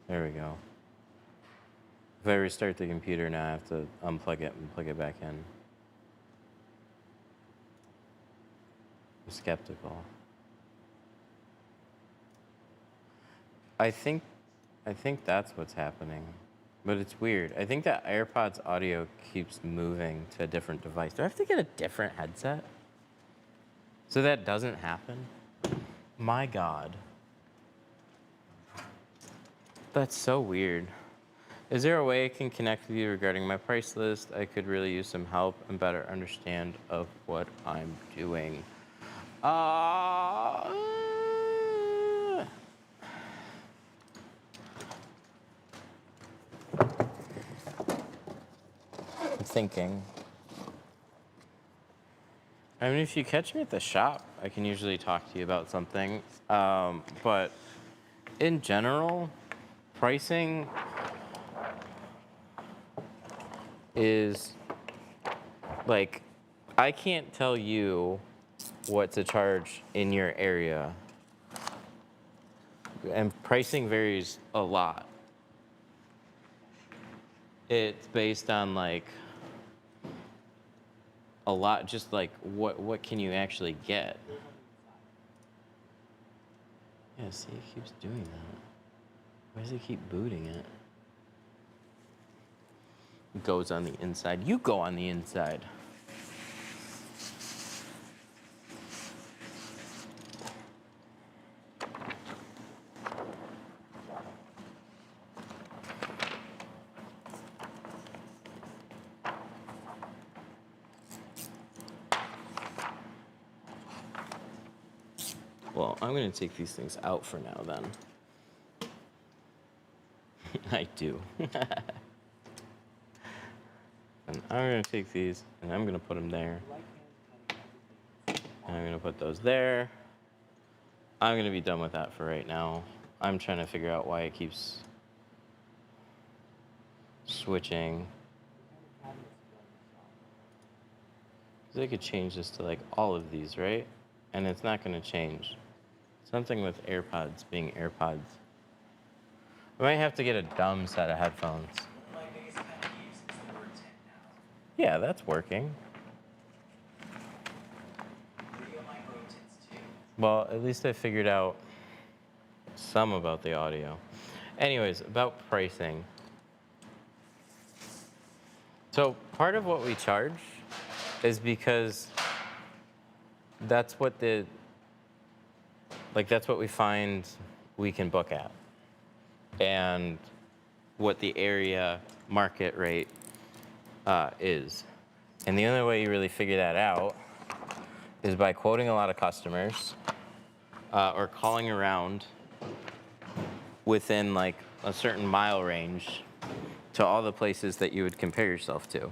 There we go. If I restart the computer now, I have to unplug it and plug it back in. I'm skeptical. I think that's what's happening. But it's weird. I think that AirPods audio keeps moving to a different device. Do I have to get a different headset so that doesn't happen? My God. That's so weird. Is there a way I can connect with you regarding my price list? I could really use some help and better understand of what I'm doing. I'm thinking. I mean, if you catch me at the shop, I can usually talk to you about something. But in general, pricing is like, I can't tell you what to charge in your area. And pricing varies a lot. It's based on like a lot, just like what can you actually get? Yeah, see, it keeps doing that. Why does it keep booting it? It goes on the inside. You go on the inside. Well, I'm going to take these things out for now then. I do. And I'm going to take these and I'm going to put them there. And I'm going to put those there. I'm going to be done with that for right now. I'm trying to figure out why it keeps switching. Because I could change this to like all of these, right? And it's not going to change. Something with AirPods being AirPods. I might have to get a dumb set of headphones. My biggest pet peeve is the word tint now. Yeah, that's working. Video micro tints too. Well, at least I figured out some about the audio. Anyways, about pricing. So part of what we charge is because that's what that's what we find we can book at. And what the area market rate is. And the only way you really figure that out is by quoting a lot of customers or calling around within like a certain mile range to all the places that you would compare yourself to.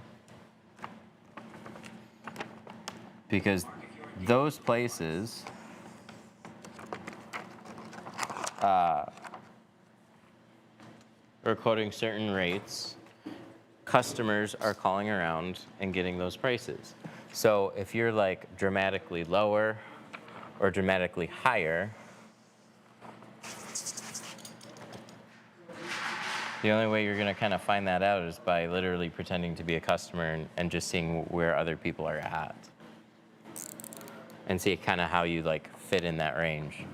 Because those places are quoting certain rates. Customers are calling around and getting those prices. So if you're like dramatically lower or dramatically higher, the only way you're gonna kind of find that out is by literally pretending to be a customer and just seeing where other people are at. And see kind of how you like fit in that range.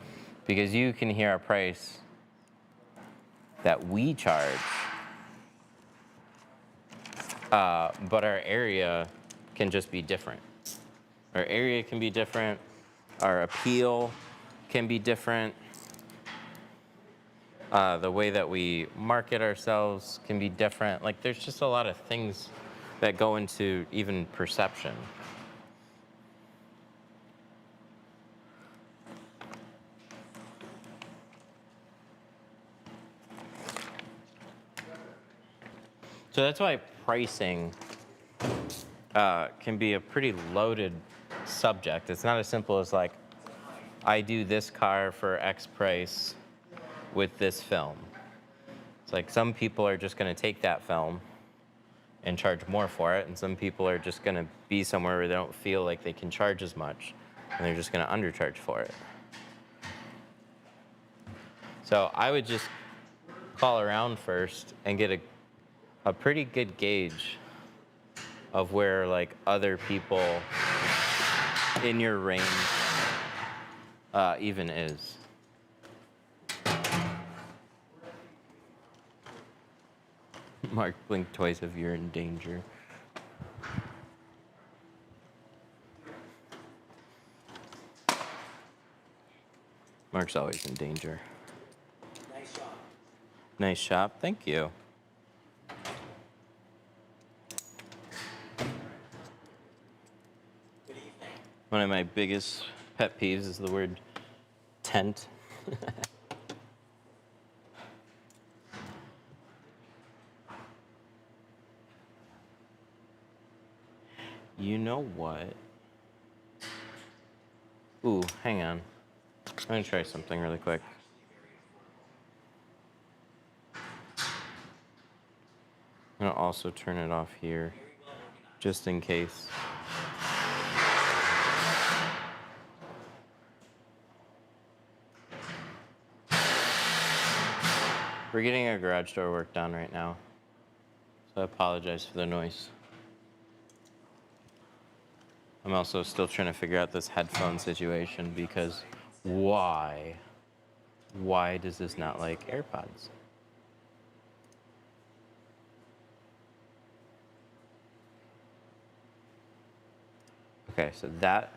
Because you can hear a price that we charge, but our area can just be different. Our area can be different, our appeal can be different, the way that we market ourselves can be different. Like there's just a lot of things that go into even perception. So that's why pricing can be a pretty loaded subject. It's not as simple as like, I do this car for X price with this film. It's like some people are just gonna take that film and charge more for it, and some people are just gonna be somewhere where they don't feel like they can charge as much, and they're just gonna undercharge for it. So I would just call around first and get a pretty good gauge of where like other people in your range even is. Mark, blink twice if you're in danger. Mark's always in danger. Nice job. Nice shop, thank you. Good evening. One of my biggest pet peeves is the word tent. You know what? Ooh, hang on. I'm gonna try something really quick. I'm gonna also turn it off here, just in case. We're getting our garage door work done right now, so I apologize for the noise. I'm also still trying to figure out this headphone situation because why? Why does this not like AirPods? Okay, so that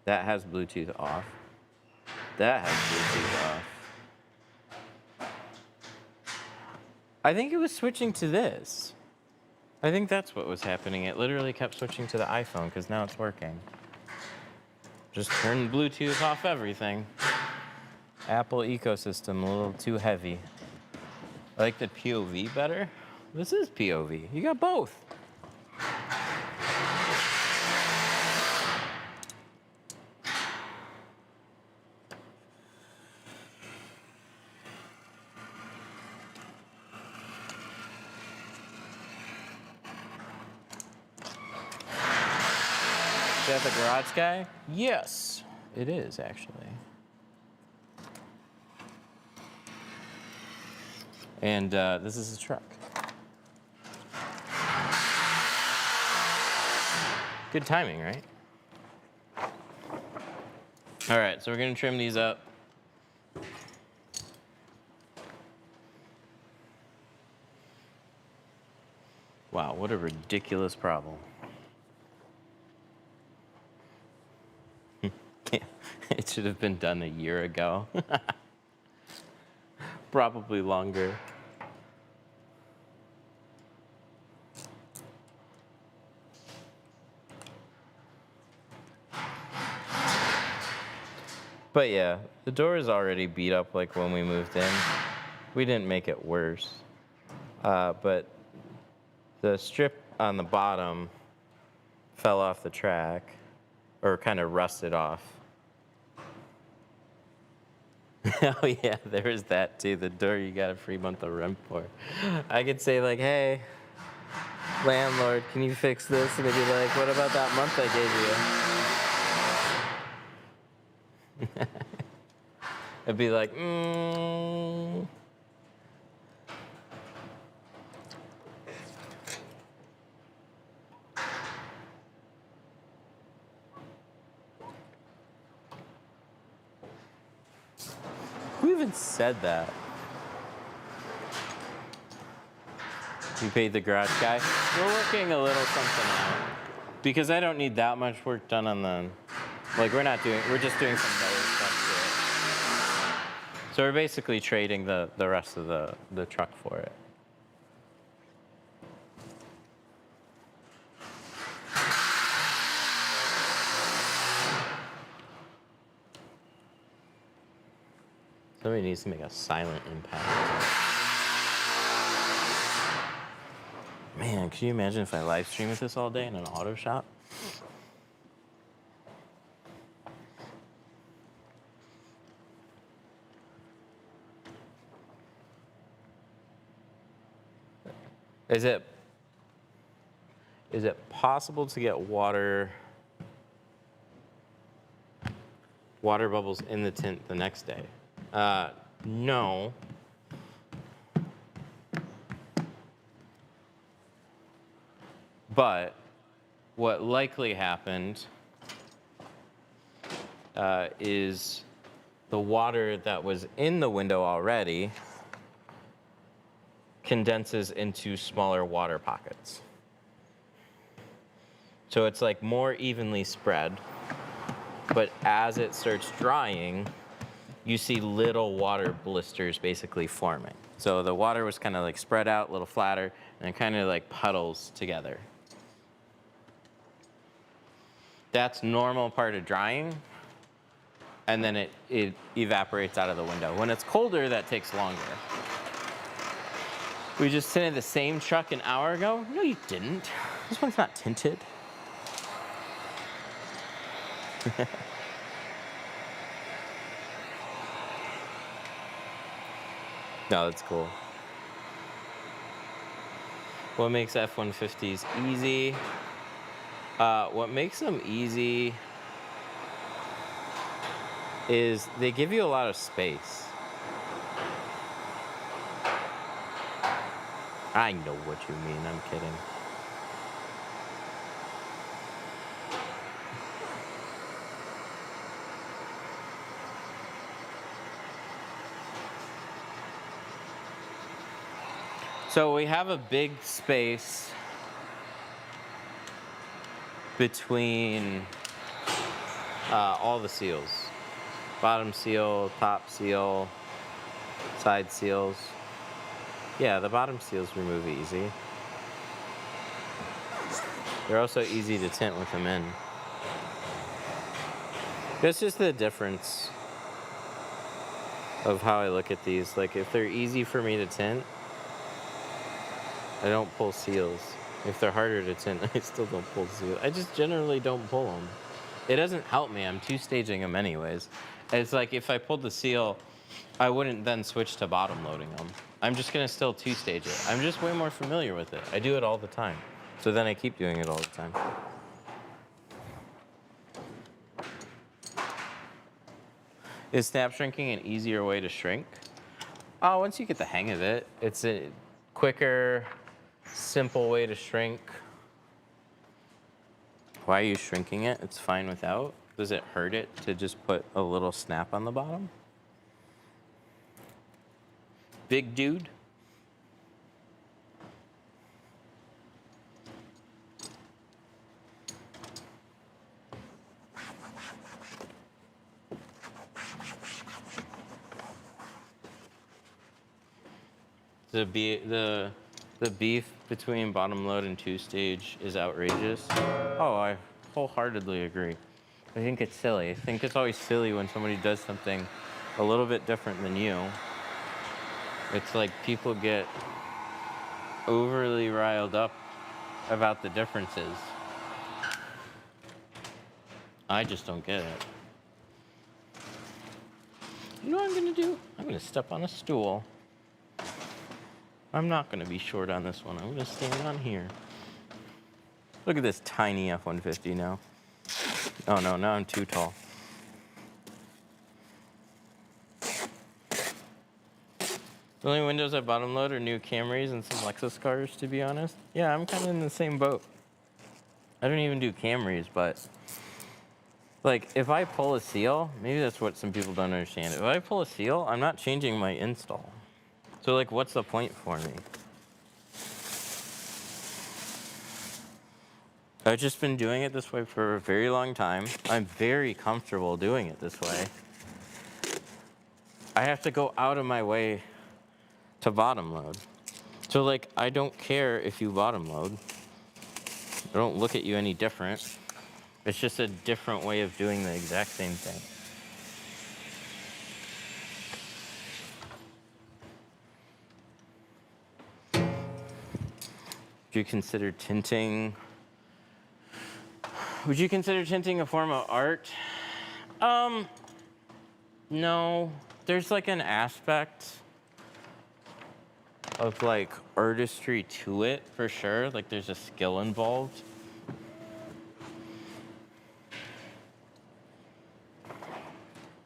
has Bluetooth off. That has Bluetooth off. I think it was switching to this. I think that's what was happening. It literally kept switching to the iPhone because now it's working. Just turn Bluetooth off everything. Apple ecosystem, a little too heavy. I like the POV better. This is POV. You got both. Is that the garage guy? Yes, it is actually. And this is his truck. Good timing, right? All right, so we're gonna trim these up. Wow, what a ridiculous problem. It should have been done a year ago. Probably longer. But yeah, the door is already beat up like when we moved in. We didn't make it worse. But the strip on the bottom fell off the track, or kind of rusted off. Oh yeah, there is that too. The door you got a free month of rent for. I could say like, hey, landlord, can you fix this? And they'd be like, what about that month I gave you? I'd be like, Who even said that? You paid the garage guy? We're working a little something out. Because I don't need that much work done on the, like we're just doing some better stuff to it. So we're basically trading the rest of the truck for it. Somebody needs to make a silent impact. Man, can you imagine if I live stream with this all day in an auto shop? Is it possible to get water bubbles in the tint the next day? No. But what likely happened is the water that was in the window already condenses into smaller water pockets. So it's like more evenly spread, but as it starts drying, you see little water blisters basically forming. So the water was kind of like spread out, a little flatter, and it kind of like puddles together. That's normal part of drying, and then it evaporates out of the window. When it's colder, that takes longer. We just tinted the same truck an hour ago? No, you didn't. This one's not tinted. No, that's cool. What makes F-150s easy? What makes them easy is they give you a lot of space. I know what you mean, I'm kidding. So we have a big space between all the seals. Bottom seal, top seal, side seals. Yeah, the bottom seals remove easy. They're also easy to tint with them in. It's just the difference of how I look at these. Like if they're easy for me to tint, I don't pull seals. If they're harder to tint, I still don't pull seals. I just generally don't pull them. It doesn't help me. I'm two-staging them anyways. It's like if I pulled the seal, I wouldn't then switch to bottom loading them. I'm just gonna still two-stage it. I'm just way more familiar with it. I do it all the time. So then I keep doing it all the time. Is snap shrinking an easier way to shrink? Oh, once you get the hang of it, it's a quicker, simple way to shrink. Why are you shrinking it? It's fine without. Does it hurt it to just put a little snap on the bottom? Big dude? The beef between bottom load and two-stage is outrageous. Oh, I wholeheartedly agree. I think it's silly. I think it's always silly when somebody does something a little bit different than you. It's like people get overly riled up about the differences. I just don't get it. You know what I'm gonna do? I'm gonna step on a stool. I'm not gonna be short on this one. I'm gonna stand on here. Look at this tiny F-150 now. Oh no, now I'm too tall. The only windows I bottom load are new Camrys and some Lexus cars, to be honest. Yeah, I'm kind of in the same boat. I don't even do Camrys, but like if I pull a seal, maybe that's what some people don't understand. If I pull a seal, I'm not changing my install. So like, what's the point for me? I've just been doing it this way for a very long time. I'm very comfortable doing it this way. I have to go out of my way to bottom load. So like, I don't care if you bottom load. I don't look at you any different. It's just a different way of doing the exact same thing. Would you consider tinting? Would you consider tinting a form of art? No. There's like an aspect of like artistry to it, for sure. Like there's a skill involved.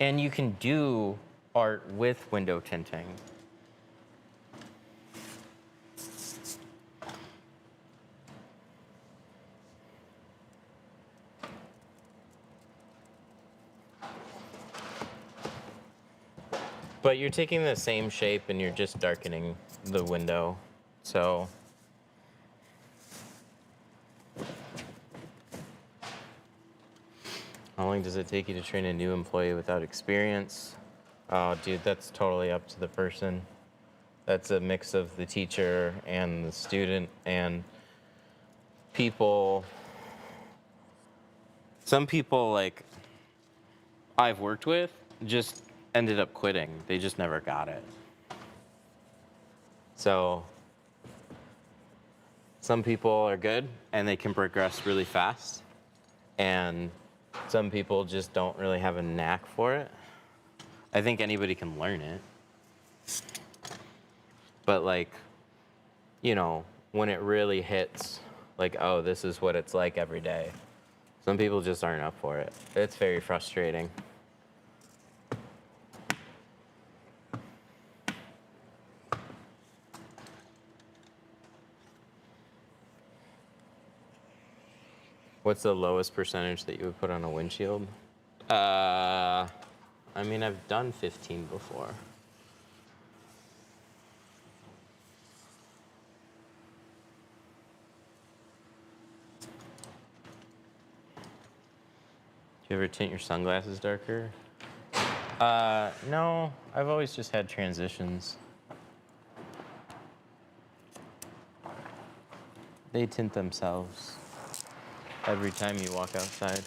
And you can do art with window tinting. But you're taking the same shape and you're just darkening the window. So how long does it take you to train a new employee without experience? Oh, dude, that's totally up to the person. That's a mix of the teacher and the student and people. Some people, like, I've worked with just ended up quitting. They just never got it. So some people are good and they can progress really fast. And some people just don't really have a knack for it. I think anybody can learn it. But like, you know, when it really hits, like, oh, this is what it's like every day. Some people just aren't up for it. It's very frustrating. What's the lowest percentage that you would put on a windshield? I mean, I've done 15 before. Do you ever tint your sunglasses darker? No, I've always just had transitions. They tint themselves every time you walk outside.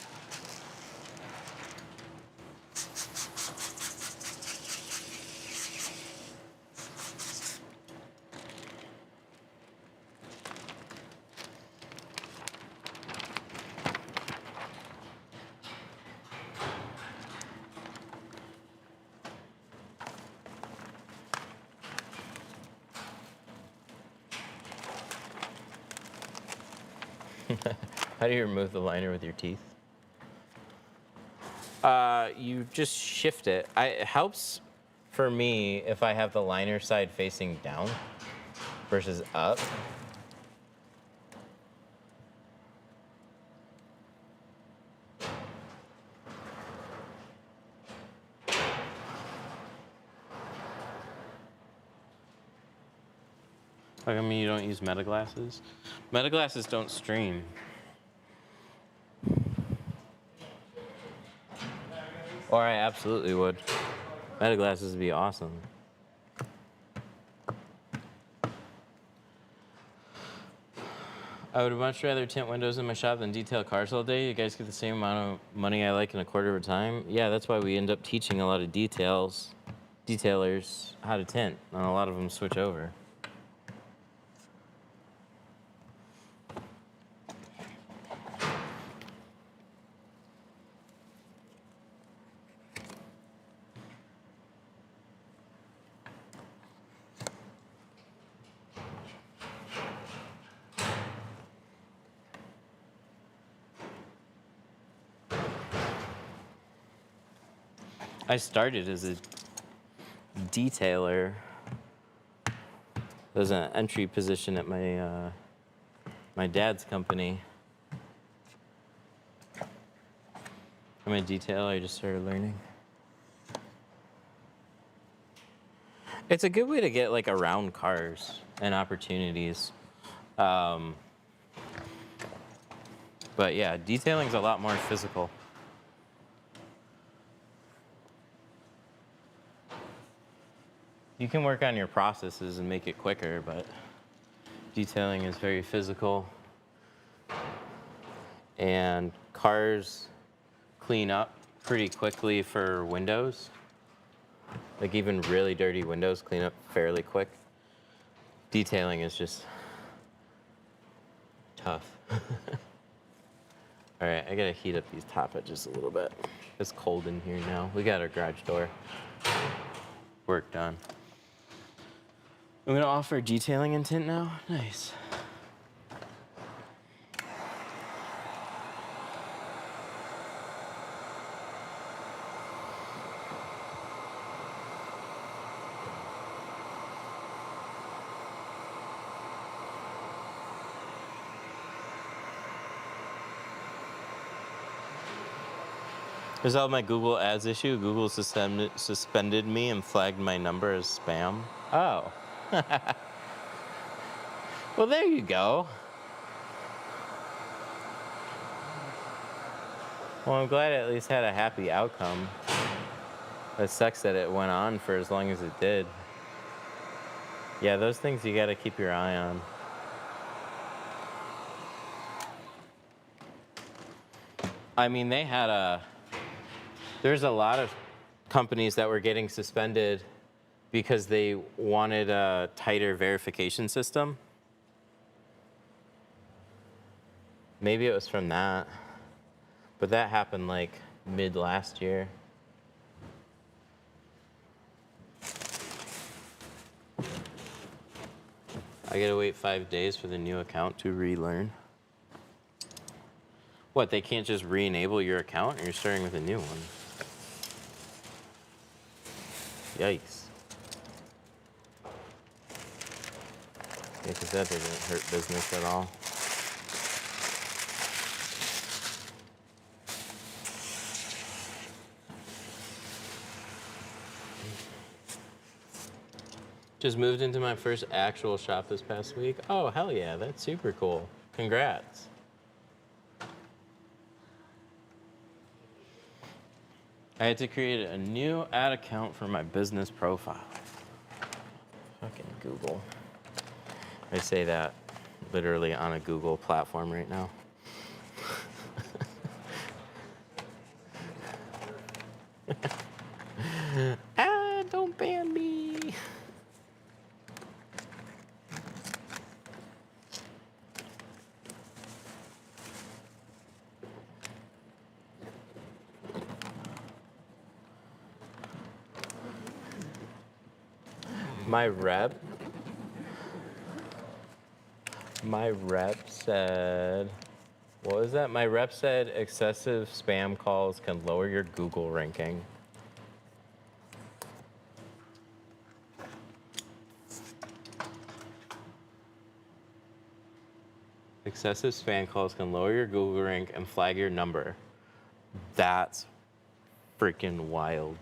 How do you remove the liner with your teeth? You just shift it. It helps for me if I have the liner side facing down versus up. Like, I mean, you don't use meta glasses? Meta glasses don't stream. Or I absolutely would. Meta glasses would be awesome. I would much rather tint windows in my shop than detail cars all day. You guys get the same amount of money I like in a quarter of a time. Yeah, that's why we end up teaching a lot of detailers how to tint, and a lot of them switch over. I started as a detailer. There's an entry position at my dad's company. I'm a detailer. I just started learning. It's a good way to get like around cars and opportunities. But yeah, detailing's a lot more physical. You can work on your processes and make it quicker, but detailing is very physical. And cars clean up pretty quickly for windows. Like even really dirty windows clean up fairly quick. Detailing is just tough. All right, I gotta heat up these top edges a little bit. It's cold in here now. We got our garage door work done. I'm gonna offer detailing and tint now. Nice. Resolved my Google Ads issue. Google suspended me and flagged my number as spam. Oh. Well, there you go. Well, I'm glad it at least had a happy outcome. It sucks that it went on for as long as it did. Yeah, those things you gotta keep your eye on. I mean, there's a lot of companies that were getting suspended because they wanted a tighter verification system. Maybe it was from that, but that happened like mid last year. I gotta wait 5 days for the new account to relearn. What, they can't just re-enable your account, or you're starting with a new one? Yikes. Yeah, because that doesn't hurt business at all. Just moved into my first actual shop this past week. Oh, hell yeah, that's super cool. Congrats. I had to create a new ad account for my business profile. Fucking Google. I say that literally on a Google platform right now. Ah, don't ban me. My rep said, what was that? My rep said excessive spam calls can lower your Google ranking. Excessive spam calls can lower your Google rank and flag your number. That's freaking wild.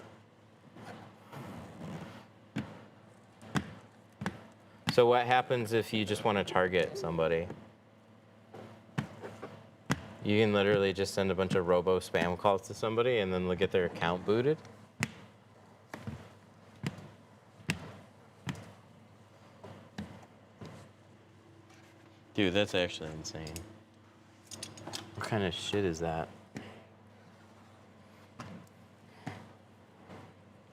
So what happens if you just want to target somebody? You can literally just send a bunch of robo spam calls to somebody and then they'll get their account booted. Dude, that's actually insane. What kind of shit is that?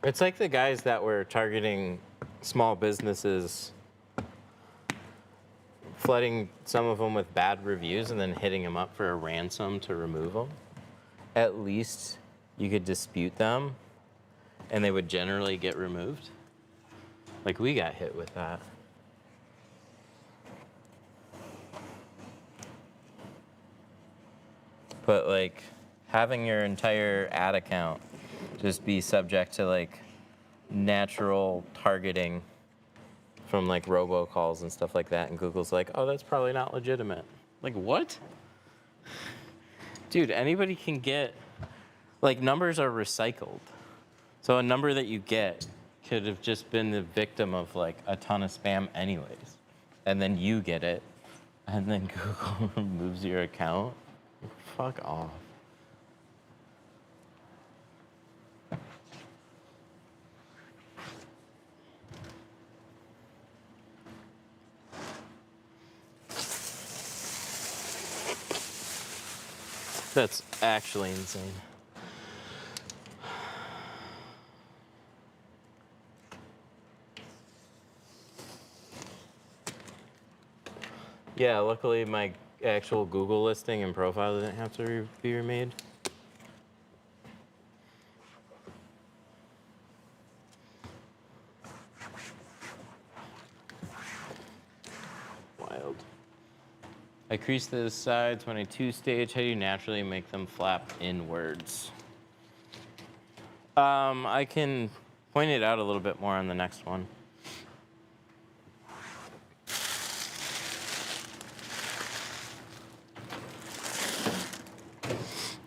It's like the guys that were targeting small businesses, flooding some of them with bad reviews and then hitting them up for a ransom to remove them. At least you could dispute them and they would generally get removed. Like we got hit with that. But like having your entire ad account just be subject to like natural targeting from like robocalls and stuff like that, and Google's like, oh, that's probably not legitimate. Like, what? Dude, anybody can get, like, numbers are recycled. So a number that you get could have just been the victim of like a ton of spam anyways. And then you get it, and then Google removes your account. Fuck off. That's actually insane. Yeah, luckily my actual Google listing and profile didn't have to be remade. Wild. I crease the sides when I two-stage. How do you naturally make them flap inwards? I can point it out a little bit more on the next one.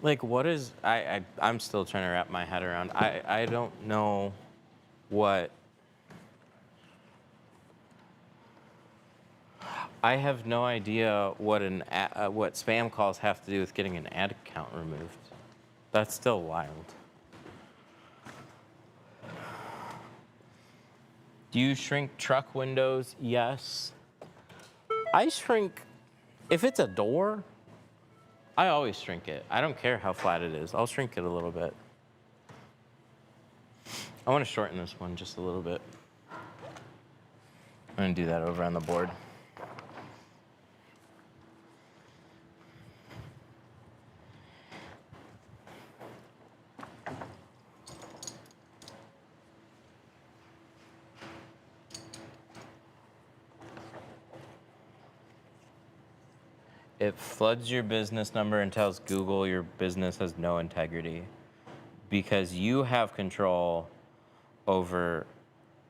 Like, what is I'm still trying to wrap my head around. I don't know what. I have no idea what what spam calls have to do with getting an ad account removed. That's still wild. Do you shrink truck windows? Yes. I shrink, if it's a door, I always shrink it. I don't care how flat it is. I'll shrink it a little bit. I want to shorten this one just a little bit. I'm going to do that over on the board. It floods your business number and tells Google your business has no integrity because you have control over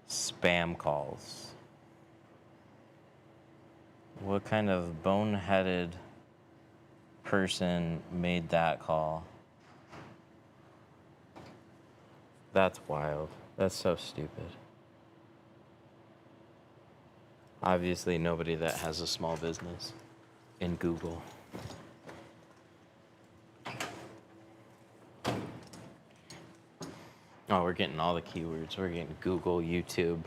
spam calls. What kind of boneheaded person made that call? That's wild. That's so stupid. Obviously, nobody that has a small business in Google. Oh, we're getting all the keywords. We're getting Google, YouTube,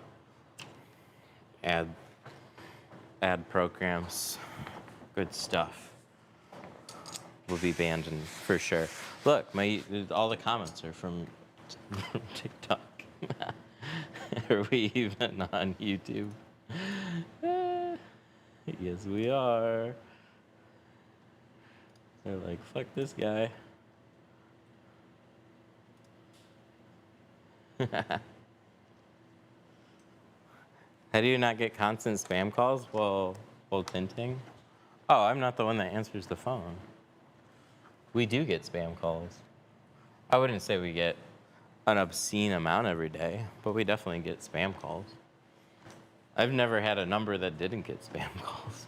ad programs. Good stuff. Will be banned for sure. Look, all the comments are from TikTok. Are we even on YouTube? Yes, we are. They're like, fuck this guy. How do you not get constant spam calls while tinting? Oh, I'm not the one that answers the phone. We do get spam calls. I wouldn't say we get an obscene amount every day, but we definitely get spam calls. I've never had a number that didn't get spam calls.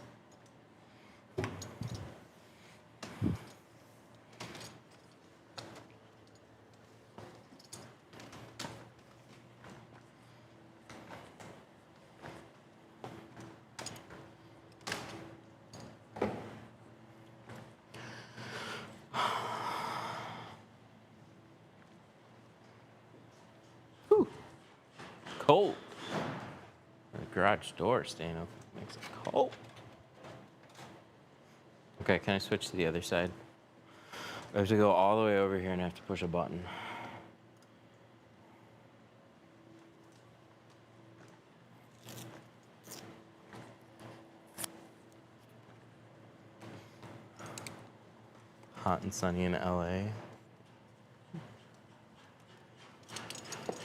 Whew. Cold. The garage door staying open makes it cold. Okay, can I switch to the other side? I have to go all the way over here and I have to push a button. Hot and sunny in LA.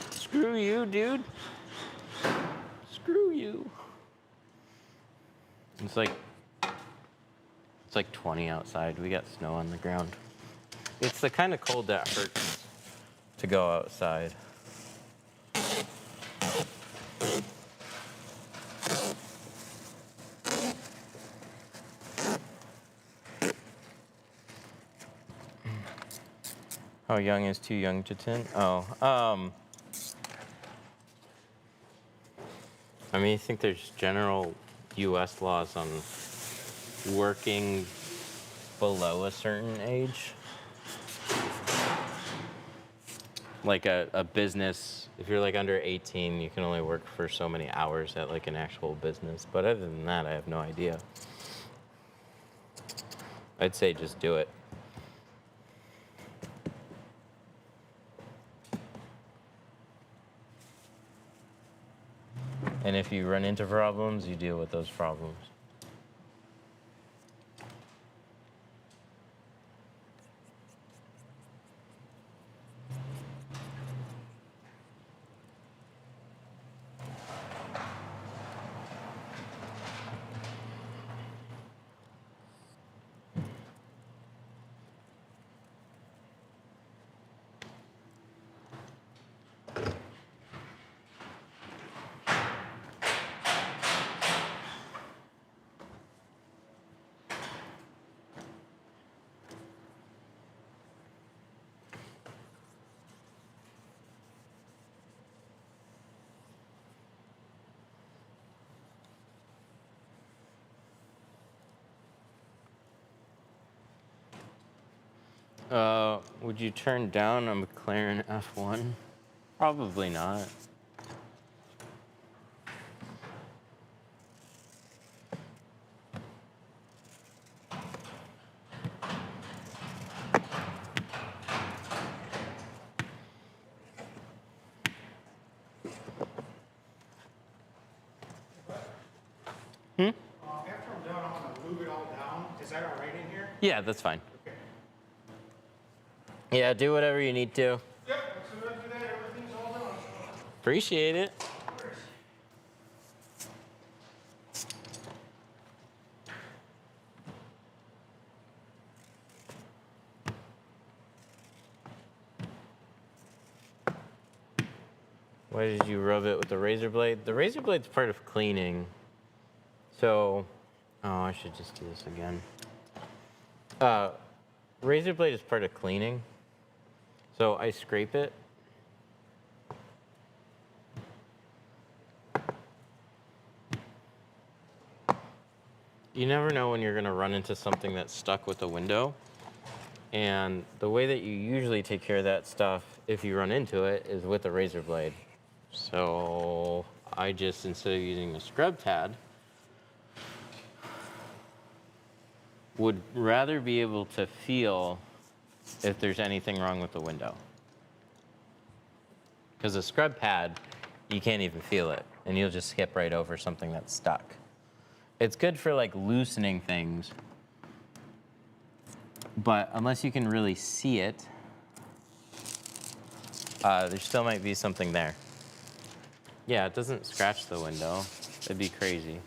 Screw you, dude. Screw you. It's like 20 outside. We got snow on the ground. It's the kind of cold that hurts to go outside. How young is too young to tint? Oh, I mean, I think there's general U.S. laws on working below a certain age. Like a business, if you're like under 18, you can only work for so many hours at like an actual business. But other than that, I have no idea. I'd say just do it. And if you run into problems, you deal with those problems. Would you turn down a McLaren F1? Probably not. After I'm done, I'm gonna lube it all down. Is that all right in here? Yeah, that's fine. Okay. Yeah, do whatever you need to. Yep, as soon as I do that, everything's all done. Appreciate it. Of course. Why did you rub it with the razor blade? The razor blade's part of cleaning. So, oh, I should just do this again. Razor blade is part of cleaning. So I scrape it. You never know when you're gonna run into something that's stuck with the window. And the way that you usually take care of that stuff, if you run into it, is with a razor blade. So I just, instead of using the scrub pad, would rather be able to feel if there's anything wrong with the window. Because a scrub pad, you can't even feel it, and you'll just skip right over something that's stuck. It's good for like loosening things, but unless you can really see it, there still might be something there. Yeah, it doesn't scratch the window. It'd be crazy.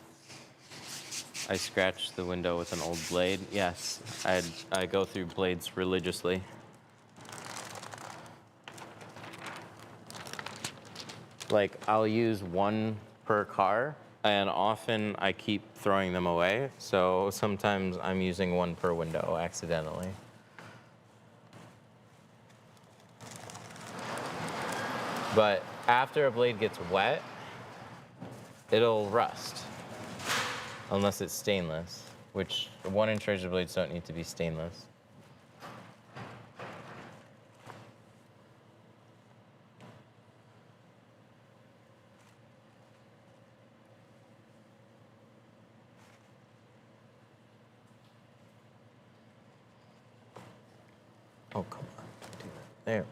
I scratched the window with an old blade. Yes, I go through blades religiously. Like, I'll use one per car, and often I keep throwing them away. So sometimes I'm using one per window accidentally. But after a blade gets wet, it'll rust. Unless it's stainless, which 1-inch razor blades don't need to be stainless. Oh, come on. Don't do that. There we go.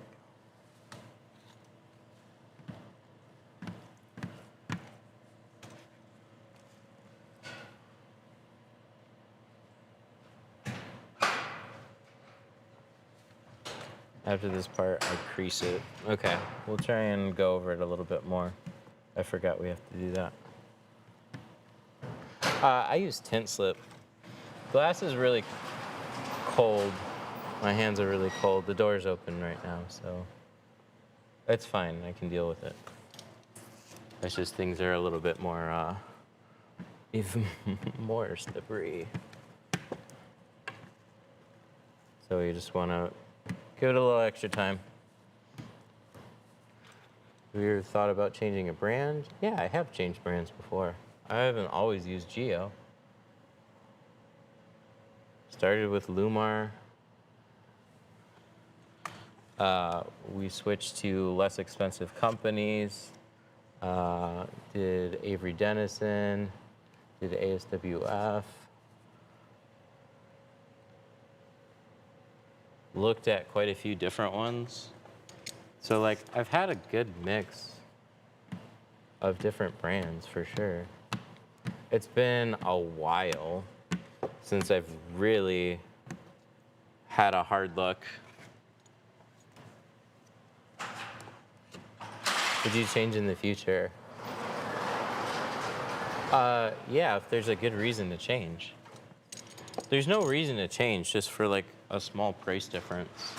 After this part, I crease it. Okay, we'll try and go over it a little bit more. I forgot we have to do that. I use tint slip. Glass is really cold. My hands are really cold. The door's open right now, so it's fine. I can deal with it. It's just things are a little bit more, even more slippery. So you just want to give it a little extra time. Have you ever thought about changing a brand? Yeah, I have changed brands before. I haven't always used Geo. Started with Lumar. We switched to less expensive companies. Did Avery Dennison, did ASWF. Looked at quite a few different ones. So like, I've had a good mix of different brands for sure. It's been a while since I've really had a hard look. Would you change in the future? Yeah, if there's a good reason to change. There's no reason to change just for like a small price difference.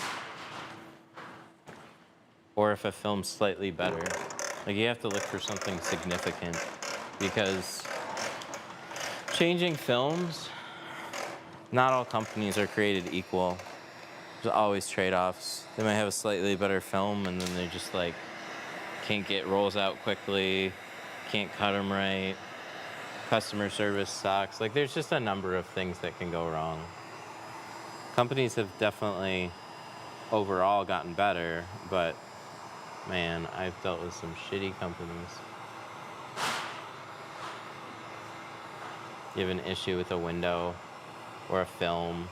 Or if a film's slightly better. Like you have to look for something significant because changing films, not all companies are created equal. There's always trade-offs. They might have a slightly better film and then they're just like, can't get rolls out quickly, can't cut them right, customer service sucks. Like there's just a number of things that can go wrong. Companies have definitely overall gotten better, but man, I've dealt with some shitty companies. You have an issue with a window or a film.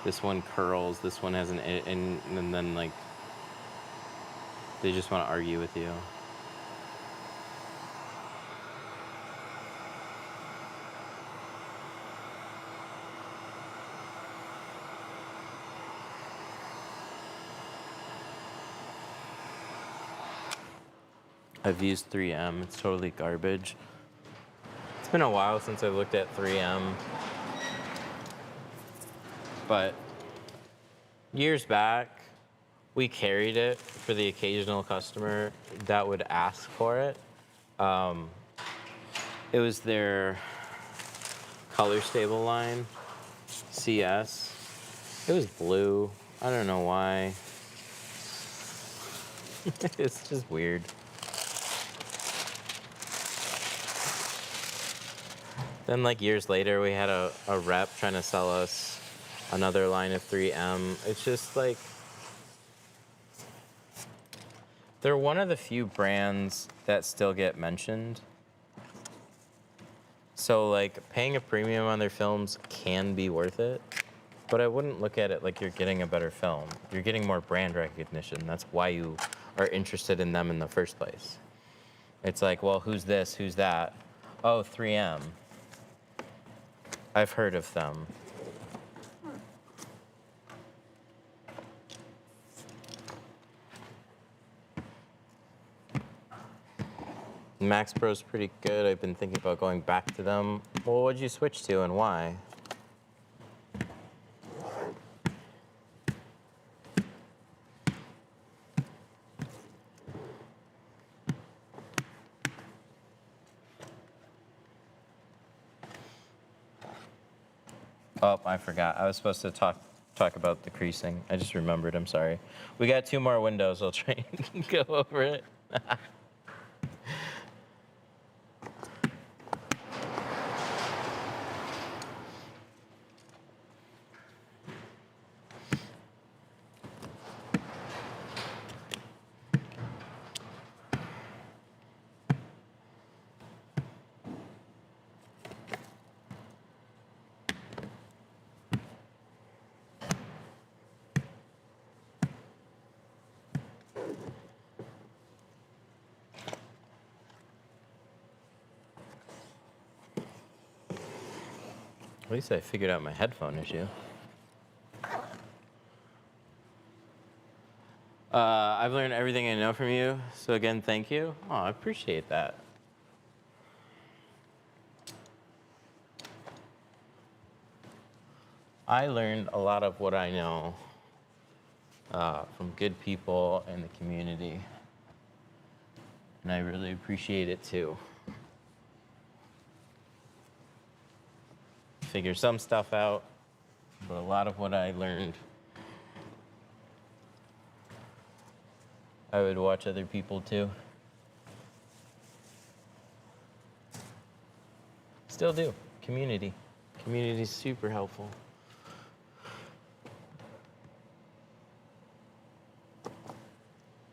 This one curls, this one has and then like they just want to argue with you. I've used 3M. It's totally garbage. It's been a while since I looked at 3M. But years back, we carried it for the occasional customer that would ask for it. It was their color stable line, CS. It was blue. I don't know why. It's just weird. Then like years later, we had a rep trying to sell us another line of 3M. It's just like, they're one of the few brands that still get mentioned. So like paying a premium on their films can be worth it, but I wouldn't look at it like you're getting a better film. You're getting more brand recognition. That's why you are interested in them in the first place. It's like, well, who's this? Who's that? Oh, 3M. I've heard of them. Max Pro's pretty good. I've been thinking about going back to them. Well, what'd you switch to and why? Oh, I forgot. I was supposed to talk about the creasing. I just remembered. I'm sorry. We got 2 more windows. I'll try and go over it. At least I figured out my headphone issue. I've learned everything I know from you, so again, thank you. Oh, I appreciate that. I learned a lot of what I know from good people in the community, and I really appreciate it too. Figure some stuff out, but a lot of what I learned, I would watch other people too. Still do. Community. Community is super helpful.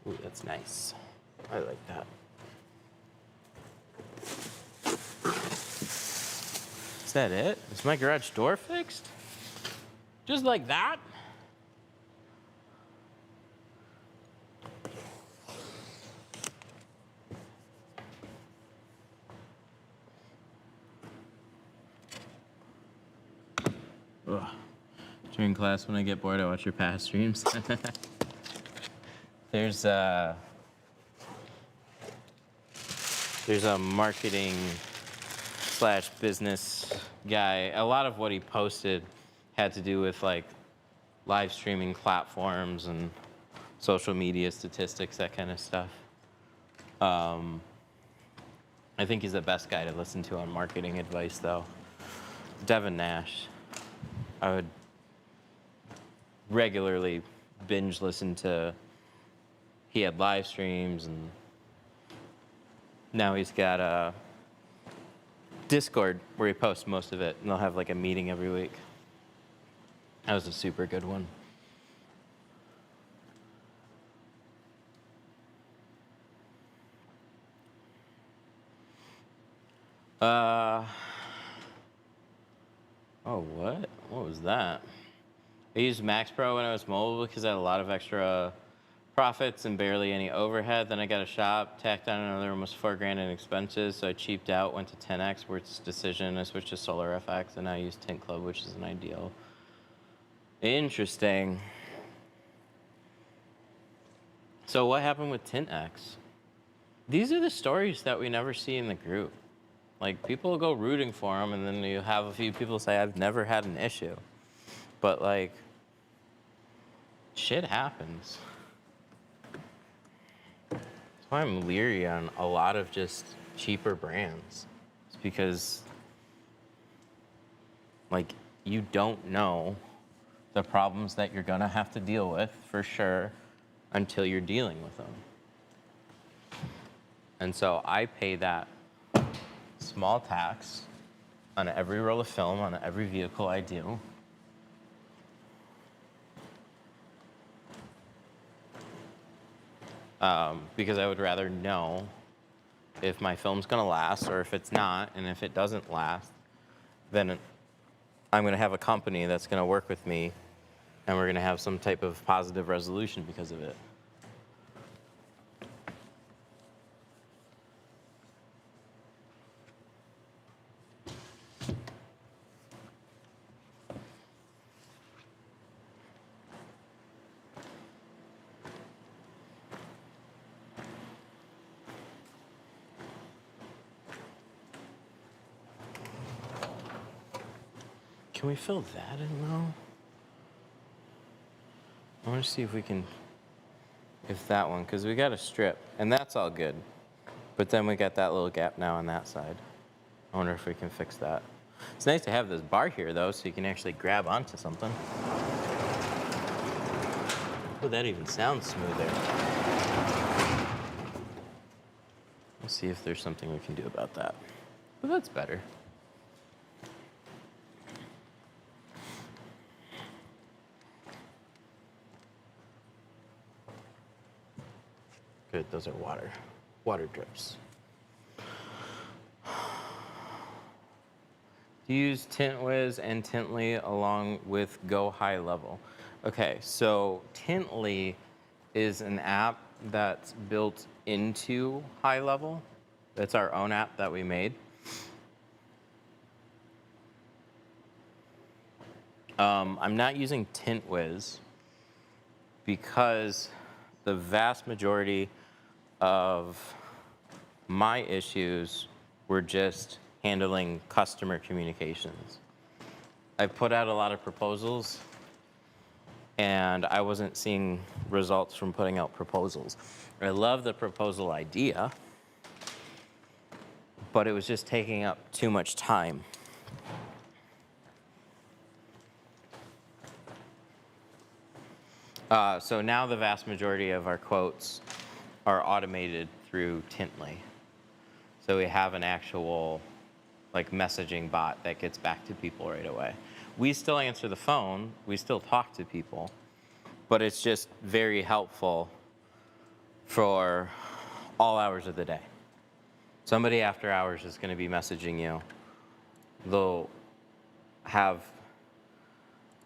Ooh, that's nice. I like that. Is that it? Is my garage door fixed? Just like that? Ugh. During class, when I get bored, I watch your past streams. There's a marketing / business guy. A lot of what he posted had to do with like live streaming platforms and social media statistics, that kind of stuff. I think he's the best guy to listen to on marketing advice, though. Devin Nash. I would regularly binge listen to. He had live streams, and now he's got a Discord where he posts most of it, and they'll have like a meeting every week. That was a super good one. Uh, oh, what? What was that? I used Max Pro when I was mobile because I had a lot of extra profits and barely any overhead. Then I got a shop, tacked on another almost $4,000 in expenses, so I cheaped out, went to 10x, worst decision. I switched to Solar FX, and now I use Tint Club, which is an ideal. Interesting. So what happened with TintX? These are the stories that we never see in the group. Like, people go rooting for them, and then you have a few people say, I've never had an issue. But, like, shit happens. That's why I'm leery on a lot of just cheaper brands. It's because, like, you don't know the problems that you're gonna have to deal with, for sure, until you're dealing with them. And so I pay that small tax on every roll of film, on every vehicle I do. Because I would rather know if my film's gonna last or if it's not, and if it doesn't last, then I'm gonna have a company that's gonna work with me and we're gonna have some type of positive resolution because of it. Can we fill that in though? I want to see if we can, if that one, because we got a strip, and that's all good. But then we got that little gap now on that side. I wonder if we can fix that. It's nice to have this bar here though, so you can actually grab onto something. Oh, that even sounds smoother. Let's see if there's something we can do about that. But that's better. Good, those are water drips. Do you use TintWiz and Tintly along with Go High Level? Okay, so Tintly is an app that's built into High Level. It's our own app that we made. I'm not using TintWiz because the vast majority of my issues were just handling customer communications. I put out a lot of proposals and I wasn't seeing results from putting out proposals. I love the proposal idea, but it was just taking up too much time. So now the vast majority of our quotes are automated through Tintly. So we have an actual like messaging bot that gets back to people right away. We still answer the phone, we still talk to people, but it's just very helpful for all hours of the day. Somebody after hours is going to be messaging you. They'll have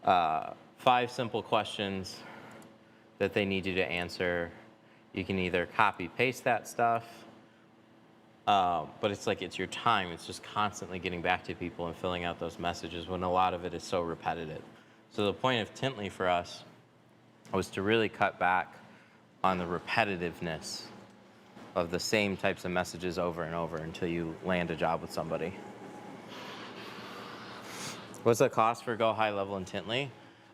5 simple questions that they need you to answer. You can either copy paste that stuff, but it's like it's your time. It's just constantly getting back to people and filling out those messages when a lot of it is so repetitive. So the point of Tintly for us was to really cut back on the repetitiveness of the same types of messages over and over until you land a job with somebody. What's the cost for Go High Level and Tintly?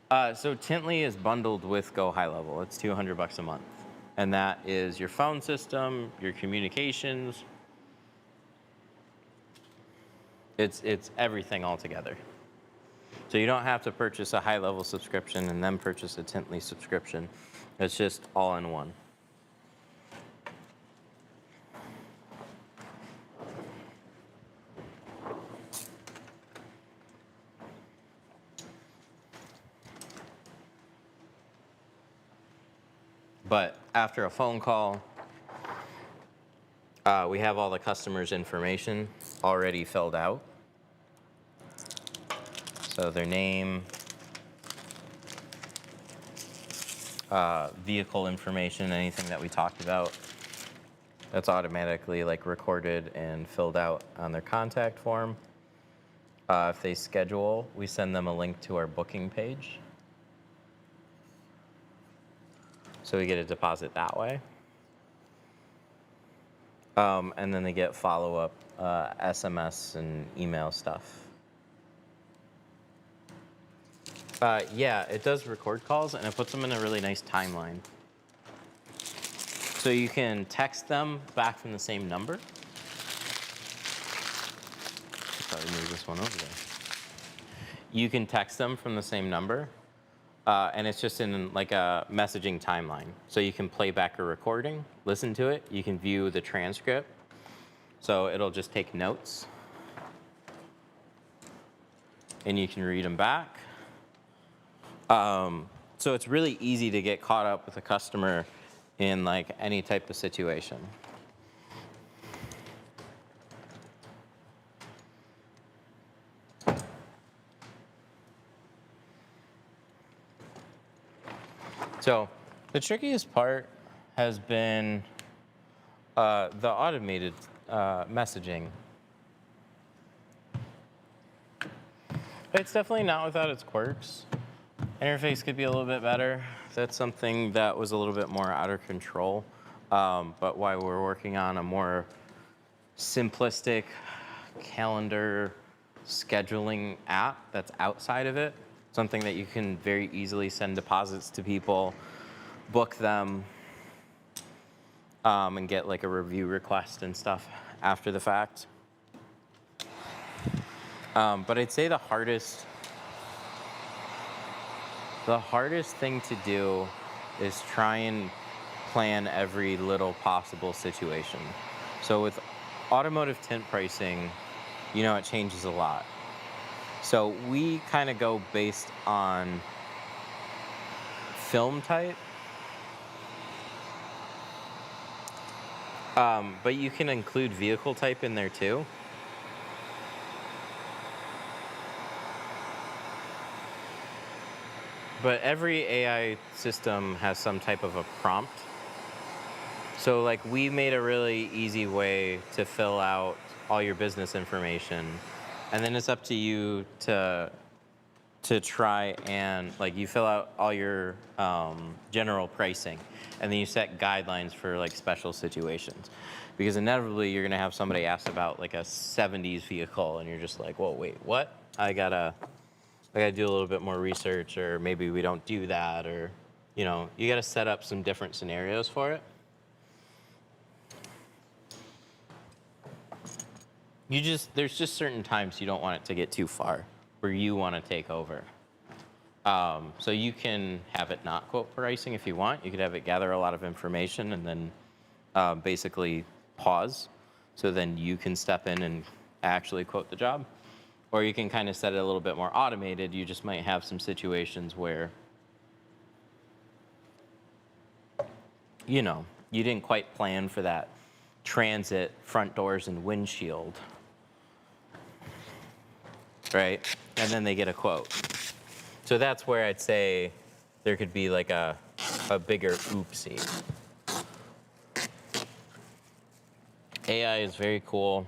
So Tintly is bundled with Go High Level. It's $200 a month. And that is your phone system, your communications. It's everything all together. So you don't have to purchase a high level subscription and then purchase a Tintly subscription. It's just all in one. But after a phone call We have all the customers' information already filled out. So their name, vehicle information, anything that we talked about, that's automatically like recorded and filled out on their contact form. If they schedule, we send them a link to our booking page. So we get a deposit that way. And then they get follow-up SMS and email stuff. Yeah, it does record calls, and it puts them in a really nice timeline. So you can text them back from the same number. Probably move this one over there. You can text them from the same number, and it's just in like a messaging timeline. So you can play back a recording, listen to it. You can view the transcript. So it'll just take notes, and you can read them back. So it's really easy to get caught up with a customer in like any type of situation. So the trickiest part has been the automated messaging. It's definitely not without its quirks. Interface could be a little bit better. That's something that was a little bit more out of control. But why we're working on a more simplistic calendar scheduling app that's outside of it. Something that you can very easily send deposits to people, book them, and get like a review request and stuff after the fact. But I'd say the hardest thing to do is try and plan every little possible situation. So with automotive tint pricing, you know, it changes a lot. So we kind of go based on film type. But you can include vehicle type in there too. But every AI system has some type of a prompt. So like we made a really easy way to fill out all your business information. And then it's up to you to try and like you fill out all your general pricing, and then you set guidelines for like special situations. Because inevitably you're gonna have somebody ask about like a 70s vehicle and you're just like, whoa, wait, what? I gotta do a little bit more research, or maybe we don't do that, or, you know, you gotta set up some different scenarios for it. There's just certain times you don't want it to get too far, where you wanna take over. So you can have it not quote pricing if you want. You could have it gather a lot of information and then basically pause. So then you can step in and actually quote the job. Or you can kind of set it a little bit more automated. You just might have some situations where, you know, you didn't quite plan for that transit, front doors, and windshield, right? And then they get a quote. So that's where I'd say there could be like a bigger oopsie. AI is very cool.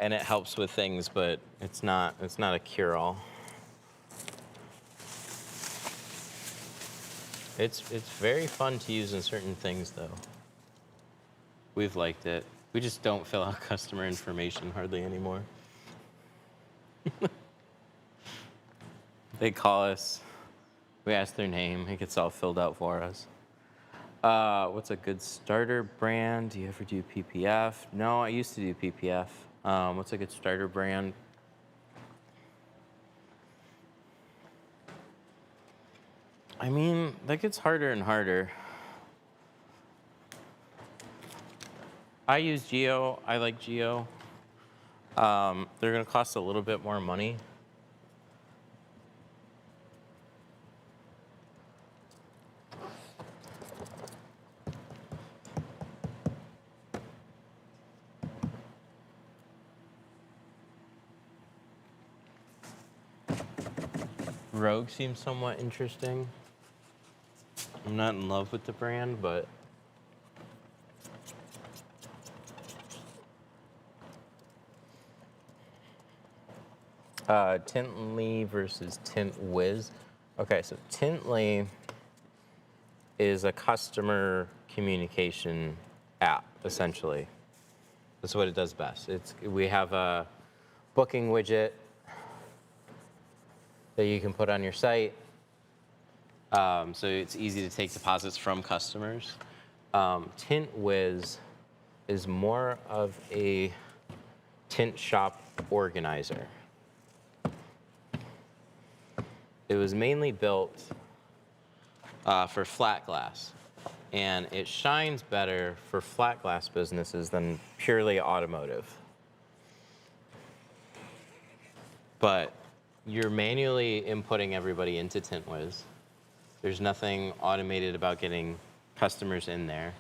And it helps with things, but it's not a cure-all. It's very fun to use in certain things, though. We've liked it. We just don't fill out customer information hardly anymore. They call us, we ask their name, it gets all filled out for us. What's a good starter brand? Do you ever do PPF? No, I used to do PPF. What's a good starter brand? I mean, that gets harder and harder. I use Geo. I like Geo. They're going to cost a little bit more money. Rogue seems somewhat interesting. I'm not in love with the brand, but Tintly versus TintWiz. Okay, so Tintly is a customer communication app, essentially. That's what it does best. We have a booking widget that you can put on your site. So it's easy to take deposits from customers. TintWiz is more of a tint shop organizer. It was mainly built for flat glass, and it shines better for flat glass businesses than purely automotive. But you're manually inputting everybody into TintWiz. There's nothing automated about getting customers in there,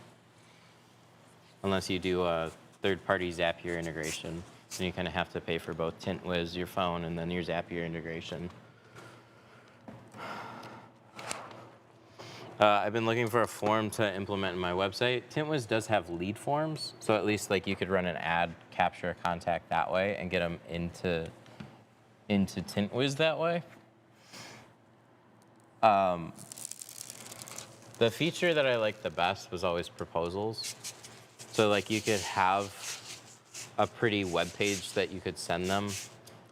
unless you do a third-party Zapier integration. And you kind of have to pay for both TintWiz, your phone, and then your Zapier integration. I've been looking for a form to implement in my website. TintWiz does have lead forms, so at least like you could run an ad, capture a contact that way, and get them into TintWiz that way. The feature that I liked the best was always proposals. So like you could have a pretty web page that you could send them,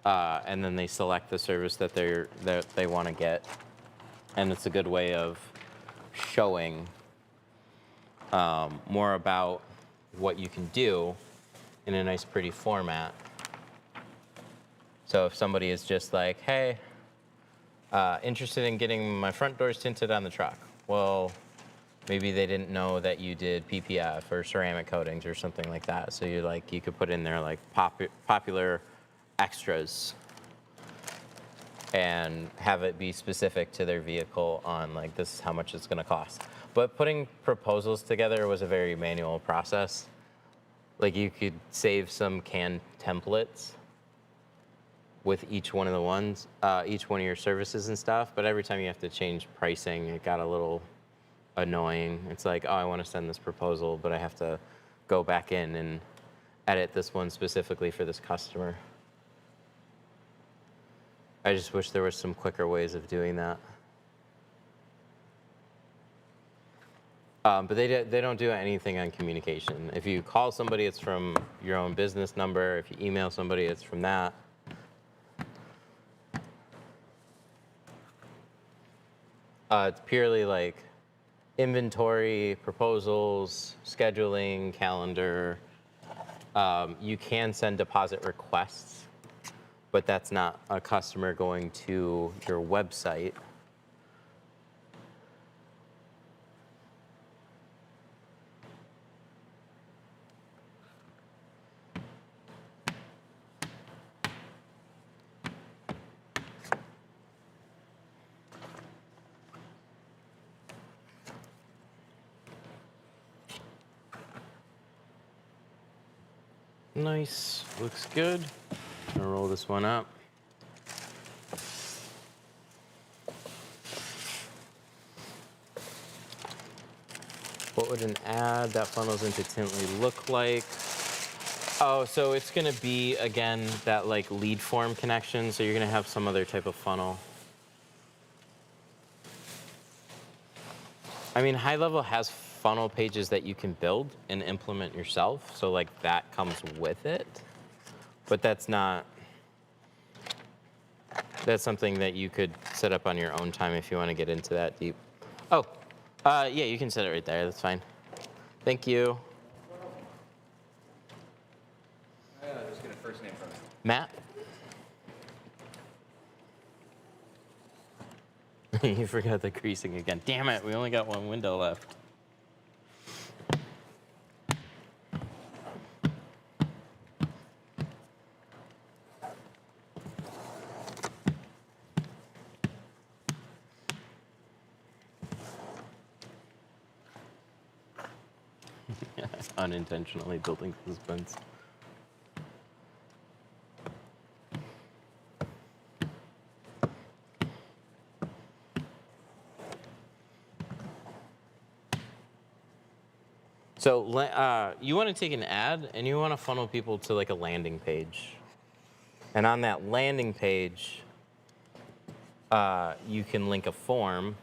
and then they select the service that they want to get, and it's a good way of showing more about what you can do in a nice, pretty format. So if somebody is just like, hey, interested in getting my front doors tinted on the truck. Well, maybe they didn't know that you did PPF or ceramic coatings or something like that. So you could put in there like popular extras and have it be specific to their vehicle on like, this is how much it's gonna cost. But putting proposals together was a very manual process. Like you could save some canned templates with each one of the ones, each one of your services and stuff, but every time you have to change pricing, it got a little annoying. It's like, oh, I want to send this proposal, but I have to go back in and edit this one specifically for this customer. I just wish there was some quicker ways of doing that. But they don't do anything on communication. If you call somebody, it's from your own business number. If you email somebody, it's from that. It's purely like inventory, proposals, scheduling, calendar. You can send deposit requests, but that's not a customer going to your website. Nice, looks good. I'm gonna roll this one up. What would an ad that funnels into Tintly look like? Oh, so it's gonna be, again, that like lead form connection, so you're gonna have some other type of funnel. I mean, High Level has funnel pages that you can build and implement yourself, so like that comes with it. But that's something that you could set up on your own time if you want to get into that deep. Oh, yeah, you can set it right there. That's fine. Thank you. Just get a first name from it. Matt? You forgot the creasing again. Damn it, we only got one window left. Unintentionally building suspense. So you want to take an ad and you want to funnel people to like a landing page. And on that landing page, you can link a form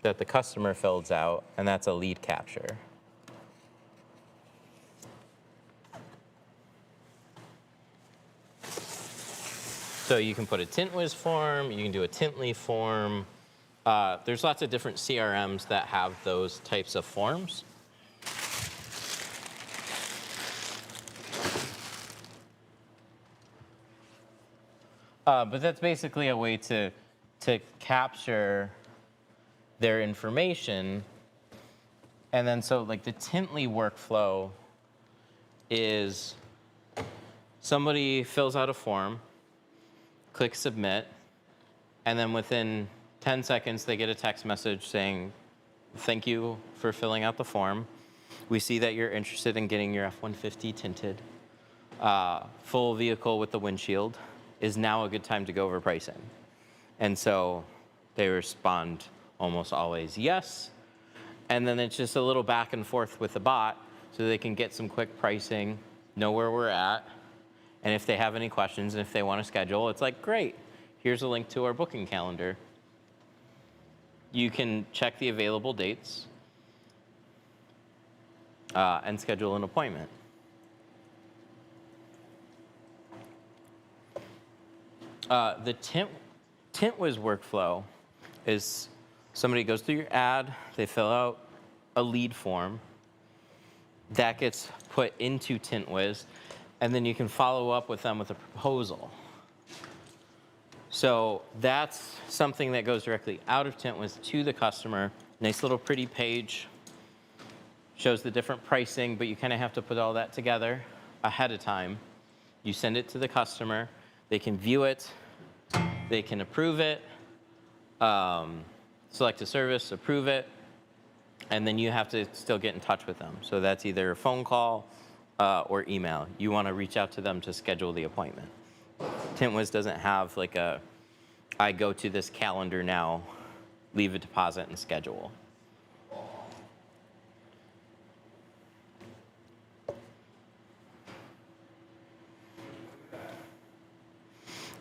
that the customer fills out, and that's a lead capture. So you can put a TintWiz form, you can do a Tintly form. There's lots of different CRMs that have those types of forms. But that's basically a way to capture their information. And then so like the Tintly workflow is somebody fills out a form, click submit, and then within 10 seconds they get a text message saying, thank you for filling out the form. We see that you're interested in getting your F-150 tinted. Full vehicle with the windshield. Is now a good time to go over pricing? And so they respond almost always yes. And then it's just a little back and forth with the bot so they can get some quick pricing, know where we're at. And if they have any questions and if they want to schedule, it's like, great, here's a link to our booking calendar. You can check the available dates and schedule an appointment. The TintWiz workflow is somebody goes through your ad, they fill out a lead form, that gets put into TintWiz, and then you can follow up with them with a proposal. So that's something that goes directly out of TintWiz to the customer. Nice little pretty page, shows the different pricing, but you kind of have to put all that together ahead of time. You send it to the customer, they can view it, they can approve it, select a service, approve it, and then you have to still get in touch with them. So that's either a phone call or email. You want to reach out to them to schedule the appointment. TintWiz doesn't have like a, I go to this calendar now, leave a deposit and schedule.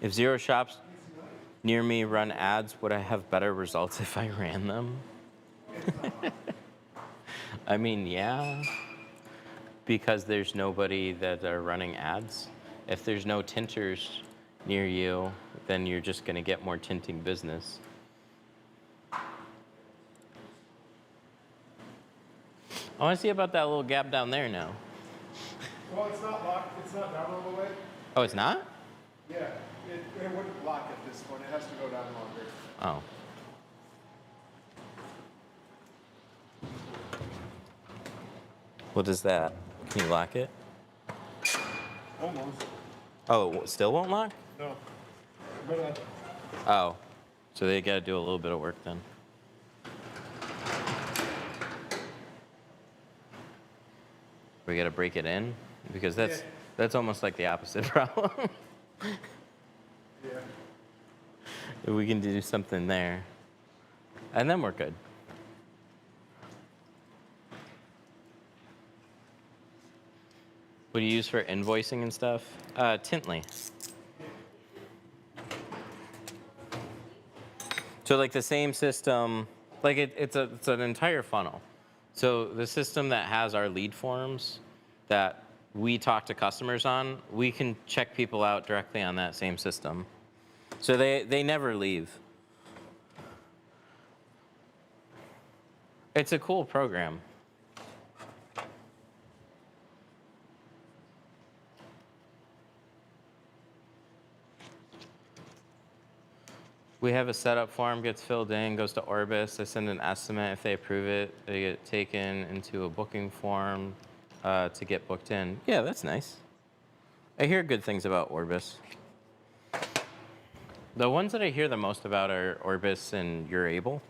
If zero shops near me run ads, would I have better results if I ran them? I mean, yeah, because there's nobody that are running ads. If there's no tinters near you, then you're just going to get more tinting business. I want to see about that little gap down there now. Well, it's not locked, it's not down all the way. Oh, it's not? Yeah, it wouldn't lock at this point, it has to go down longer. Oh. What is that? Can you lock it? Almost. Oh, it still won't lock? No. But, Oh, so they got to do a little bit of work then. We got to break it in because that's almost like the opposite problem. yeah. If we can do something there, and then we're good. What do you use for invoicing and stuff? Tintly. So like the same system, like it's an entire funnel. So the system that has our lead forms that we talk to customers on, we can check people out directly on that same system. So they never leave. It's a cool program. We have a setup form, gets filled in, goes to Orbis. I send an estimate. If they approve it, they get taken into a booking form to get booked in. Yeah, that's nice. I hear good things about Orbis. The ones that I hear the most about are Orbis and You're Able.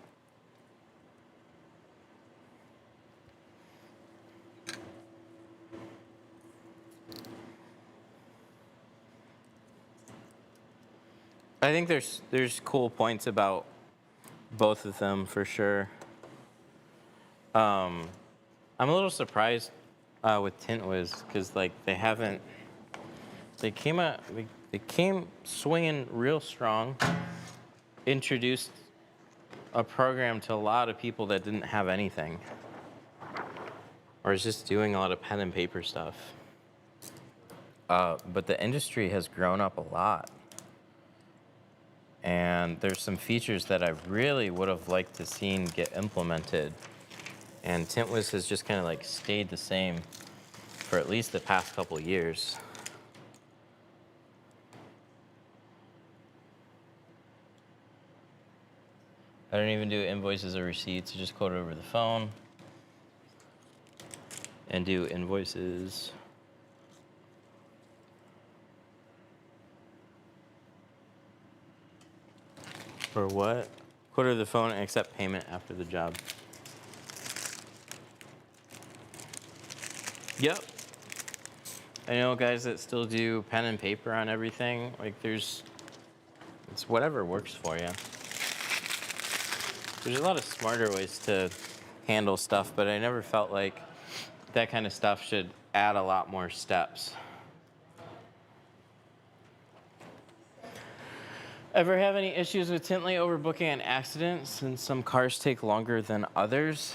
I think there's cool points about both of them for sure. I'm a little surprised with TintWiz, because like they haven't. They came swinging real strong. Introduced a program to a lot of people that didn't have anything, or is just doing a lot of pen and paper stuff. But the industry has grown up a lot. And there's some features that I really would have liked to seen get implemented. And TintWiz has just kind of like stayed the same for at least the past couple years. I don't even do invoices or receipts. I just quote over the phone and do invoices. For what? Quote over the phone and accept payment after the job. Yep. I know guys that still do pen and paper on everything. Like it's whatever works for you. There's a lot of smarter ways to handle stuff, but I never felt like that kind of stuff should add a lot more steps. Ever have any issues with Tintly overbooking an accident since some cars take longer than others?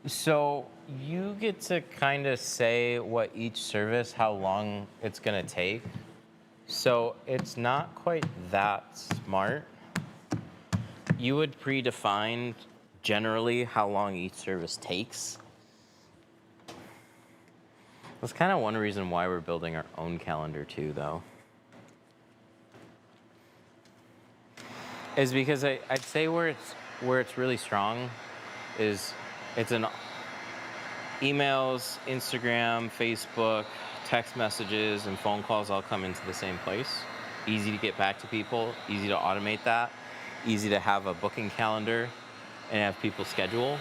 So you get to kind of say what each service, how long it's gonna take. So it's not quite that smart. You would predefine generally how long each service takes. That's kind of one reason why we're building our own calendar too, though. Is because I'd say where it's really strong is it's in emails, Instagram, Facebook, text messages, and phone calls all come into the same place. Easy to get back to people, easy to automate that, easy to have a booking calendar and have people schedule.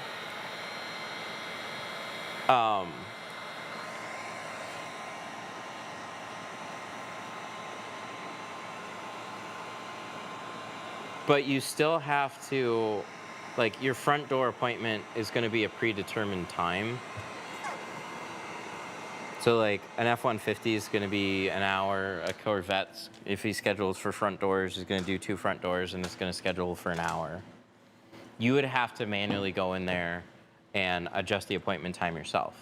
But you still have to, like, your front door appointment is going to be a predetermined time. So, like, an F-150 is going to be an hour. A Corvette, if he schedules for front doors, is going to do 2 front doors, and it's going to schedule for an hour. You would have to manually go in there and adjust the appointment time yourself.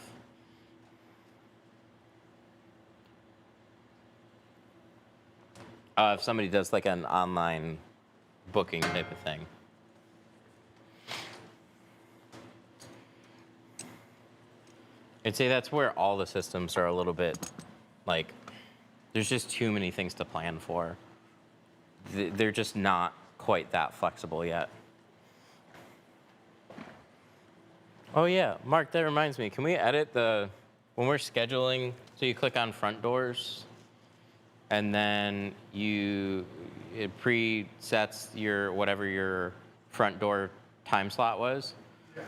If somebody does, like, an online booking type of thing. I'd say that's where all the systems are a little bit, like, there's just too many things to plan for. They're just not quite that flexible yet. Oh yeah, Mark, that reminds me, can we edit when we're scheduling, so you click on front doors, and then it presets whatever your front door time slot was. Yeah.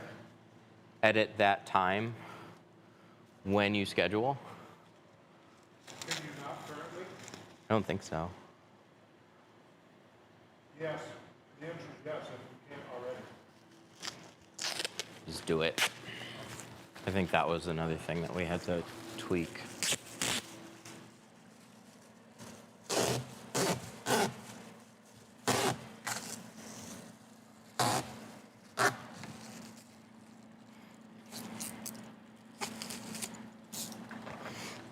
Edit that time when you schedule. Can you not currently? I don't think so. Yes. The answer is yes, if we can't already. Just do it. I think that was another thing that we had to tweak.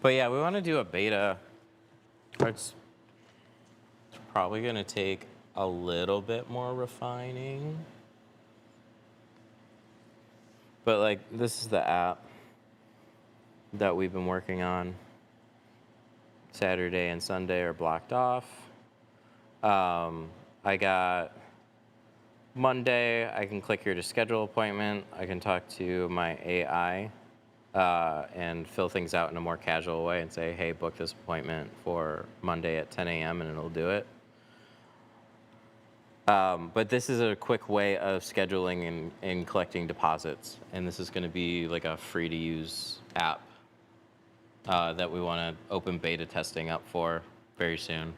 But yeah, we want to do a beta. It's probably going to take a little bit more refining. But like, this is the app that we've been working on. Saturday and Sunday are blocked off. I got Monday, I can click here to schedule appointment. I can talk to my AI and fill things out in a more casual way and say, hey, book this appointment for Monday at 10 a.m. and it'll do it. But this is a quick way of scheduling and collecting deposits. And this is going to be like a free to use app that we want to open beta testing up for very soon.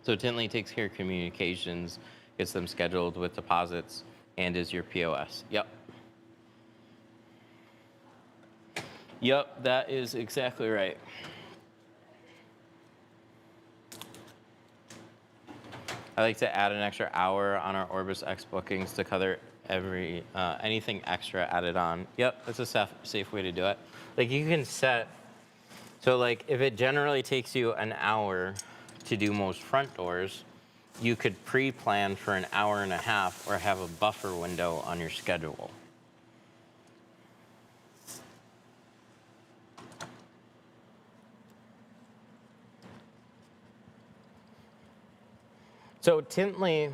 So Tintly takes care of communications. gets them scheduled with deposits, and is your POS. Yep. Yep, that is exactly right. I like to add an extra hour on our Orbis X bookings to cover every anything extra added on. Yep, that's a safe way to do it. Like you can set, so like if it generally takes you an hour to do most front doors, you could pre-plan for an hour and a half or have a buffer window on your schedule. So Tintly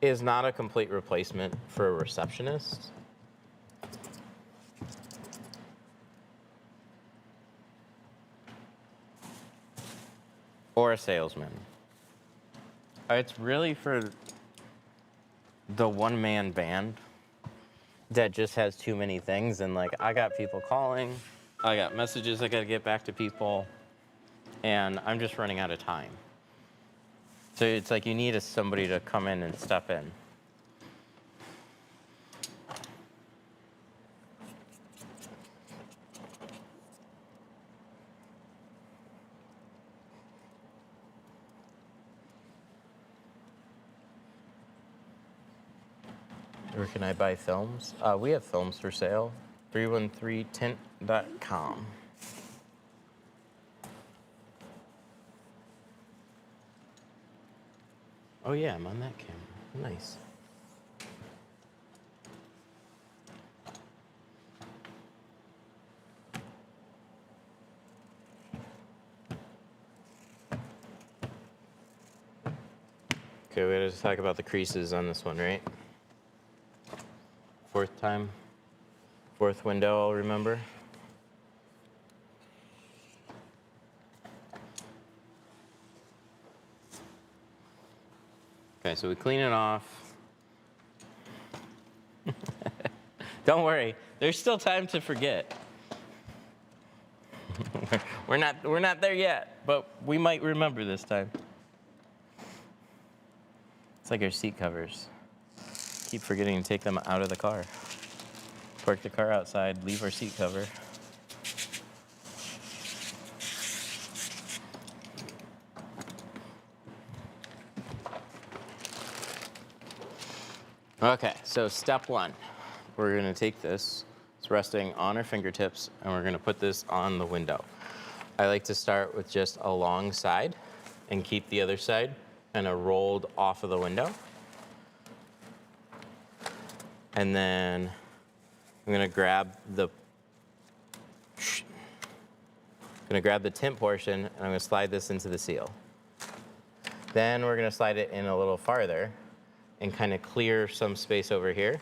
is not a complete replacement for a receptionist. Or a salesman. It's really for the one-man band that just has too many things, and like I got people calling, I got messages I gotta get back to people, and I'm just running out of time. So it's like you need somebody to come in and step in. Where can I buy films? We have films for sale. 313tint.com. Oh yeah, I'm on that camera. Nice. Okay, we gotta talk about the creases on this one, right? Fourth time. Fourth window, I'll remember. Okay, so we clean it off. Don't worry, there's still time to forget. we're not there yet, but we might remember this time. It's like our seat covers. Keep forgetting to take them out of the car. Park the car outside, leave our seat cover. Okay, so step one, we're gonna take this, it's resting on our fingertips, and we're gonna put this on the window. I like to start with just a long side and keep the other side kind of rolled off of the window. And then I'm gonna grab the tint portion, and I'm gonna slide this into the seal. Then we're gonna slide it in a little farther and kind of clear some space over here.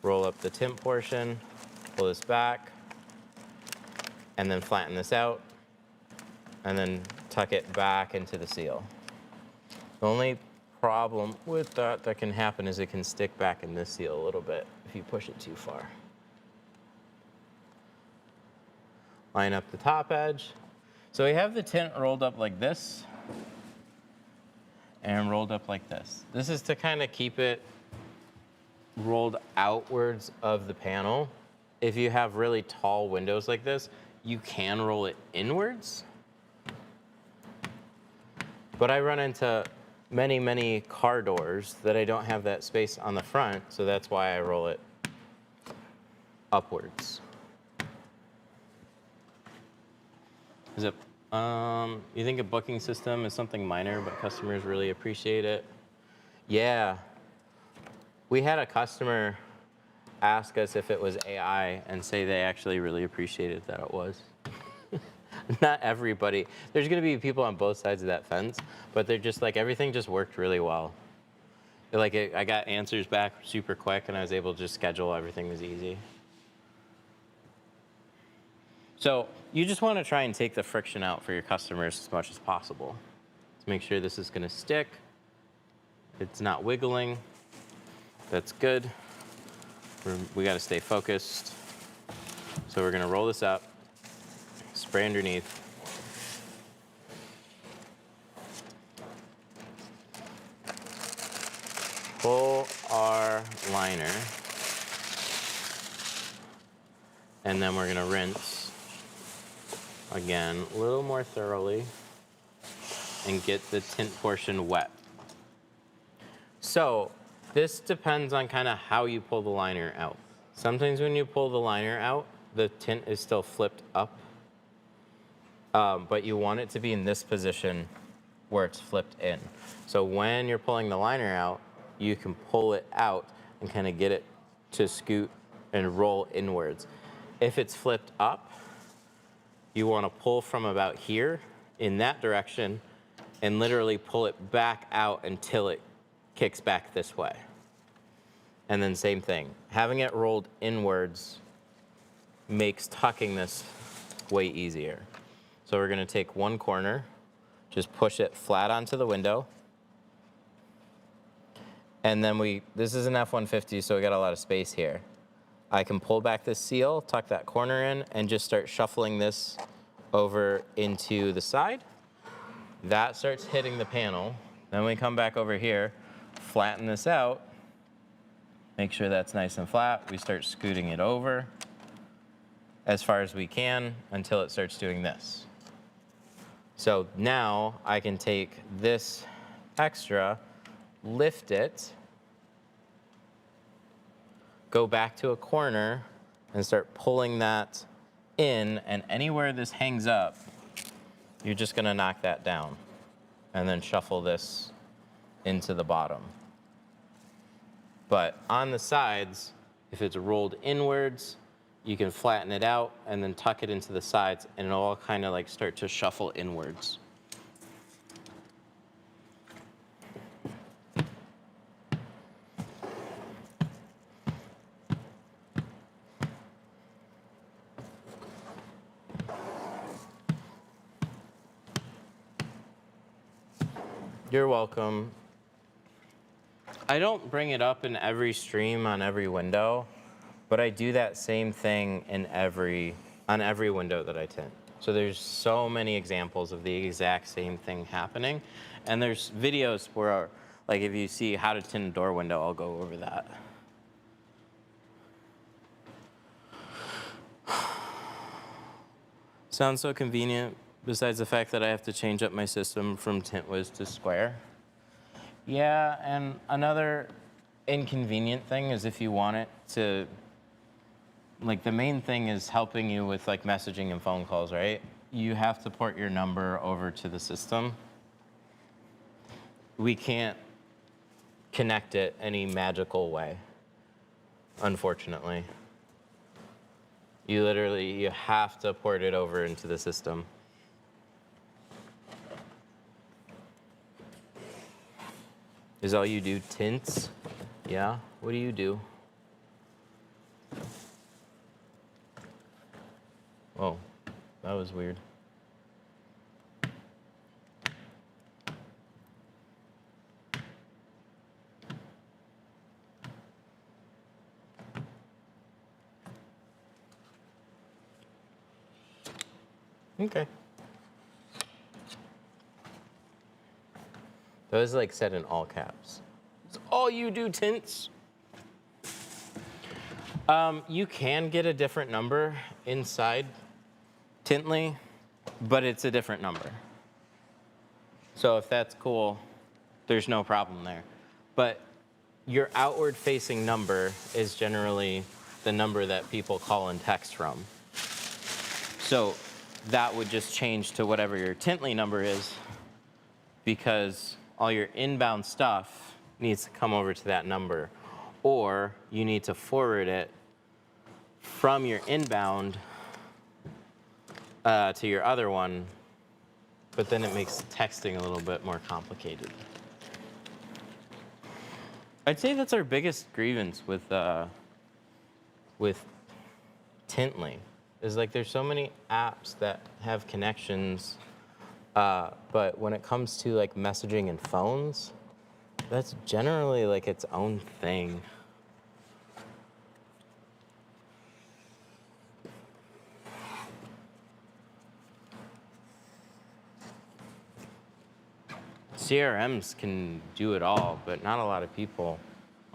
Roll up the tint portion, pull this back, and then flatten this out, and then tuck it back into the seal. The only problem with that can happen is it can stick back in this seal a little bit if you push it too far. Line up the top edge. So we have the tint rolled up like this and rolled up like this. This is to kind of keep it rolled outwards of the panel. If you have really tall windows like this, you can roll it inwards. But I run into many, many car doors that I don't have that space on the front, so that's why I roll it upwards. Is it, you think a booking system is something minor, but customers really appreciate it? Yeah. We had a customer ask us if it was AI and say they actually really appreciated that it was. Not everybody. There's gonna be people on both sides of that fence, but they're just like, everything just worked really well. Like, I got answers back super quick, and I was able to just schedule, everything was easy. So you just wanna try and take the friction out for your customers as much as possible to make sure this is gonna stick. It's not wiggling. That's good. We gotta stay focused. So we're gonna roll this up, spray underneath. pull our liner, and then we're gonna rinse again a little more thoroughly and get the tint portion wet. So this depends on kind of how you pull the liner out. Sometimes when you pull the liner out, the tint is still flipped up, but you want it to be in this position where it's flipped in. So when you're pulling the liner out, you can pull it out and kind of get it to scoot and roll inwards. If it's flipped up, you want to pull from about here in that direction and literally pull it back out until it kicks back this way. And then same thing, having it rolled inwards makes tucking this way easier. So we're gonna take one corner, just push it flat onto the window. And then this is an F-150, so we got a lot of space here. I can pull back this seal, tuck that corner in, and just start shuffling this over into the side. That starts hitting the panel. Then we come back over here, flatten this out, make sure that's nice and flat. We start scooting it over as far as we can until it starts doing this. So now I can take this extra, lift it, go back to a corner and start pulling that in, and anywhere this hangs up, you're just gonna knock that down and then shuffle this into the bottom. But on the sides, if it's rolled inwards, you can flatten it out and then tuck it into the sides, and it'll all kind of like start to shuffle inwards. You're welcome. I don't bring it up in every stream on every window, but I do that same thing on every window that I tint. So there's so many examples of the exact same thing happening. And there's videos where, like if you see how to tint a door window, I'll go over that. Sounds so convenient, besides the fact that I have to change up my system from TintWiz to Square. Yeah, and another inconvenient thing is if you want it to, like the main thing is helping you with like messaging and phone calls, right? You have to port your number over to the system. We can't connect it any magical way, unfortunately. You have to port it over into the system. Is all you do tints? Yeah, what do you do? Oh, that was weird. Okay. That was like said in all caps. It's all you do tints? You can get a different number inside Tintly, but it's a different number. So if that's cool, there's no problem there. But your outward facing number is generally the number that people call and text from. So that would just change to whatever your Tintly number is, because all your inbound stuff needs to come over to that number, or you need to forward it from your inbound to your other one, but then it makes texting a little bit more complicated. I'd say that's our biggest grievance with Tintly, is like there's so many apps that have connections, but when it comes to like messaging and phones, that's generally like its own thing. CRMs can do it all, but not a lot of people,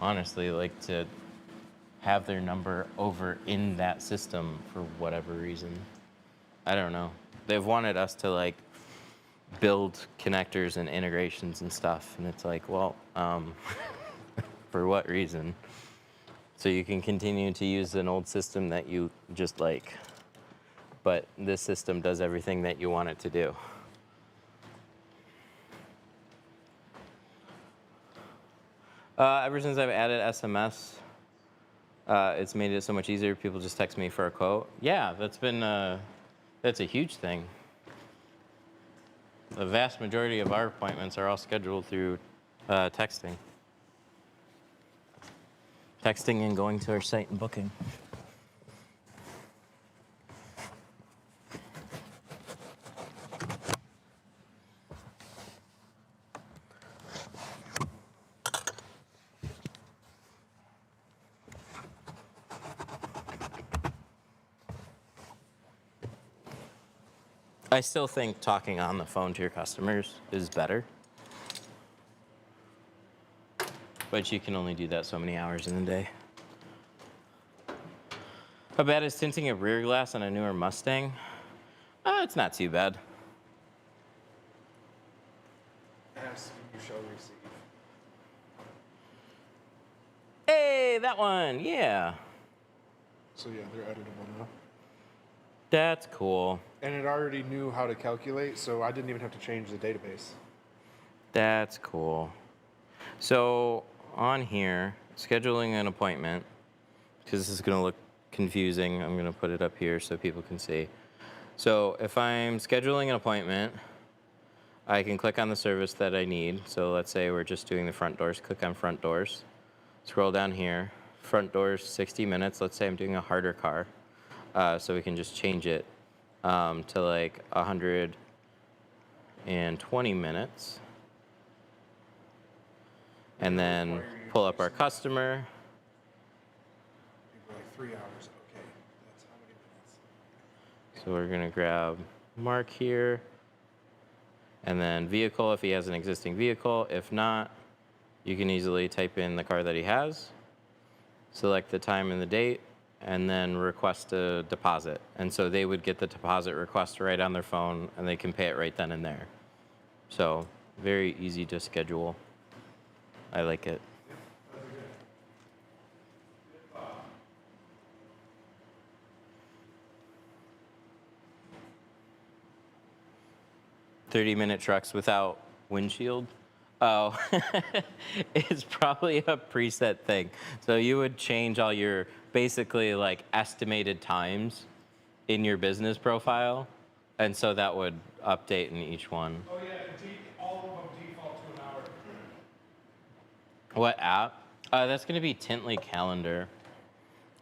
honestly, like to have their number over in that system for whatever reason. I don't know. They've wanted us to like build connectors and integrations and stuff, and it's like, well, for what reason? So you can continue to use an old system that you just like, but this system does everything that you want it to do. Ever since I've added SMS, it's made it so much easier. People just text me for a quote. Yeah, that's a huge thing. The vast majority of our appointments are all scheduled through texting. Texting and going to our site and booking. I still think talking on the phone to your customers is better. But you can only do that so many hours in a day. How bad is tinting a rear glass on a newer Mustang? It's not too bad. Ask, you shall receive. Hey, that one, yeah. So yeah, they're editable now. That's cool. And it already knew how to calculate, so I didn't even have to change the database. That's cool. So on here, scheduling an appointment, because this is going to look confusing, I'm going to put it up here so people can see. So if I'm scheduling an appointment, I can click on the service that I need. So let's say we're just doing the front doors. Click on front doors. Scroll down here. Front doors, 60 minutes. Let's say I'm doing a harder car. So we can just change it to like 120 minutes. And then pull up our customer. People like 3 hours. Okay, that's how many minutes? So we're gonna grab Mark here. And then vehicle if he has an existing vehicle. If not, you can easily type in the car that he has. Select the time and the date. And then request a deposit. And so they would get the deposit request right on their phone and they can pay it right then and there. So very easy to schedule. I like it. 30-minute trucks without windshield. Oh, it's probably a preset thing. So you would change all your basically like estimated times in your business profile. And so that would update in each one. Oh yeah, all of them default to an hour. What app? That's going to be Tintly Calendar.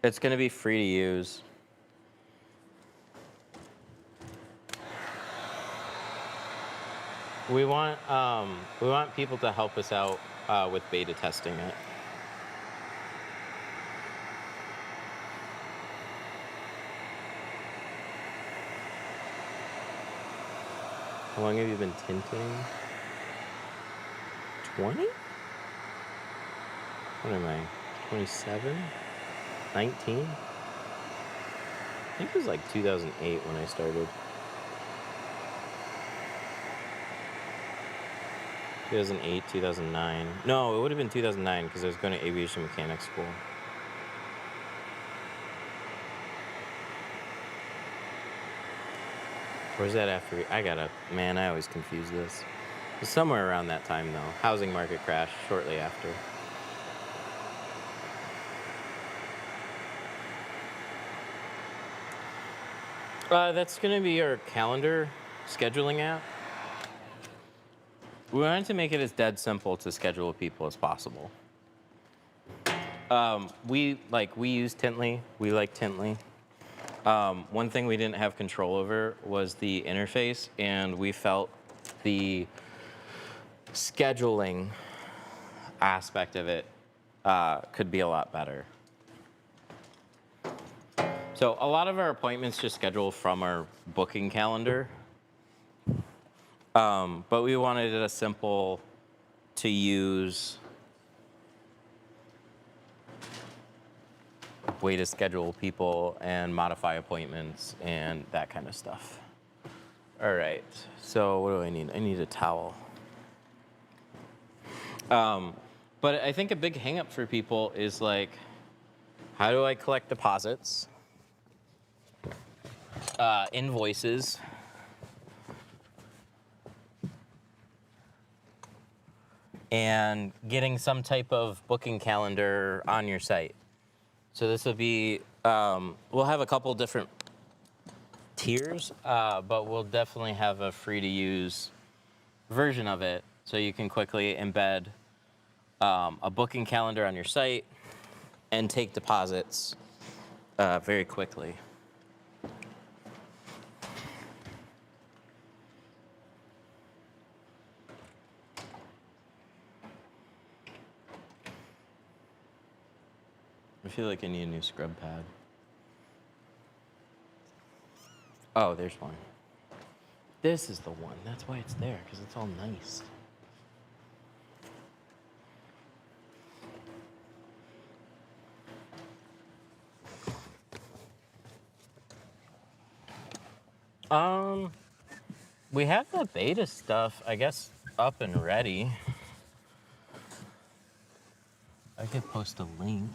It's going to be free to use. We want people to help us out with beta testing it. How long have you been tinting? 20? What am I? 27? 19? I think it was like 2008 when I started. 2008, 2009. No, it would have been 2009 because I was going to aviation mechanics school. Or is that after? Man, I always confuse this. It's somewhere around that time, though. Housing market crash shortly after. That's going to be our calendar scheduling app. We wanted to make it as dead simple to schedule with people as possible. We use Tintly. We like Tintly. One thing we didn't have control over was the interface, and we felt the scheduling aspect of it could be a lot better. So a lot of our appointments just schedule from our booking calendar. But we wanted it a simple to use way to schedule people and modify appointments and that kind of stuff. All right, so what do I need? I need a towel. But I think a big hang up for people is like, how do I collect deposits, invoices, and getting some type of booking calendar on your site. So this will be, we'll have a couple different tiers, but we'll definitely have a free to use version of it so you can quickly embed a booking calendar on your site and take deposits very quickly. I feel like I need a new scrub pad. Oh, there's one. This is the one. That's why it's there, because it's all nice. We have the beta stuff, I guess, up and ready. I could post a link.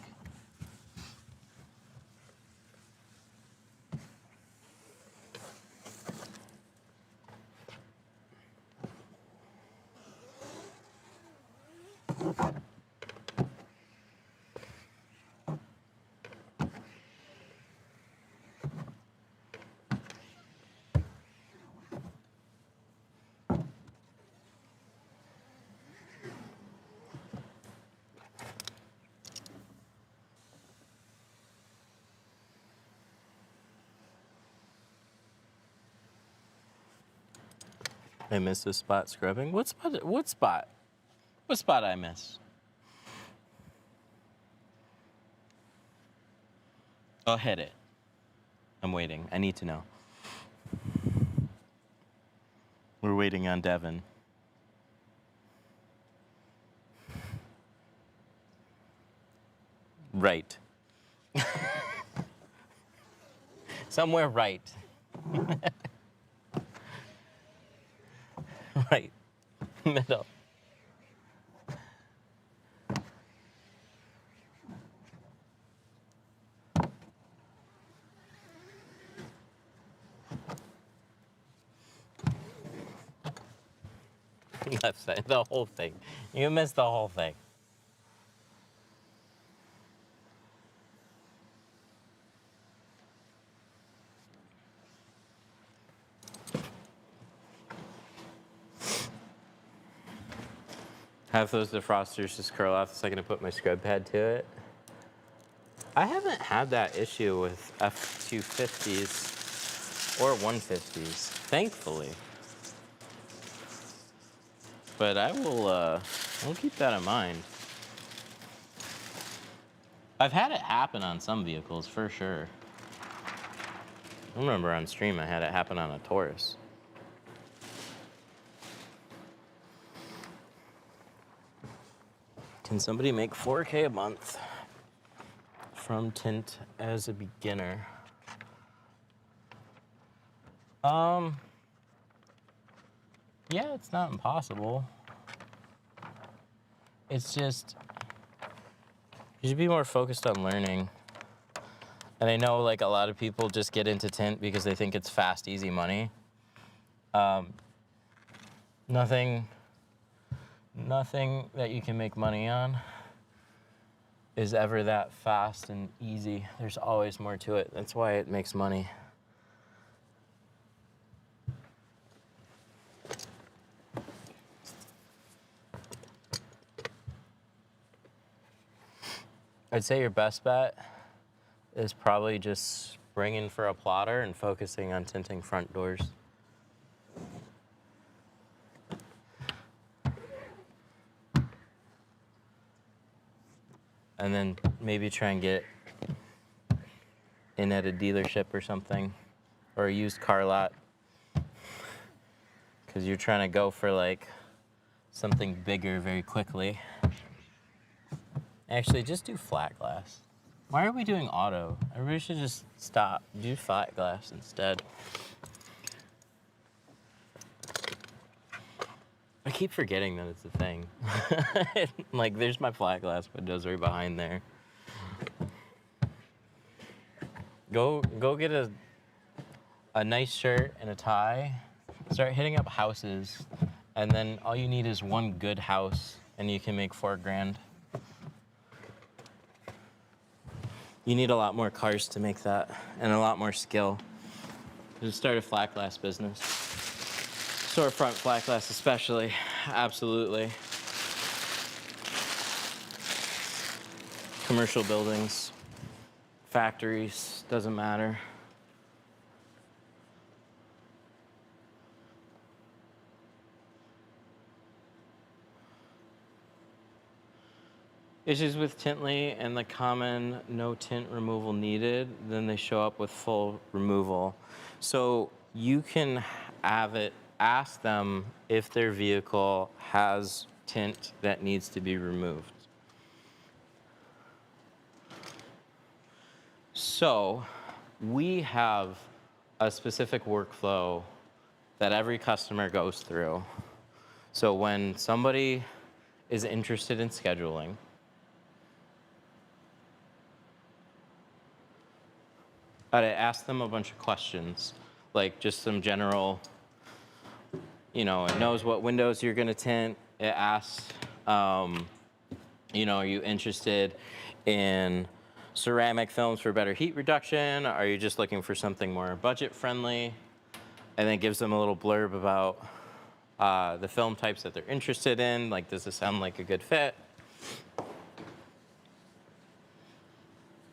I missed a spot scrubbing. What spot? What spot? What spot I miss? I'll hit it. I'm waiting. I need to know. We're waiting on Devin. Right. Somewhere right. Right. Middle. Left side, the whole thing. You missed the whole thing. Have those defrosters just curl off the second I put my scrub pad to it. I haven't had that issue with f250s or 150s, thankfully. But I will I'll keep that in mind. I've had it happen on some vehicles for sure. I remember on stream I had it happen on a Taurus. Can somebody make 4K a month from Tint as a beginner? Yeah, it's not impossible. It's just, you should be more focused on learning. And I know like a lot of people just get into Tint because they think it's fast, easy money. Nothing that you can make money on is ever that fast and easy. There's always more to it. That's why it makes money. I'd say your best bet is probably just bringing for a plotter and focusing on tinting front doors. And then maybe try and get in at a dealership or something, or a used car lot. because you're trying to go for like something bigger very quickly. Actually, just do flat glass. Why are we doing auto? Everybody should just stop. Do flat glass instead. I keep forgetting that it's a thing. Like, there's my flat glass windows right behind there. Go get a nice shirt and a tie. Start hitting up houses, and then all you need is one good house, and you can make $4 grand. You need a lot more cars to make that, and a lot more skill. Just start a flat glass business. Storefront flat glass especially, absolutely. Commercial buildings, factories, doesn't matter. Issues with Tintly and the common no tint removal needed, then they show up with full removal. So you can have it, ask them if their vehicle has tint that needs to be removed. So we have a specific workflow that every customer goes through. So when somebody is interested in scheduling, I'd ask them a bunch of questions, like just some general, it knows what windows you're gonna tint. It asks, are you interested in ceramic films for better heat reduction? Are you just looking for something more budget friendly? And then gives them a little blurb about the film types that they're interested in. Like, does this sound like a good fit?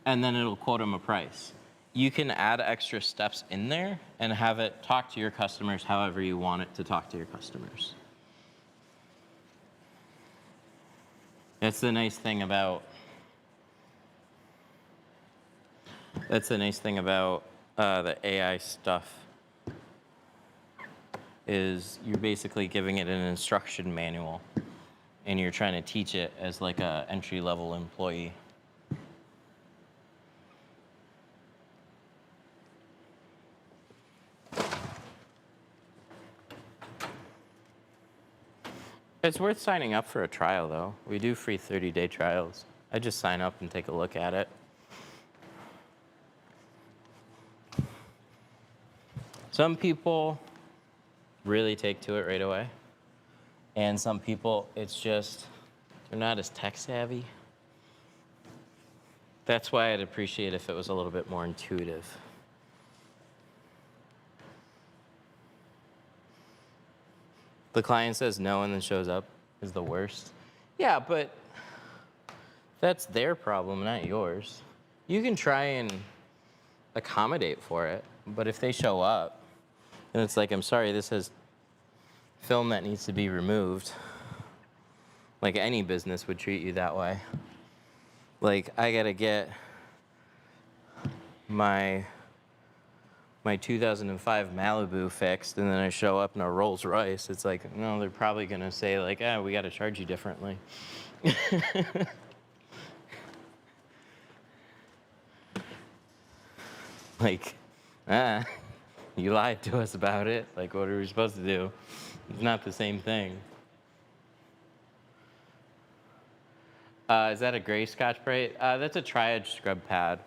And then it'll quote them a price. You can add extra steps in there and have it talk to your customers however you want it to talk to your customers. That's the nice thing about the AI stuff, is you're basically giving it an instruction manual and you're trying to teach it as like a entry-level employee. It's worth signing up for a trial, though. We do free 30-day trials. I just sign up and take a look at it. Some people really take to it right away. And some people, it's just, they're not as tech savvy. That's why I'd appreciate if it was a little bit more intuitive. The client says no and then shows up is the worst. Yeah, but that's their problem, not yours. You can try and accommodate for it, but if they show up and it's like, I'm sorry, this has film that needs to be removed, like any business would treat you that way. Like, I gotta get my 2005 Malibu fixed, and then I show up in a Rolls Royce. It's like, no, they're probably gonna say like, we gotta charge you differently. Like, you lied to us about it. Like, what are we supposed to do? It's not the same thing. Is that a gray Scotch-Brite? That's a Triad scrub pad.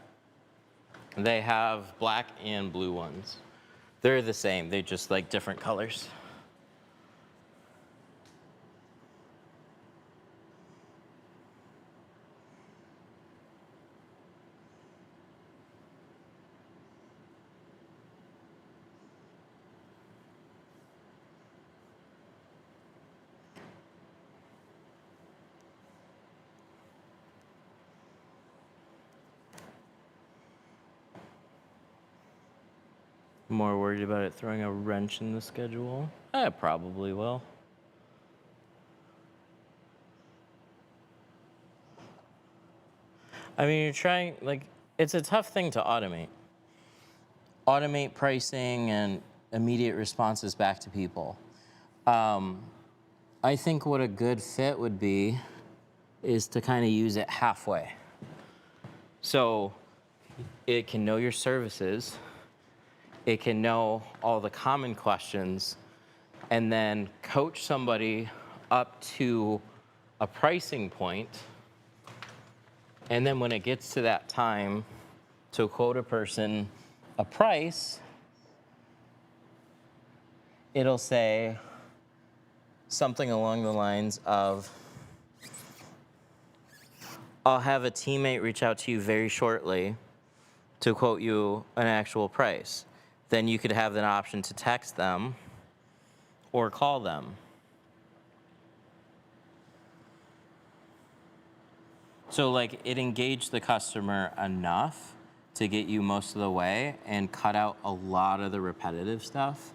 They have black and blue ones. They're the same, they're just like different colors. More worried about it throwing a wrench in the schedule? I probably will. I mean, you're trying, like, it's a tough thing to automate. Automate pricing and immediate responses back to people. I think what a good fit would be is to kind of use it halfway. So it can know your services, it can know all the common questions, and then coach somebody up to a pricing point. And then when it gets to that time to quote a person a price, it'll say something along the lines of, I'll have a teammate reach out to you very shortly to quote you an actual price. Then you could have an option to text them or call them. So like it engaged the customer enough to get you most of the way and cut out a lot of the repetitive stuff.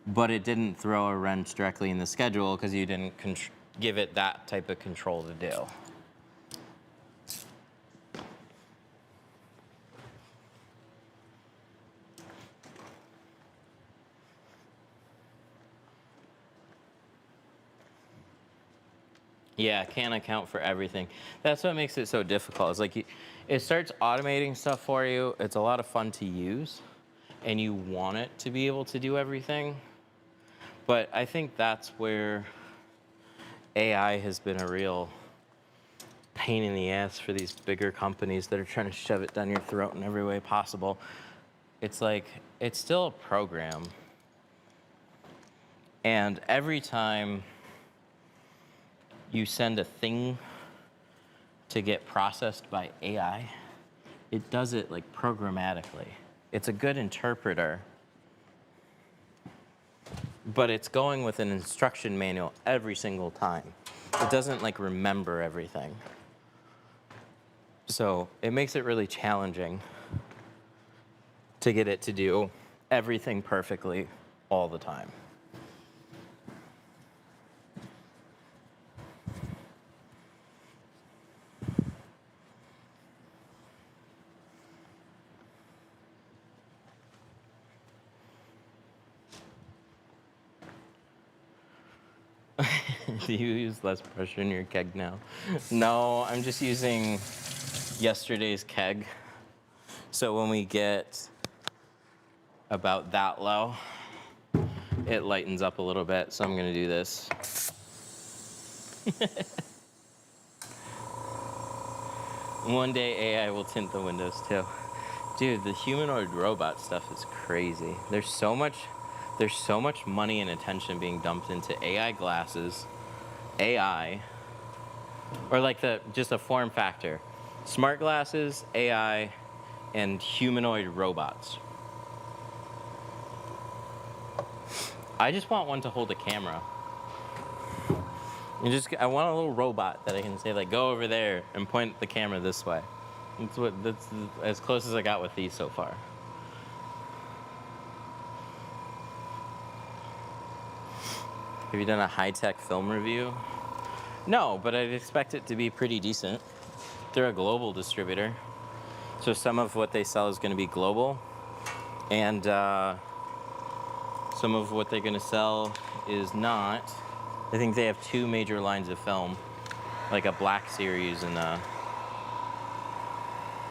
But it didn't throw a wrench directly in the schedule because you didn't give it that type of control to do. Yeah, it can't account for everything. That's what makes it so difficult. It's like it starts automating stuff for you. It's a lot of fun to use, and you want it to be able to do everything. But I think that's where AI has been a real pain in the ass for these bigger companies that are trying to shove it down your throat in every way possible. It's like, it's still a program. And every time you send a thing to get processed by AI, it does it like programmatically. It's a good interpreter, but it's going with an instruction manual every single time. It doesn't like remember everything. So it makes it really challenging to get it to do everything perfectly all the time. Do you use less pressure in your keg now? No, I'm just using yesterday's keg. So when we get about that low, it lightens up a little bit. So I'm gonna do this. One day AI will tint the windows too. Dude, the humanoid robot stuff is crazy. There's so much money and attention being dumped into AI glasses, AI, or like just a form factor. Smart glasses, AI, and humanoid robots. I just want one to hold a camera. I want a little robot that I can say like, go over there and point the camera this way. That's as close as I got with these so far. Have you done a high-tech film review? No, but I'd expect it to be pretty decent. They're a global distributor, so some of what they sell is going to be global, and some of what they're going to sell is not. I think they have two major lines of film, like a black series and a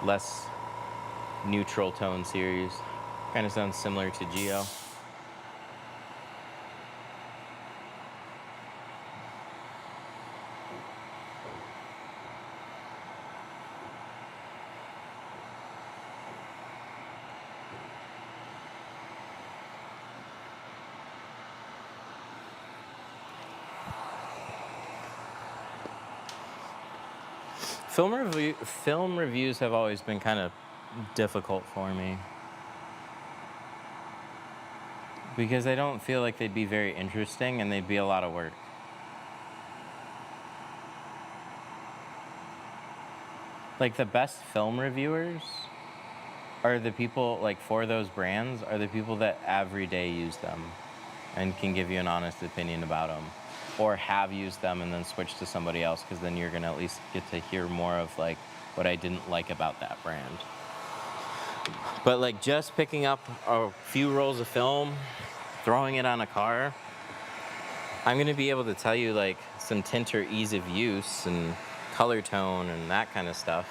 less neutral tone series. Kind of sounds similar to Geo. Film reviews have always been kind of difficult for me because I don't feel like they'd be very interesting and they'd be a lot of work. Like the best film reviewers are the people, like for those brands, are the people that every day use them and can give you an honest opinion about them, or have used them and then switch to somebody else, because then you're gonna at least get to hear more of like what I didn't like about that brand. But like just picking up a few rolls of film, throwing it on a car, I'm gonna be able to tell you like some tint or ease of use and color tone and that kind of stuff.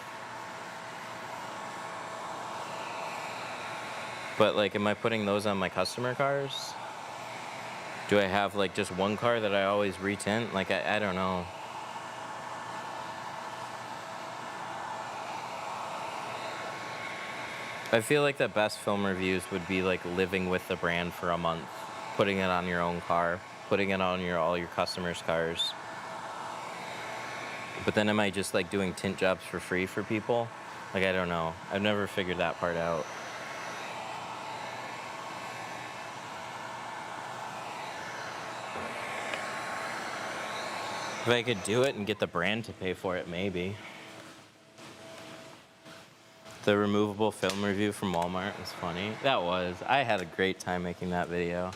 But like, am I putting those on my customer cars? Do I have like just one car that I always retint? Like, I don't know. I feel like the best film reviews would be like living with the brand for a month, putting it on your own car, putting it on all your customers' cars. But then am I just like doing tint jobs for free for people? Like, I don't know. I've never figured that part out. If I could do it and get the brand to pay for it, maybe. The removable film review from Walmart was funny. That was. I had a great time making that video.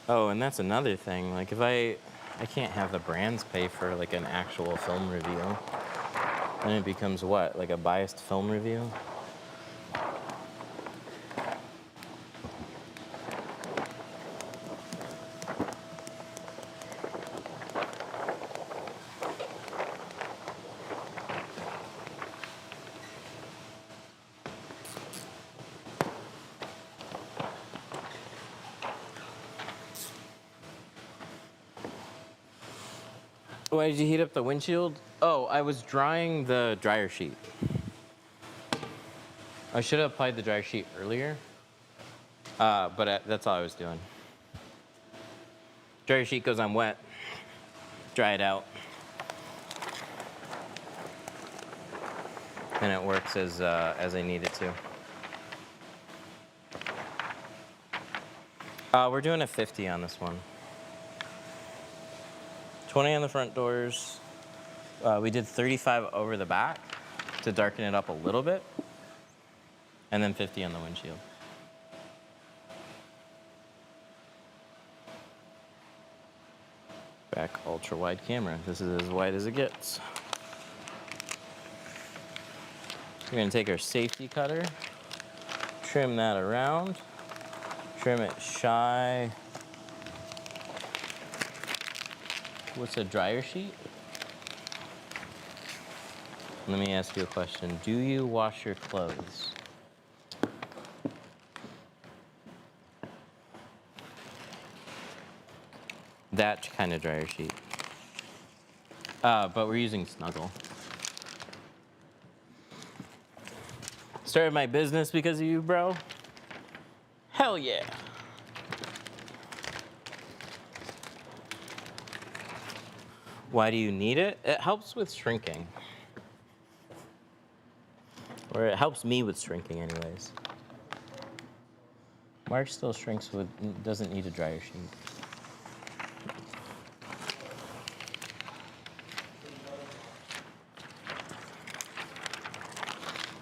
Oh, and that's another thing. Like, if I can't have the brands pay for like an actual film review, then it becomes what? Like a biased film review? Why did you heat up the windshield? Oh, I was drying the dryer sheet. I should have applied the dryer sheet earlier, but that's all I was doing. Dryer sheet goes on wet, dry it out, and it works as I need it to. We're doing a 50 on this one. 20 on the front doors. We did 35 over the back to darken it up a little bit, and then 50 on the windshield. Back ultra wide camera. This is as wide as it gets. We're gonna take our safety cutter, trim that around, trim it shy. What's a dryer sheet? Let me ask you a question. Do you wash your clothes? That kind of dryer sheet. But we're using Snuggle. Started my business because of you, bro? Hell yeah. Why do you need it? It helps with shrinking. Or it helps me with shrinking anyways. Mark still shrinks with, doesn't need a dryer sheet.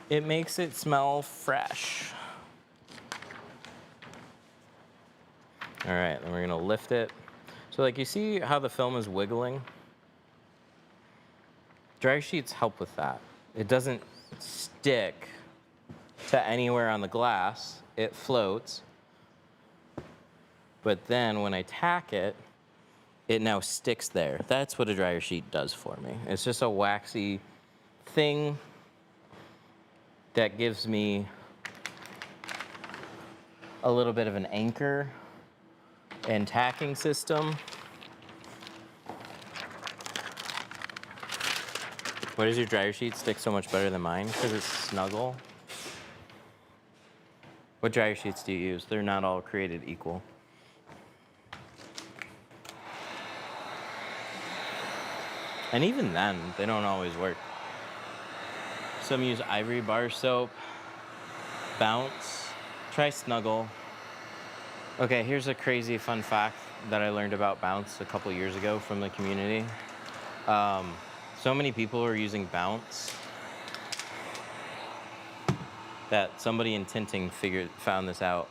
It makes it smell fresh. All right, then we're gonna lift it. So like you see how the film is wiggling? Dryer sheets help with that. It doesn't stick to anywhere on the glass. It floats. But then when I tack it, it now sticks there. That's what a dryer sheet does for me. It's just a waxy thing that gives me a little bit of an anchor and tacking system. Why does your dryer sheet stick so much better than mine? Because it's Snuggle. What dryer sheets do you use? They're not all created equal. And even then, they don't always work. Some use Ivory bar soap, Bounce, try Snuggle. Okay, here's a crazy fun fact that I learned about Bounce a couple years ago from the community. So many people are using Bounce that somebody in tinting found this out.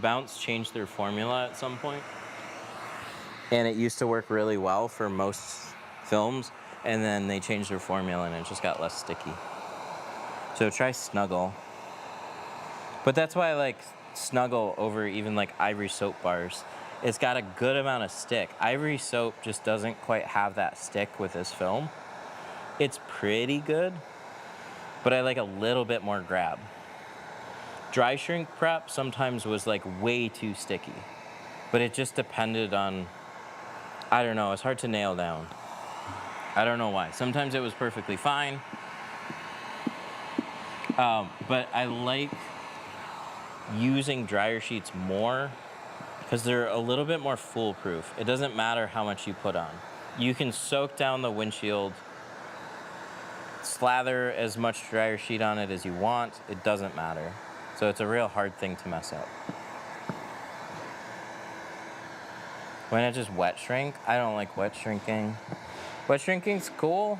Bounce changed their formula at some point, and it used to work really well for most films, and then they changed their formula and it just got less sticky. So try Snuggle. But that's why I like Snuggle over even like Ivory soap bars. It's got a good amount of stick. Ivory soap just doesn't quite have that stick with this film. It's pretty good, but I like a little bit more grab. Dry shrink prep sometimes was like way too sticky, but it just depended on, I don't know, it's hard to nail down. I don't know why. Sometimes it was perfectly fine. But I like using dryer sheets more because they're a little bit more foolproof. It doesn't matter how much you put on. You can soak down the windshield, slather as much dryer sheet on it as you want. It doesn't matter. So it's a real hard thing to mess up. Why not just wet shrink? I don't like wet shrinking. Wet shrinking's cool.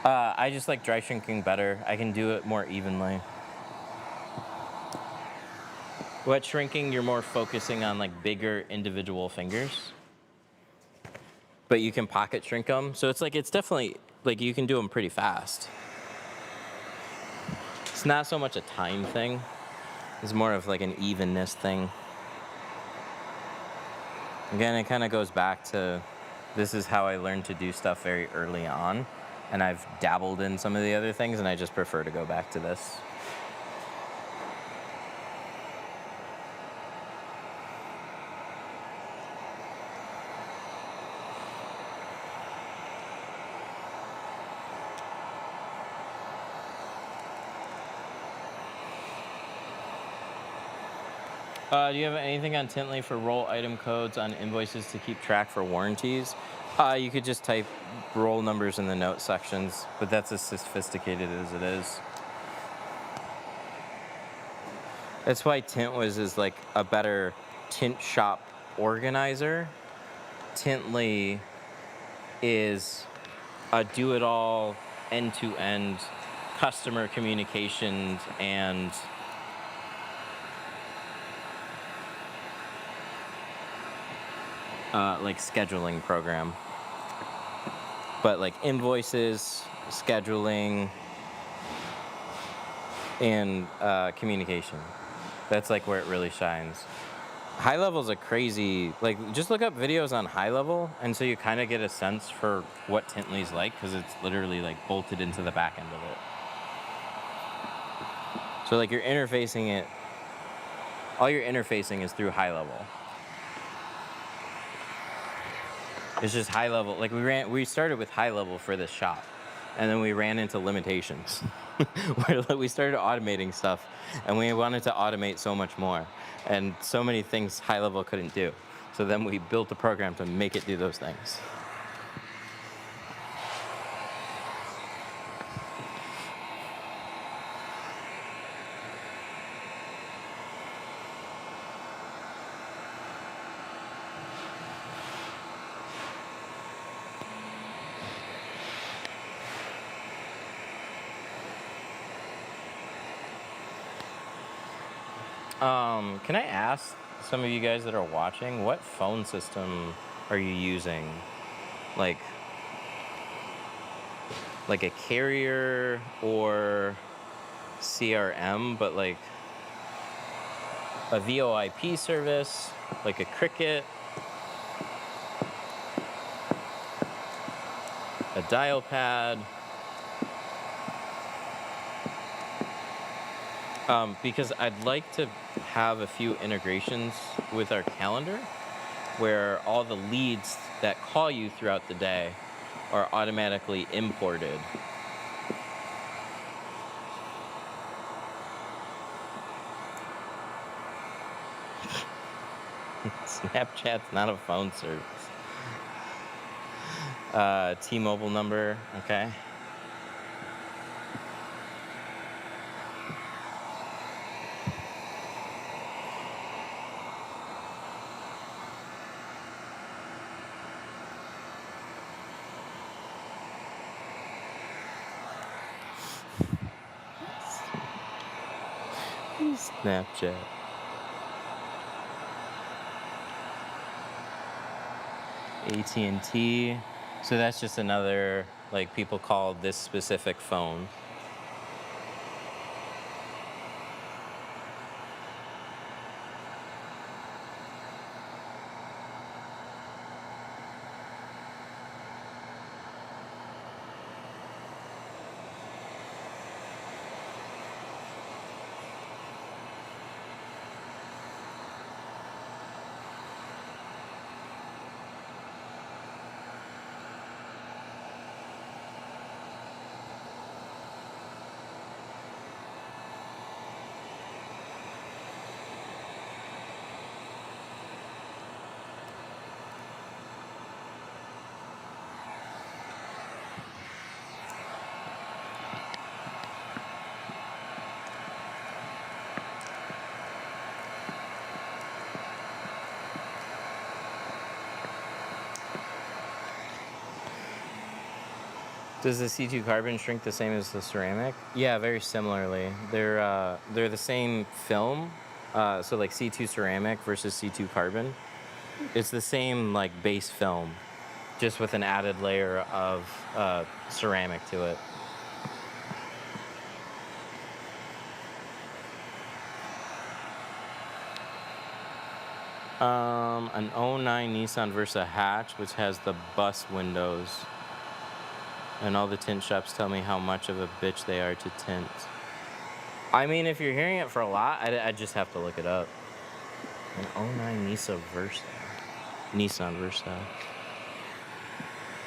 I just like dry shrinking better. I can do it more evenly. Wet shrinking, you're more focusing on like bigger individual fingers, but you can pocket shrink them. So it's like, it's definitely like you can do them pretty fast. It's not so much a time thing. It's more of like an evenness thing. Again, it kind of goes back to, this is how I learned to do stuff very early on. And I've dabbled in some of the other things, and I just prefer to go back to this. Do you have anything on Tintly for roll item codes on invoices to keep track for warranties? You could just type roll numbers in the note sections, but that's as sophisticated as it is. That's why Tintwiz is like a better tint shop organizer. Tintly is a do-it-all, end-to-end customer communications and like scheduling program. But like invoices, scheduling, and communication. That's like where it really shines. High Level's a crazy, like just look up videos on High Level, and so you kind of get a sense for what Tintly's like, because it's literally like bolted into the back end of it. So like you're interfacing it, all your interfacing is through High Level. It's just High Level. Like we started with High Level for this shop, and then we ran into limitations. Where we started automating stuff, and we wanted to automate so much more, and so many things High Level couldn't do. So then we built a program to make it do those things. Can I ask some of you guys that are watching, what phone system are you using? Like a carrier or CRM, but like a VoIP service, like a Cricket, a dial pad. Because I'd like to have a few integrations with our calendar where all the leads that call you throughout the day are automatically imported. Snapchat's not a phone service. T-Mobile number, okay. Snapchat. AT&T. So that's just another, like, people call this specific phone. Does the C2 carbon shrink the same as the ceramic? Yeah, very similarly. They're the same film. So like C2 ceramic versus C2 carbon. It's the same like base film, just with an added layer of ceramic to it. An '09 Nissan Versa hatch, which has the bus windows. And all the tint shops tell me how much of a bitch they are to tint. I mean, if you're hearing it for a lot, I just have to look it up. An '09 Nissan Versa. Nissan Versa.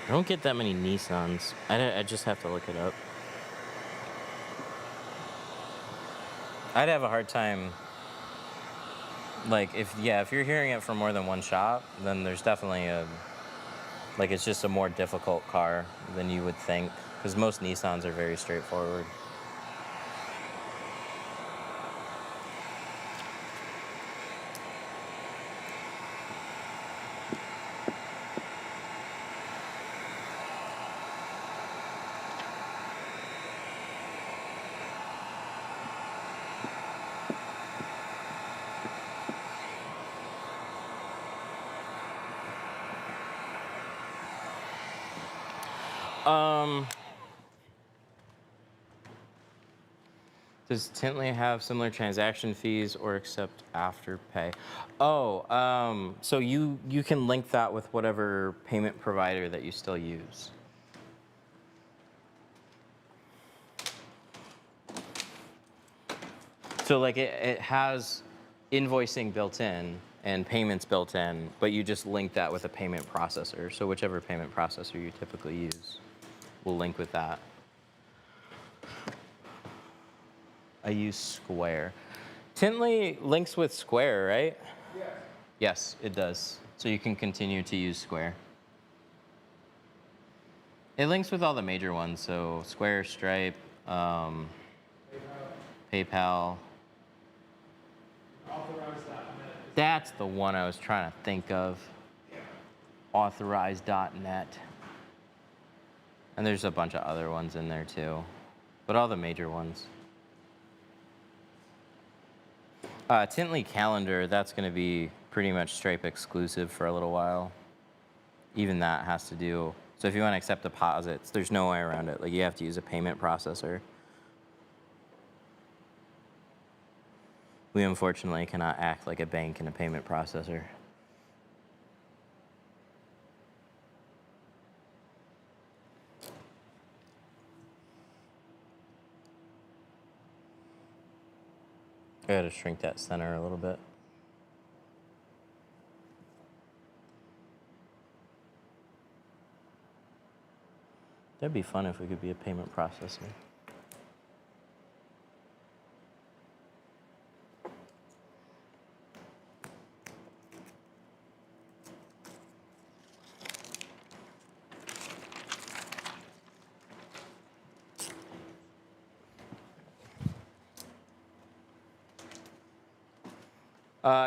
I don't get that many Nissans. I just have to look it up. I'd have a hard time. Like, if you're hearing it from more than one shop, then there's definitely it's just a more difficult car than you would think. Because most Nissans are very straightforward. Does Tintly have similar transaction fees or accept Afterpay? Oh, so you can link that with whatever payment provider that you still use. So like it has invoicing built in and payments built in, but you just link that with a payment processor. So whichever payment processor you typically use will link with that. I use Square. Tintly links with Square, right? Yes. Yes, it does. So you can continue to use Square. It links with all the major ones, so Square, Stripe, PayPal. Authorize.net. That's the one I was trying to think of. Authorize.net. And there's a bunch of other ones in there too, but all the major ones. Tintly Calendar, that's going to be pretty much Stripe exclusive for a little while. Even that has to do. So if you want to accept deposits, there's no way around it. Like, you have to use a payment processor. We unfortunately cannot act like a bank and a payment processor. I gotta shrink that center a little bit. That'd be fun if we could be a payment processor.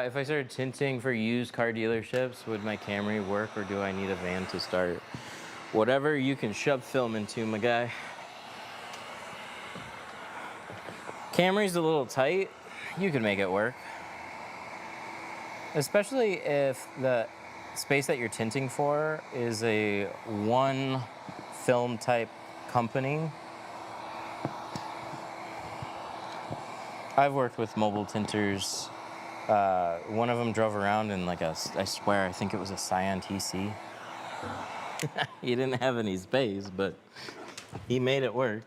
If I started tinting for used car dealerships, would my Camry work, or do I need a van to start? Whatever you can shove film into, my guy. Camry's a little tight, You can make it work. Especially if the space that you're tinting for is a one film type company. I've worked with mobile tinters. One of them drove around in like I swear, I think it was a Scion TC. He didn't have any space, but he made it work.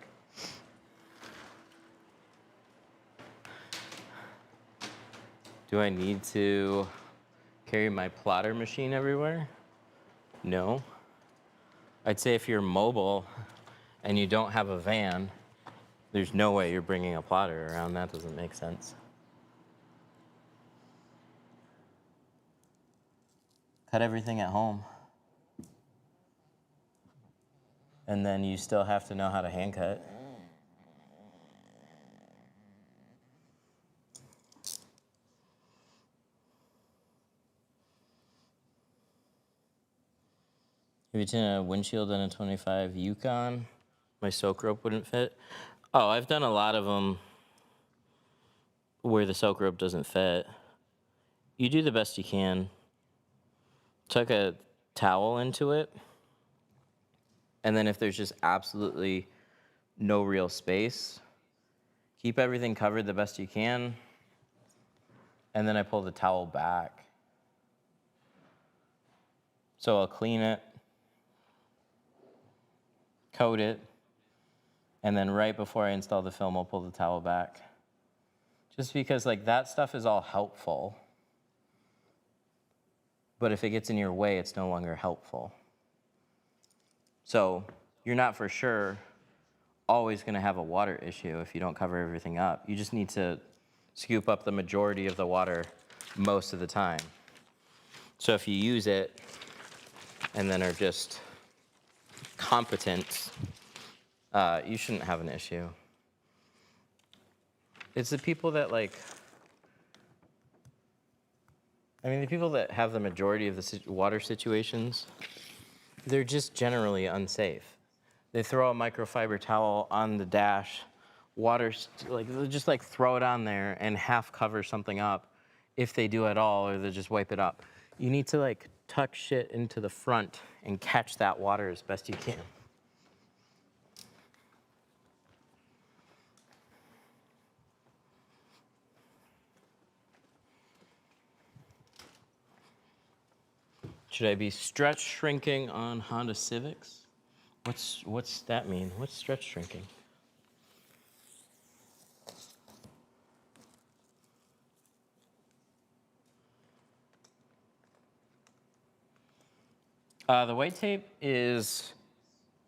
Do I need to carry my plotter machine everywhere? No. I'd say if you're mobile and you don't have a van, there's no way you're bringing a plotter around. That doesn't make sense. Cut everything at home. And then you still have to know how to hand cut. If you tint a windshield in a 25 Yukon, my soak rope wouldn't fit. Oh, I've done a lot of them where the soak rope doesn't fit. You do the best you can. Tuck a towel into it. And then if there's just absolutely no real space, keep everything covered the best you can. And then I pull the towel back. So I'll clean it, coat it, and then right before I install the film, I'll pull the towel back. Just because like that stuff is all helpful, but if it gets in your way, it's no longer helpful. So you're not for sure always gonna have a water issue if you don't cover everything up. You just need to scoop up the majority of the water most of the time. So if you use it and then are just competent, you shouldn't have an issue. It's the people that the people that have the majority of the water situations, they're just generally unsafe. They throw a microfiber towel on the dash, they'll just throw it on there and half cover something up if they do at all, or they'll just wipe it up. You need to tuck shit into the front and catch that water as best you can. Should I be stretch shrinking on Honda Civics? What's that mean? What's stretch shrinking? The white tape is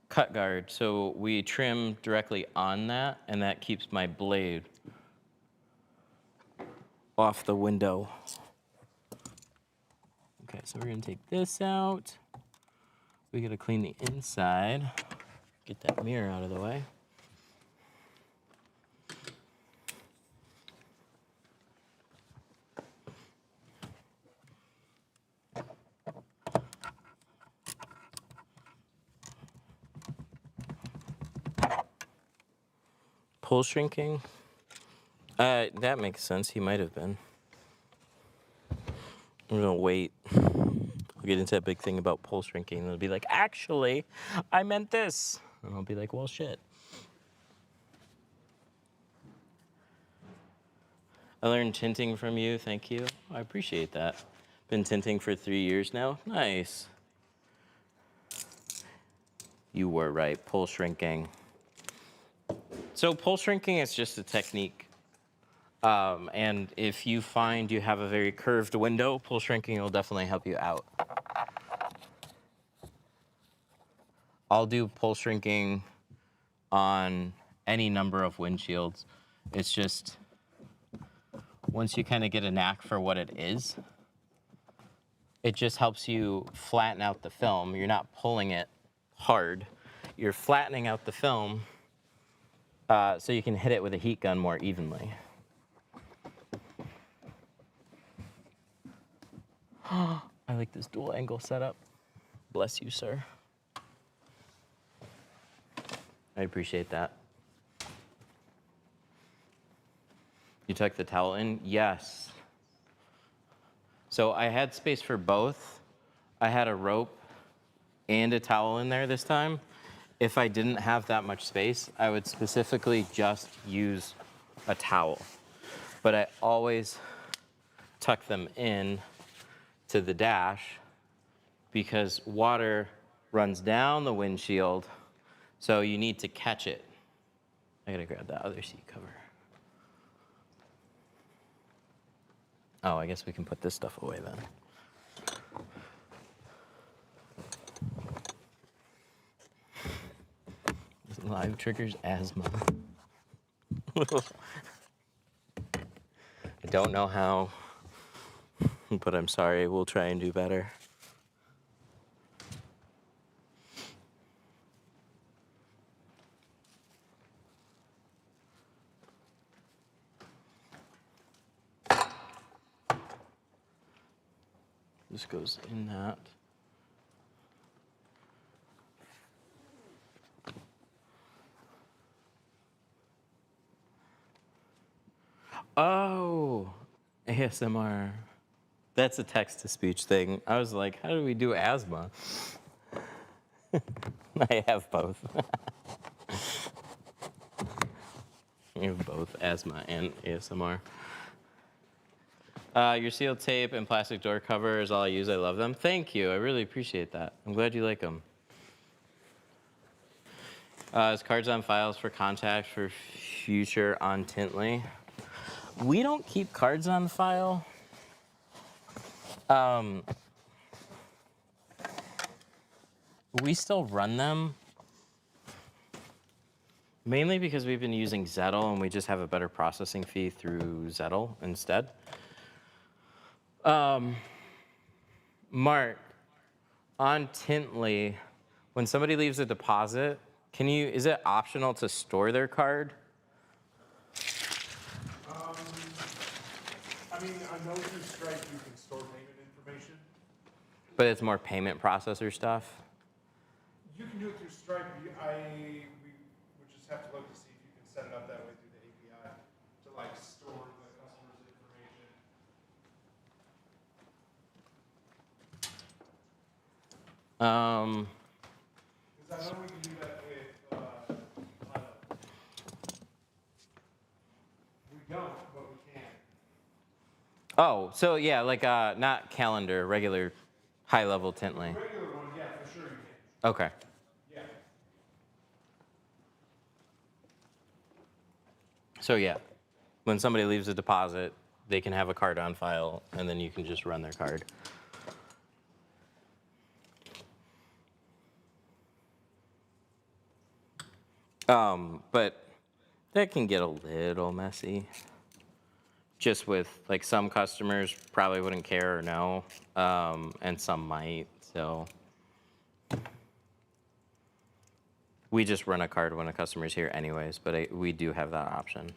cut guard, so we trim directly on that, and that keeps my blade off the window. Okay, so we're gonna take this out. We gotta clean the inside. Get that mirror out of the way. Pull shrinking? That makes sense. He might have been. I'm gonna wait. I'll get into that big thing about pull shrinking. And they'll be like, actually, I meant this. And I'll be like, well, shit. I learned tinting from you. Thank you. I appreciate that. Been tinting for 3 years now. Nice. You were right. Pull shrinking. So pull shrinking is just a technique. And if you find you have a very curved window, pull shrinking will definitely help you out. I'll do pull shrinking on any number of windshields. It's just, once you kind of get a knack for what it is, it just helps you flatten out the film. You're not pulling it hard. You're flattening out the film so you can hit it with a heat gun more evenly. I like this dual angle setup. Bless you, sir. I appreciate that. You tuck the towel in? Yes. So I had space for both. I had a rope and a towel in there this time. If I didn't have that much space, I would specifically just use a towel. But I always tuck them in to the dash because water runs down the windshield, so you need to catch it. I gotta grab that other seat cover. Oh, I guess we can put this stuff away then. Live triggers asthma. I don't know how, but I'm sorry. We'll try and do better. This goes in that. Oh, ASMR. That's a text-to-speech thing. I was like, how do we do asthma? I have both. I have both asthma and ASMR. Your sealed tape and plastic door cover is all I use. I love them. Thank you. I really appreciate that. I'm glad you like them. Is cards on files for contact for future on Tintly? We don't keep cards on file. We still run them, mainly because we've been using Zettel and we just have a better processing fee through Zettel instead. Mark, on Tintly, when somebody leaves a deposit, is it optional to store their card? I mean, I know through Stripe you can store payment information. But it's more payment processor stuff? You can do it through Stripe. We would just have to look to see if you can set it up that way through the API to like store the customer's information. Because I know we can do that with we don't, but we can. Oh, so yeah, like not calendar, regular high-level Tintly. The regular one, yeah, for sure you can. Okay. Yeah. So yeah, when somebody leaves a deposit, they can have a card on file, and then you can just run their card. But that can get a little messy. Just with, like, some customers probably wouldn't care or know, and some might, so. We just run a card when a customer's here anyways, but we do have that option.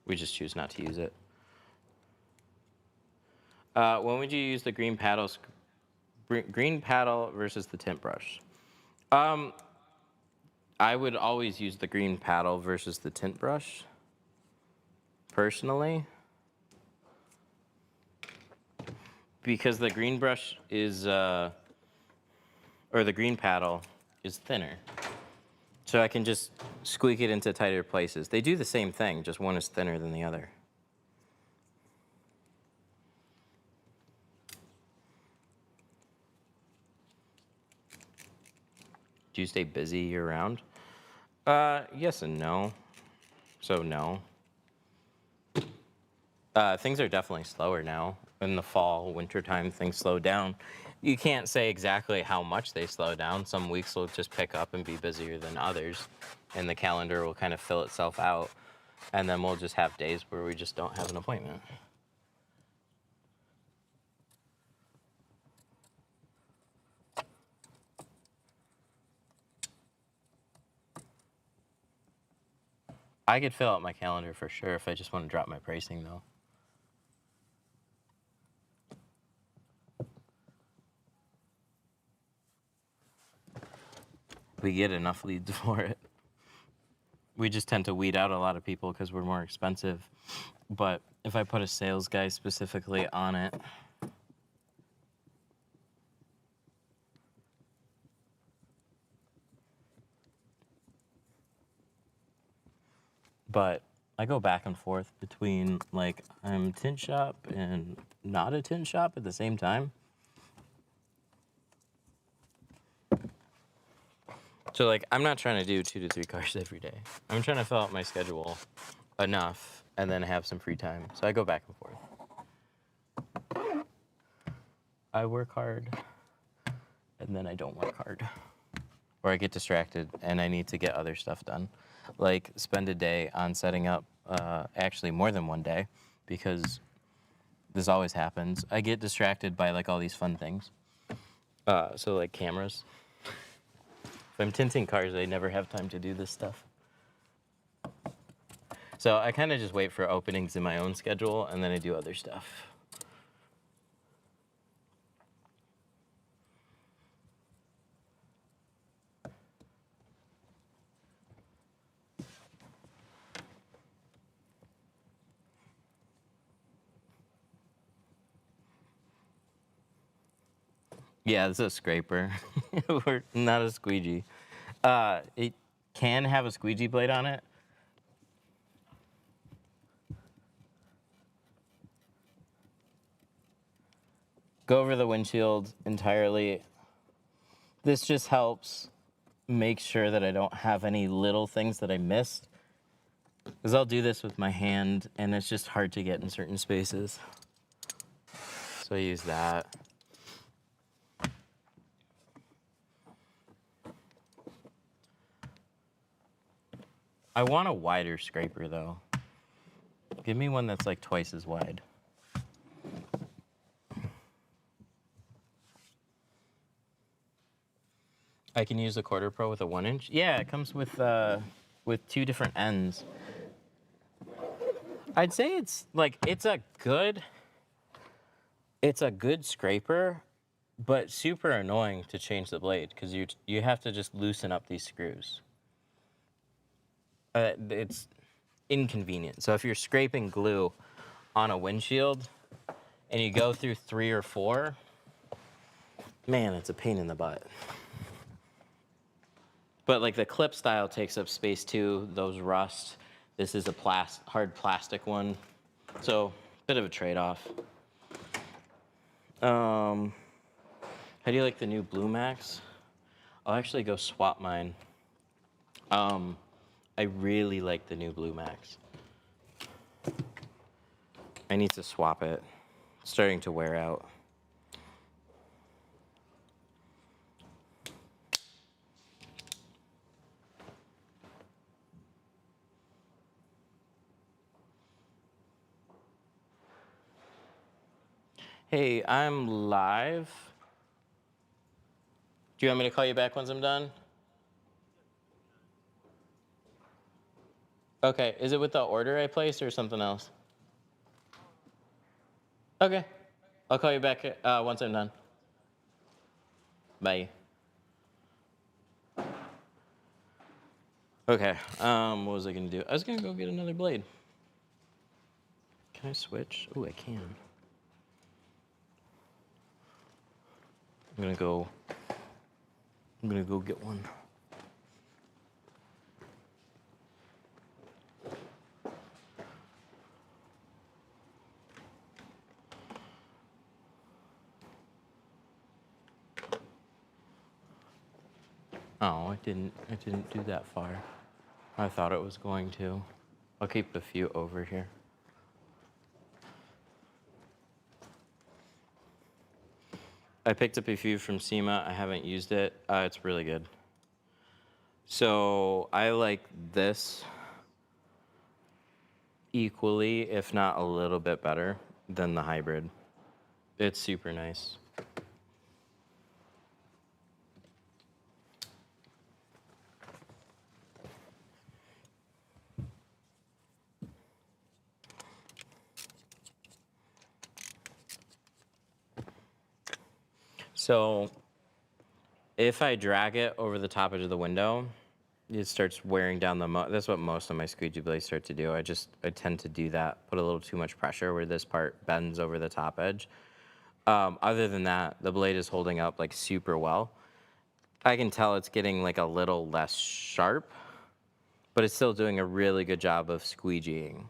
We just choose not to use it. When would you use the green paddle versus the tint brush? I would always use the green paddle versus the tint brush, personally. Because the green brush is, or the green paddle is thinner. So I can just squeak it into tighter places. They do the same thing, just one is thinner than the other. Do you stay busy year-round? Yes and no. So no. Things are definitely slower now. In the fall, wintertime, things slow down. You can't say exactly how much they slow down. Some weeks will just pick up and be busier than others, and the calendar will kind of fill itself out. And then we'll just have days where we just don't have an appointment. I could fill out my calendar for sure if I just want to drop my pricing, though. We get enough leads for it. We just tend to weed out a lot of people because we're more expensive. But if I put a sales guy specifically on it, but I go back and forth between like I'm tint shop and not a tint shop at the same time. So like I'm not trying to do 2 to 3 cars every day. I'm trying to fill out my schedule enough and then have some free time. So I go back and forth. I work hard and then I don't work hard. Or I get distracted and I need to get other stuff done. Like spend a day on setting up, actually more than one day, because this always happens. I get distracted by like all these fun things. So like cameras. If I'm tinting cars, I never have time to do this stuff. So I kind of just wait for openings in my own schedule and then I do other stuff. Yeah, this is a scraper. We're not a squeegee. It can have a squeegee blade on it. Go over the windshield entirely. This just helps make sure that I don't have any little things that I missed. Because I'll do this with my hand, and it's just hard to get in certain spaces. So I use that. I want a wider scraper, though. Give me one that's like twice as wide. I can use the 1/4 Pro with a 1-inch. Yeah, it comes with 2 different ends. I'd say it's like it's a good scraper, but super annoying to change the blade because you have to just loosen up these screws. It's inconvenient. So if you're scraping glue on a windshield and you go through 3 or 4, man, it's a pain in the butt. But like the clip style takes up space too. Those rust. This is a hard plastic one, so bit of a trade-off. How do you like the new Blue Max? I'll actually go swap mine. I really like the new Blue Max. I need to swap it. It's starting to wear out. Hey, I'm live. Do you want me to call you back once I'm done? Okay, is it with the order I placed or something else? Okay, I'll call you back once I'm done. Bye. Okay, what was I gonna do? I was gonna go get another blade. Can I switch? Oh, I can. I'm gonna go get one. Oh, it didn't do that far. I thought it was going to. I'll keep a few over here. I picked up a few from SEMA. I haven't used it. It's really good. So I like this equally, if not a little bit better, than the hybrid. It's super nice. So if I drag it over the top edge of the window, it starts wearing down that's what most of my squeegee blades start to do. I tend to do that, put a little too much pressure where this part bends over the top edge. Other than that, the blade is holding up like super well. I can tell it's getting like a little less sharp, but it's still doing a really good job of squeegeeing.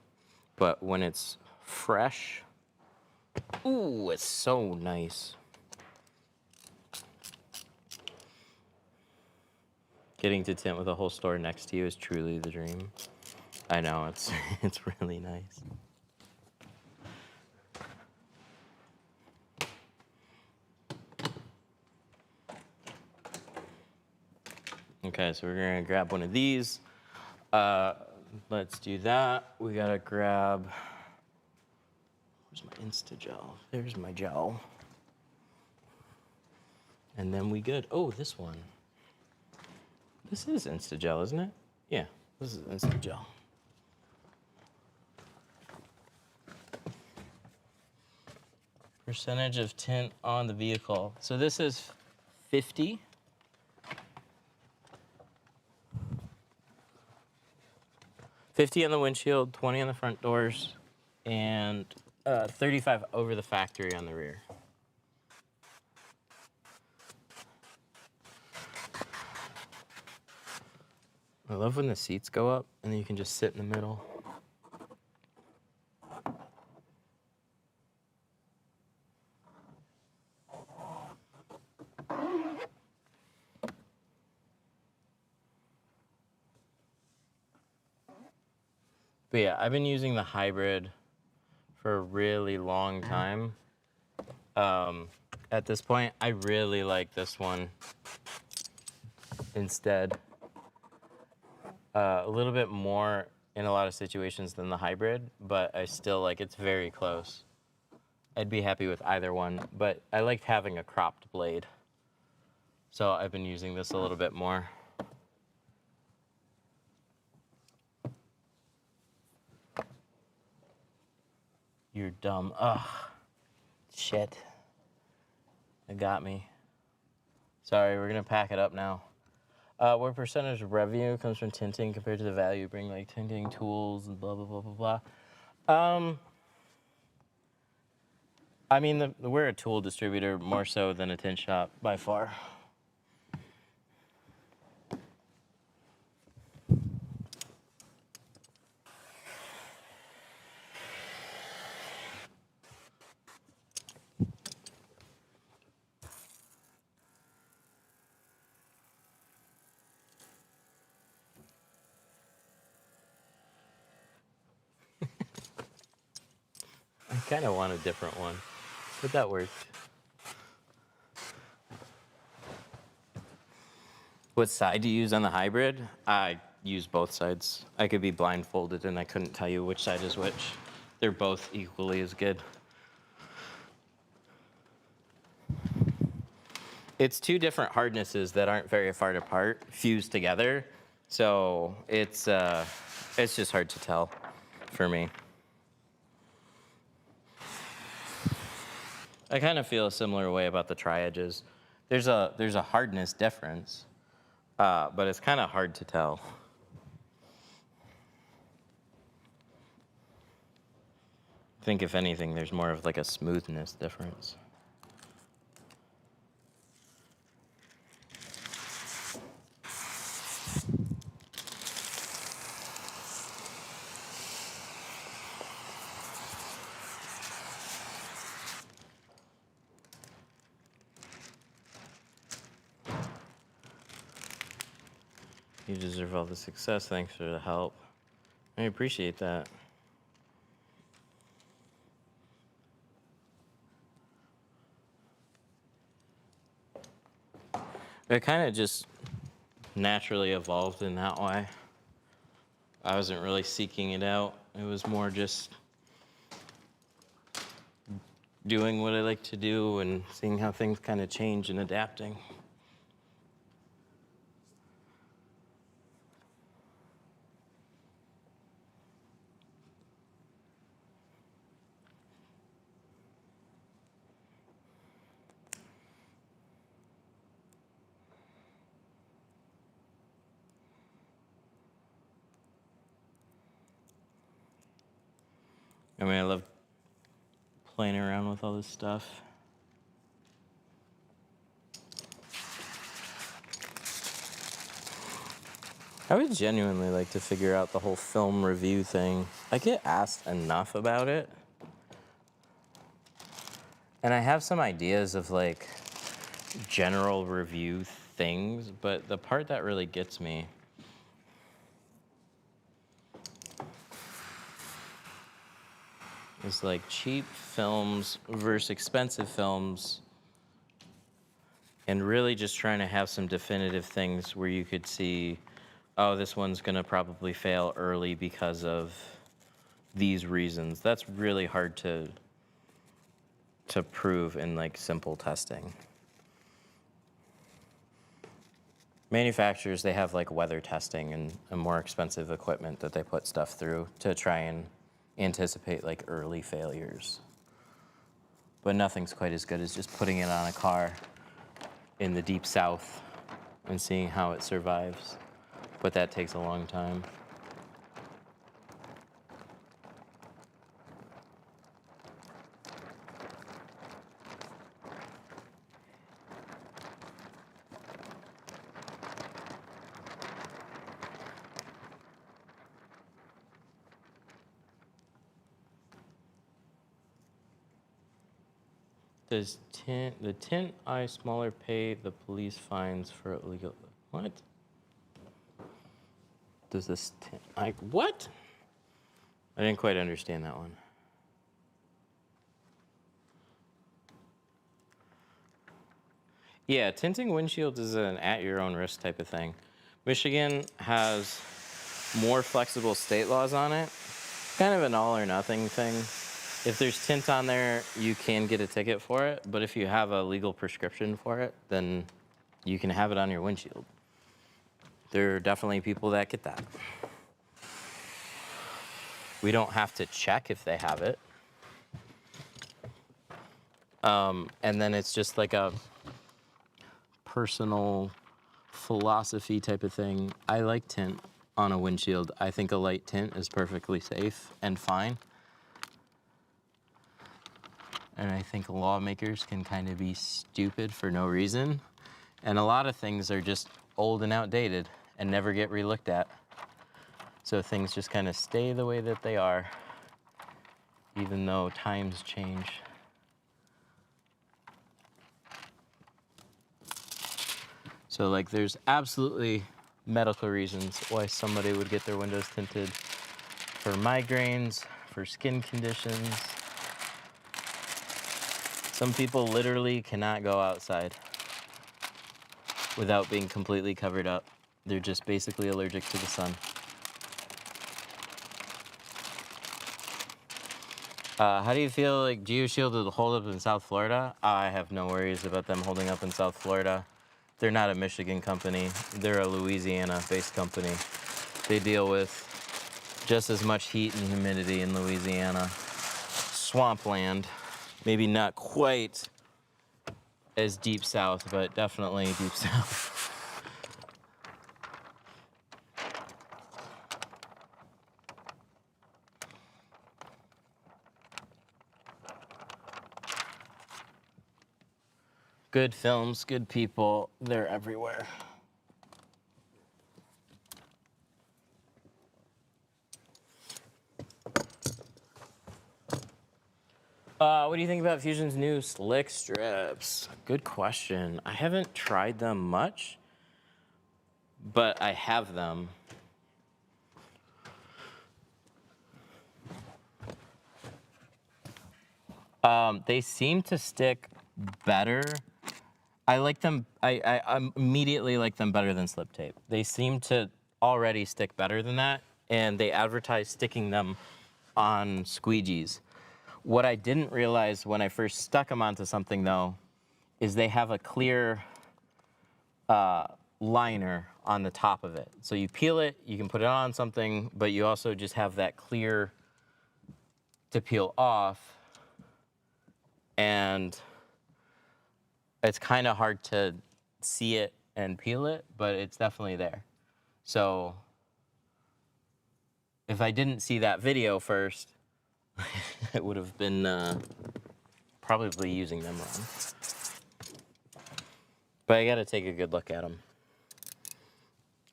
But when it's fresh, ooh, it's so nice. Getting to tint with a whole store next to you is truly the dream. I know, it's it's really nice. Okay, so we're gonna grab one of these. Let's do that. We gotta grab, where's my Insta-Gel? There's my gel. And then we good. Oh, this one. This is Insta-Gel, isn't it? Yeah, this is Insta-Gel. Percentage of tint on the vehicle. So this is 50. $50 on the windshield, 20 on the front doors, and 35 over the factory on the rear. I love when the seats go up and then you can just sit in the middle. But yeah, I've been using the hybrid for a really long time. At this point, I really like this one instead. A little bit more in a lot of situations than the hybrid, but I still like it's very close. I'd be happy with either one, but I liked having a cropped blade. So I've been using this a little bit more. You're dumb. Ugh. Shit. It got me. Sorry, we're gonna pack it up now. What percentage of revenue comes from tinting compared to the value you bring, like tinting tools and blah, blah, blah, blah, blah. I mean, we're a tool distributor more so than a tint shop by far. I kind of want a different one, but that worked. What side do you use on the hybrid? I use both sides. I could be blindfolded and I couldn't tell you which side is which. They're both equally as good. It's two different hardnesses that aren't very far apart, fused together. So it's just hard to tell for me. I kind of feel a similar way about the tri-edges. There's a hardness difference, but it's kind of hard to tell. I think if anything, there's more of like a smoothness difference. You deserve all the success. Thanks for the help. I appreciate that. It kind of just naturally evolved in that way. I wasn't really seeking it out. It was more just doing what I like to do and seeing how things kind of change and adapting. I mean, I love playing around with all this stuff. I would genuinely like to figure out the whole film review thing. I get asked enough about it. And I have some ideas of like general review things, but the part that really gets me is like cheap films versus expensive films, and really just trying to have some definitive things where you could see, oh, this one's gonna probably fail early because of these reasons. That's really hard to prove in like simple testing. Manufacturers, they have like weather testing and more expensive equipment that they put stuff through to try and anticipate like early failures. But nothing's quite as good as just putting it on a car in the deep south and seeing how it survives. But that takes a long time. Does the tint eye smaller pay the police fines for illegal? What? Does this tint eye, what? I didn't quite understand that one. Yeah, tinting windshields is an at your own risk type of thing. Michigan has more flexible state laws on it. Kind of an all or nothing thing. If there's tint on there, you can get a ticket for it, but if you have a legal prescription for it, then you can have it on your windshield. There are definitely people that get that. We don't have to check if they have it. And then it's just like a personal philosophy type of thing. I like tint on a windshield. I think a light tint is perfectly safe and fine. And I think lawmakers can kind of be stupid for no reason. And a lot of things are just old and outdated and never get re-looked at. So things just kind of stay the way that they are, even though times change. So like there's absolutely medical reasons why somebody would get their windows tinted for migraines, for skin conditions. Some people literally cannot go outside without being completely covered up. They're just basically allergic to the sun. How do you feel like GeoShield will hold up in South Florida? I have no worries about them holding up in South Florida. They're not a Michigan company. They're a Louisiana-based company. They deal with just as much heat and humidity in Louisiana. Swampland. Maybe not quite as deep south, but definitely deep south. Good films, good people, they're everywhere. What do you think about Fusion's new slick strips? Good question. I haven't tried them much, but I have them. They seem to stick better. I like them, I immediately like them better than slip tape. They seem to already stick better than that, and they advertise sticking them on squeegees. What I didn't realize when I first stuck them onto something though, is they have a clear liner on the top of it. So you peel it, you can put it on something, but you also just have that clear to peel off. And it's kind of hard to see it and peel it, but it's definitely there. So if I didn't see that video first, I would have been probably using them wrong. But I gotta take a good look at them.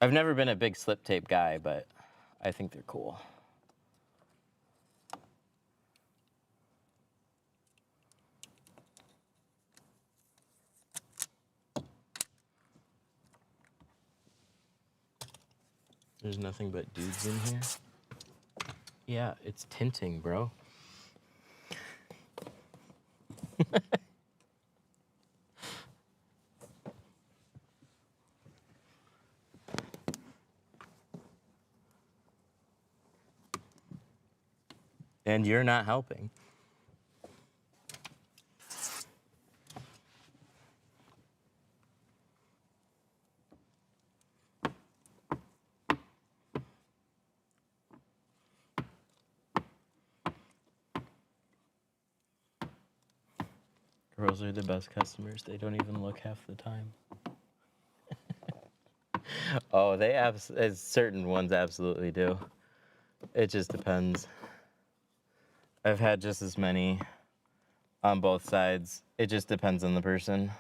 I've never been a big slip tape guy, but I think they're cool. There's nothing but dudes in here. Yeah, it's tinting, bro. And you're not helping. Girls are the best customers. They don't even look half the time. Oh, certain ones absolutely do. It just depends. I've had just as many on both sides. It just depends on the person.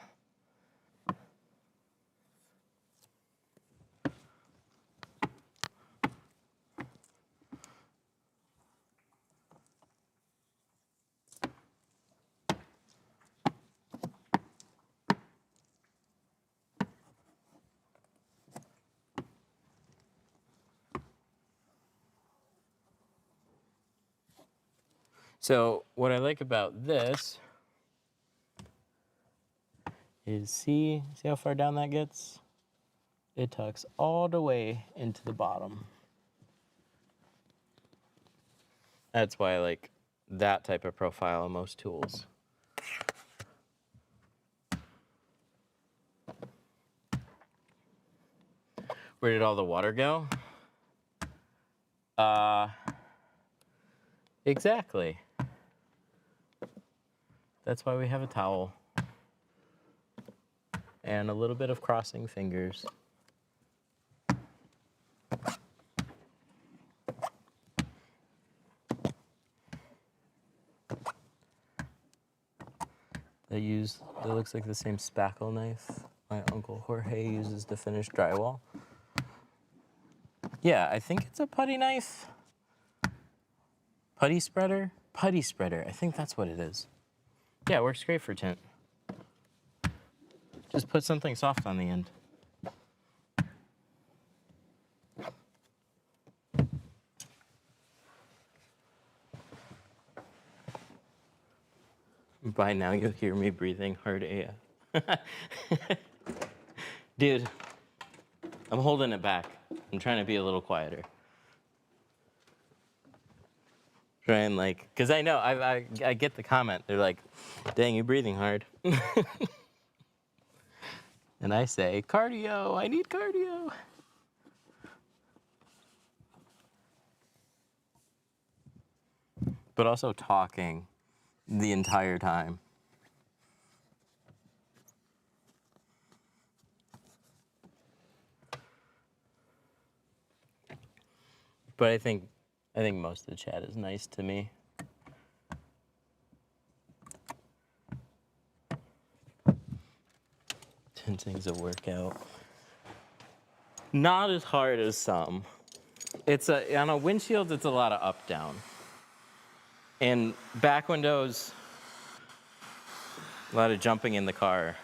So what I like about this is see how far down that gets? It tucks all the way into the bottom. That's why I like that type of profile on most tools. Where did all the water go? Exactly. That's why we have a towel. And a little bit of crossing fingers. That looks like the same spackle knife my Uncle Jorge uses to finish drywall. Yeah, I think it's a putty knife. Putty spreader? Putty spreader, I think that's what it is. Yeah, it works great for tint. Just put something soft on the end. By now you'll hear me breathing hard AF. Dude, I'm holding it back. I'm trying to be a little quieter. Trying because I know, I get the comment. They're like, dang, you're breathing hard. And I say, cardio, I need cardio. But also talking the entire time. But I think most of the chat is nice to me. Tinting's a workout. Not as hard as some. On a windshield, it's a lot of up down. And back windows, a lot of jumping in the car.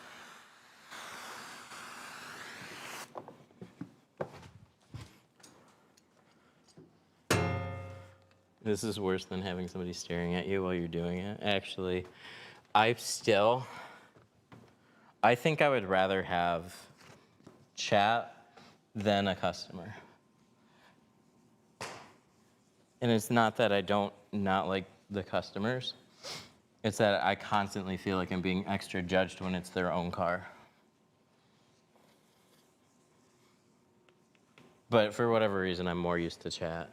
This is worse than having somebody staring at you while you're doing it. Actually, I think I would rather have chat than a customer. And it's not that I don't not like the customers. It's that I constantly feel like I'm being extra judged when it's their own car. But for whatever reason, I'm more used to chat.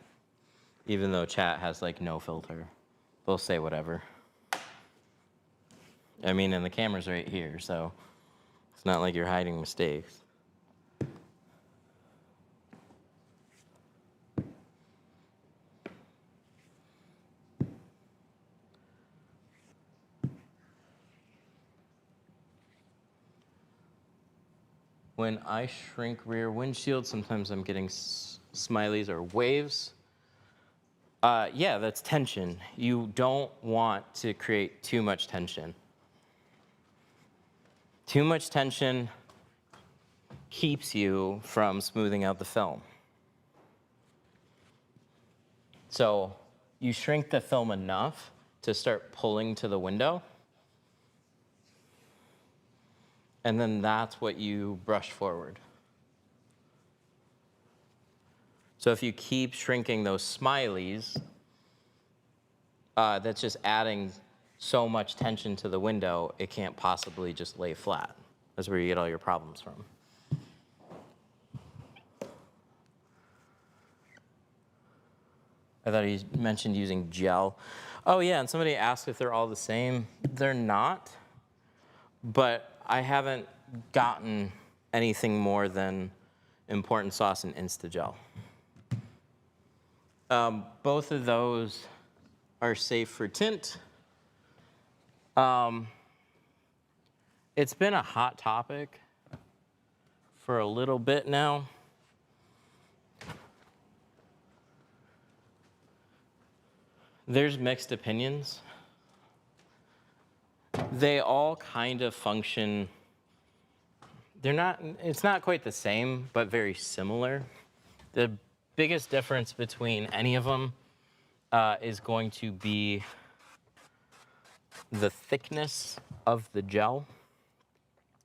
Even though chat has no filter. They'll say whatever. I mean, and the camera's right here, so it's not like you're hiding mistakes. When I shrink rear windshield, sometimes I'm getting smileys or waves. Yeah, that's tension. You don't want to create too much tension. Too much tension keeps you from smoothing out the film. So you shrink the film enough to start pulling to the window, and then that's what you brush forward. So if you keep shrinking those smileys, that's just adding so much tension to the window, it can't possibly just lay flat. That's where you get all your problems from. I thought he mentioned using gel. Oh yeah, and somebody asked if they're all the same. They're not, but I haven't gotten anything more than Important Sauce and Insta-Gel. Both of those are safe for tint. It's been a hot topic for a little bit now. There's mixed opinions. They all kind of function, it's not quite the same, but very similar. The biggest difference between any of them is going to be the thickness of the gel.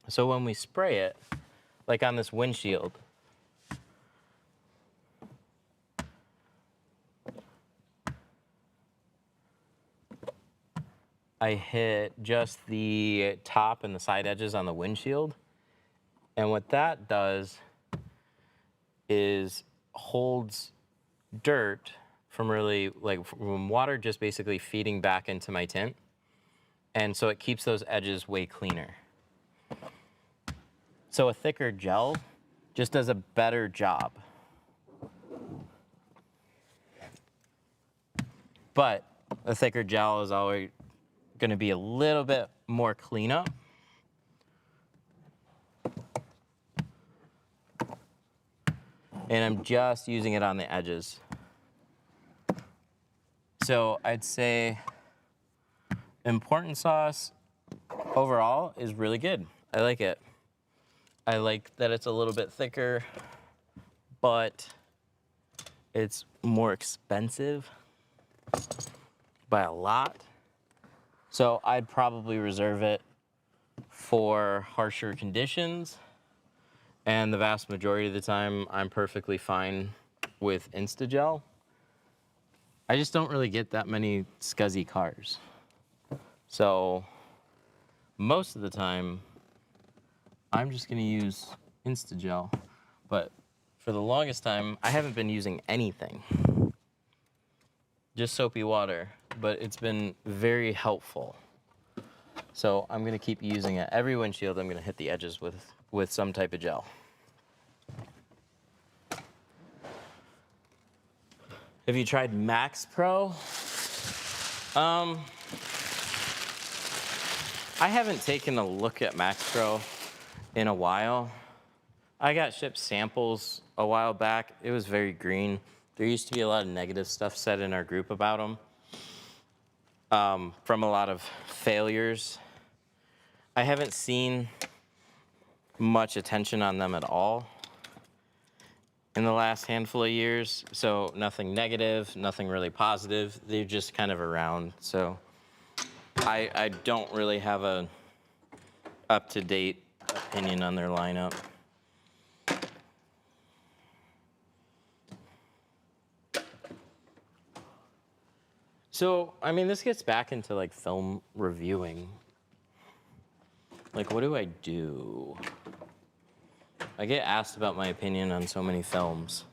So when we spray it, like on this windshield, I hit just the top and the side edges on the windshield. And what that does is holds dirt from from water just basically feeding back into my tint. And so it keeps those edges way cleaner. So a thicker gel just does a better job. But a thicker gel is always going to be a little bit more cleanup. And I'm just using it on the edges. So I'd say Important Sauce overall is really good. I like it. I like that it's a little bit thicker, but it's more expensive by a lot. So I'd probably reserve it for harsher conditions. And the vast majority of the time, I'm perfectly fine with Insta-Gel. I just don't really get that many scuzzy cars. So most of the time, I'm just gonna use Insta-Gel. But for the longest time, I haven't been using anything. Just soapy water, but it's been very helpful. So I'm gonna keep using it. Every windshield, I'm gonna hit the edges with some type of gel. Have you tried Max Pro? I haven't taken a look at Max Pro in a while. I got shipped samples a while back. It was very green. There used to be a lot of negative stuff said in our group about them, from a lot of failures. I haven't seen much attention on them at all in the last handful of years. So nothing negative, nothing really positive. They're just kind of around. So I don't really have a up-to-date opinion on their lineup. So, I mean, this gets back into like film reviewing. Like, what do I do? I get asked about my opinion on so many films.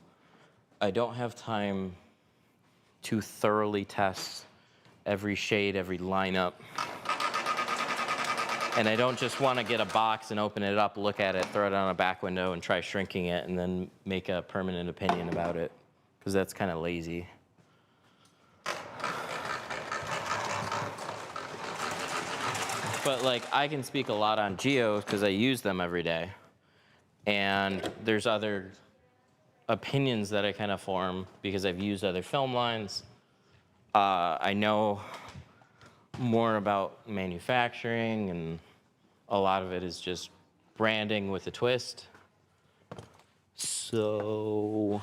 I don't have time to thoroughly test every shade, every lineup. And I don't just want to get a box and open it up, look at it, throw it on a back window and try shrinking it and then make a permanent opinion about it, because that's kind of lazy. But like, I can speak a lot on geos because I use them every day. And there's other opinions that I kind of form because I've used other film lines. I know more about manufacturing, and a lot of it is just branding with a twist. So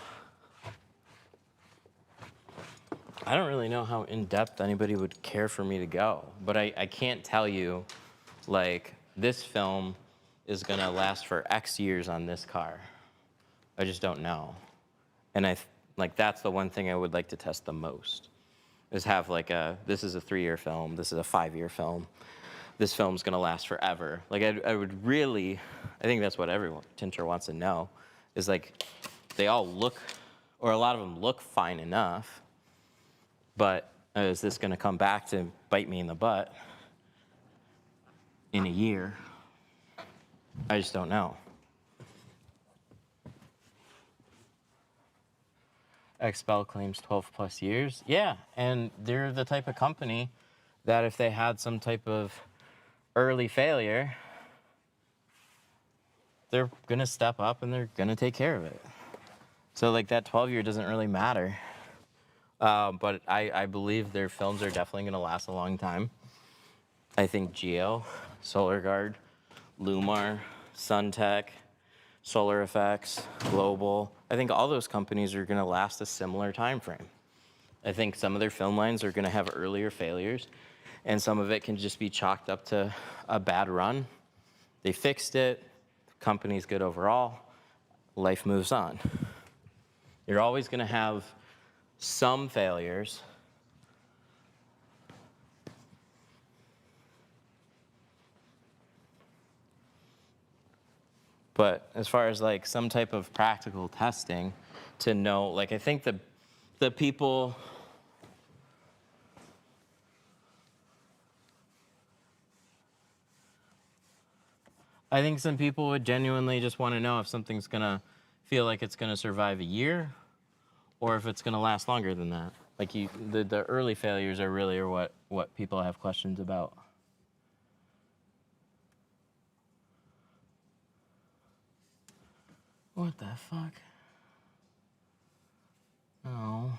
I don't really know how in-depth anybody would care for me to go, but I can't tell you, like, this film is gonna last for X years on this car. I just don't know. And like, that's the one thing I would like to test the most, is have like this is a 3-year film, this is a 5-year film. This film's gonna last forever. Like, I would really, I think that's what everyone, tinter wants to know, is like, they all look, or a lot of them look fine enough, but is this gonna come back to bite me in the butt in a year? I just don't know. Expel claims 12 plus years. Yeah, and they're the type of company that if they had some type of early failure, they're gonna step up and they're gonna take care of it. So like, that 12-year doesn't really matter. But I believe their films are definitely gonna last a long time. I think Geo, Solar Guard, Lumar, Suntech, Solar Effects, Global, I think all those companies are gonna last a similar time frame. I think some of their film lines are gonna have earlier failures, and some of it can just be chalked up to a bad run. They fixed it, the company's good overall, life moves on. You're always gonna have some failures. But as far as like some type of practical testing to know, like, I think the people, I think some people would genuinely just want to know if something's gonna feel like it's gonna survive a year, or if it's gonna last longer than that. Like, the early failures are really what people have questions about. What the fuck? Oh,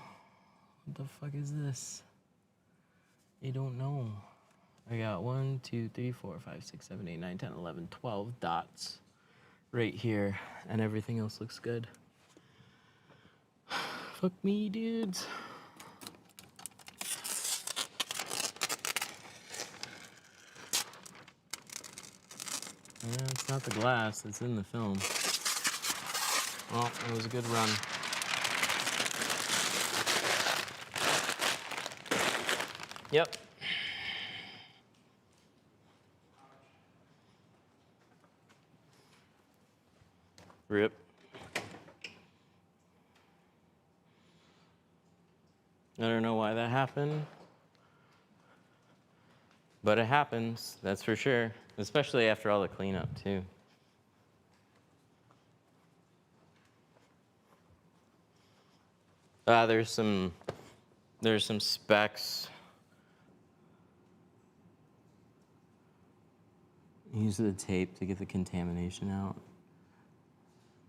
what the fuck is this? I don't know. I got 1, 2, 3, 4, 5, 6, 7, 8, 9, 10, 11, 12 dots right here, and everything else looks good. Fuck me, dudes. Yeah, it's not the glass, it's in the film. Well, it was a good run. Yep. Rip. I don't know why that happened, but it happens, that's for sure. Especially after all the cleanup, too. There's some specs. Use the tape to get the contamination out.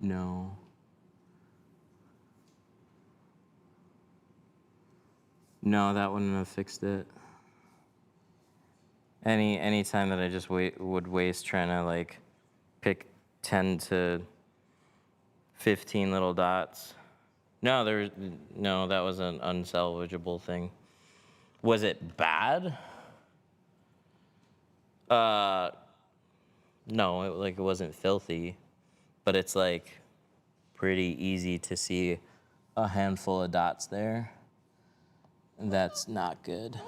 No. No, that wouldn't have fixed it. Any time that I just would waste trying to like pick 10 to 15 little dots. No, that was an unsalvageable thing. Was it bad? No, it wasn't filthy, but it's like pretty easy to see a handful of dots there. That's not good.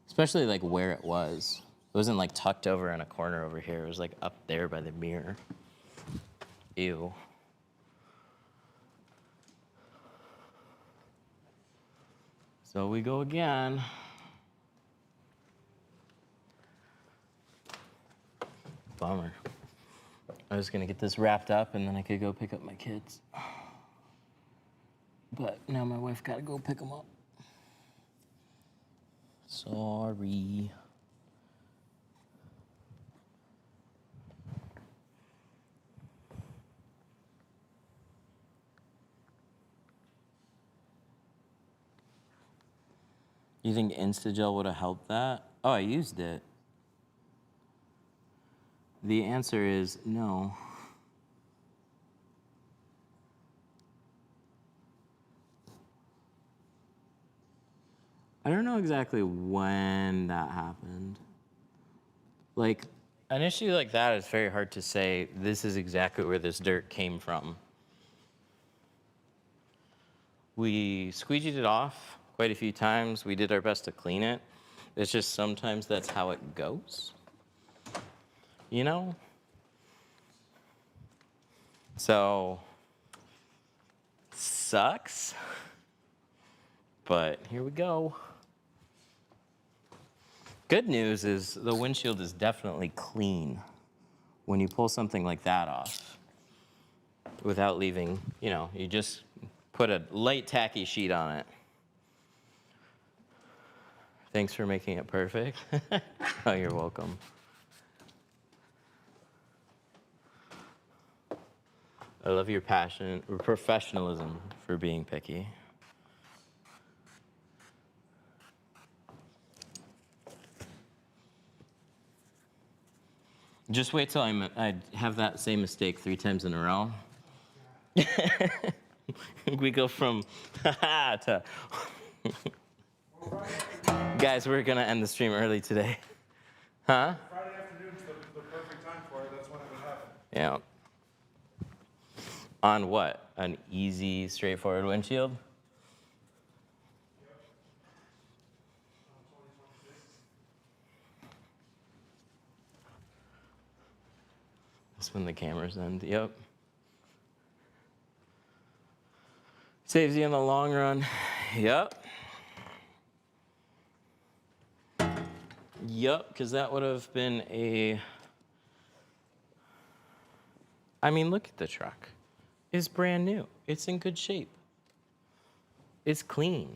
Especially like where it was. It wasn't like tucked over in a corner over here. It was like up there by the mirror. Ew. So we go again. Bummer. I was gonna get this wrapped up and then I could go pick up my kids. But now my wife gotta go pick them up. Sorry. You think Instagel would have helped that? Oh, I used it. The answer is no. I don't know exactly when that happened. Like, an issue like that is very hard to say, this is exactly where this dirt came from. We squeegeed it off quite a few times. We did our best to clean it. It's just sometimes that's how it goes. You know? So, sucks. But here we go. Good news is the windshield is definitely clean when you pull something like that off without leaving, you know, you just put a light tacky sheet on it. Thanks for making it perfect. Oh, you're welcome. I love your passion or professionalism for being picky. Just wait till I have that same mistake 3 times in a row. We go from to guys, we're gonna end the stream early today. Huh? Friday afternoon's the perfect time for it. That's when it would happen. Yeah. On what? An easy, straightforward windshield? Yep. 2026. That's when the cameras end. Yep. Saves you in the long run. Yep. Yep, because that would have been a... I mean, look at the truck. It's brand new. It's in good shape. It's clean.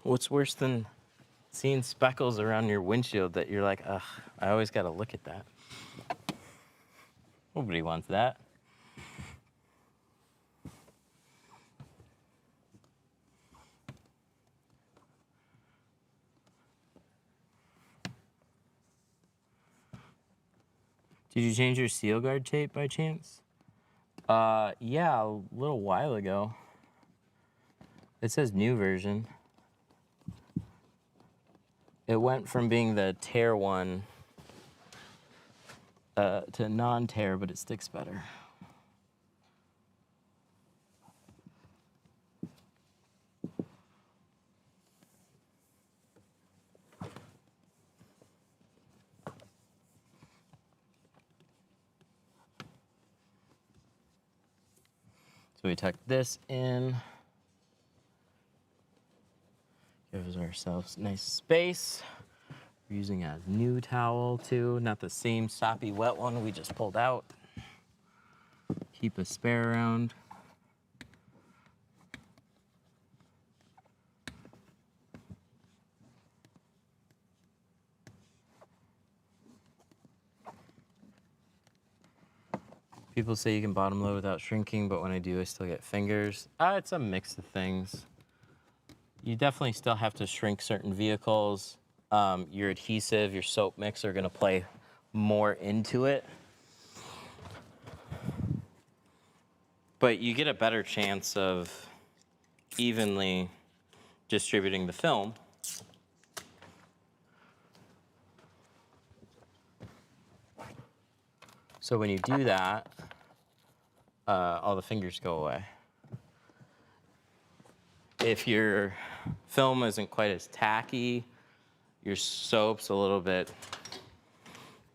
What's worse than seeing speckles around your windshield that you're like, ugh, I always got to look at that. Nobody wants that. Did you change your seal guard tape by chance? Yeah, a little while ago. It says new version. It went from being the tear one to non-tear, but it sticks better. So we tuck this in. Gives ourselves nice space. We're using a new towel too, not the same soppy wet one we just pulled out. Keep a spare around. People say you can bottom load without shrinking, but when I do, I still get fingers. It's a mix of things. You definitely still have to shrink certain vehicles. Your adhesive, your soap mix are gonna play more into it. But you get a better chance of evenly distributing the film. So when you do that, all the fingers go away. If your film isn't quite as tacky, your soap's a little bit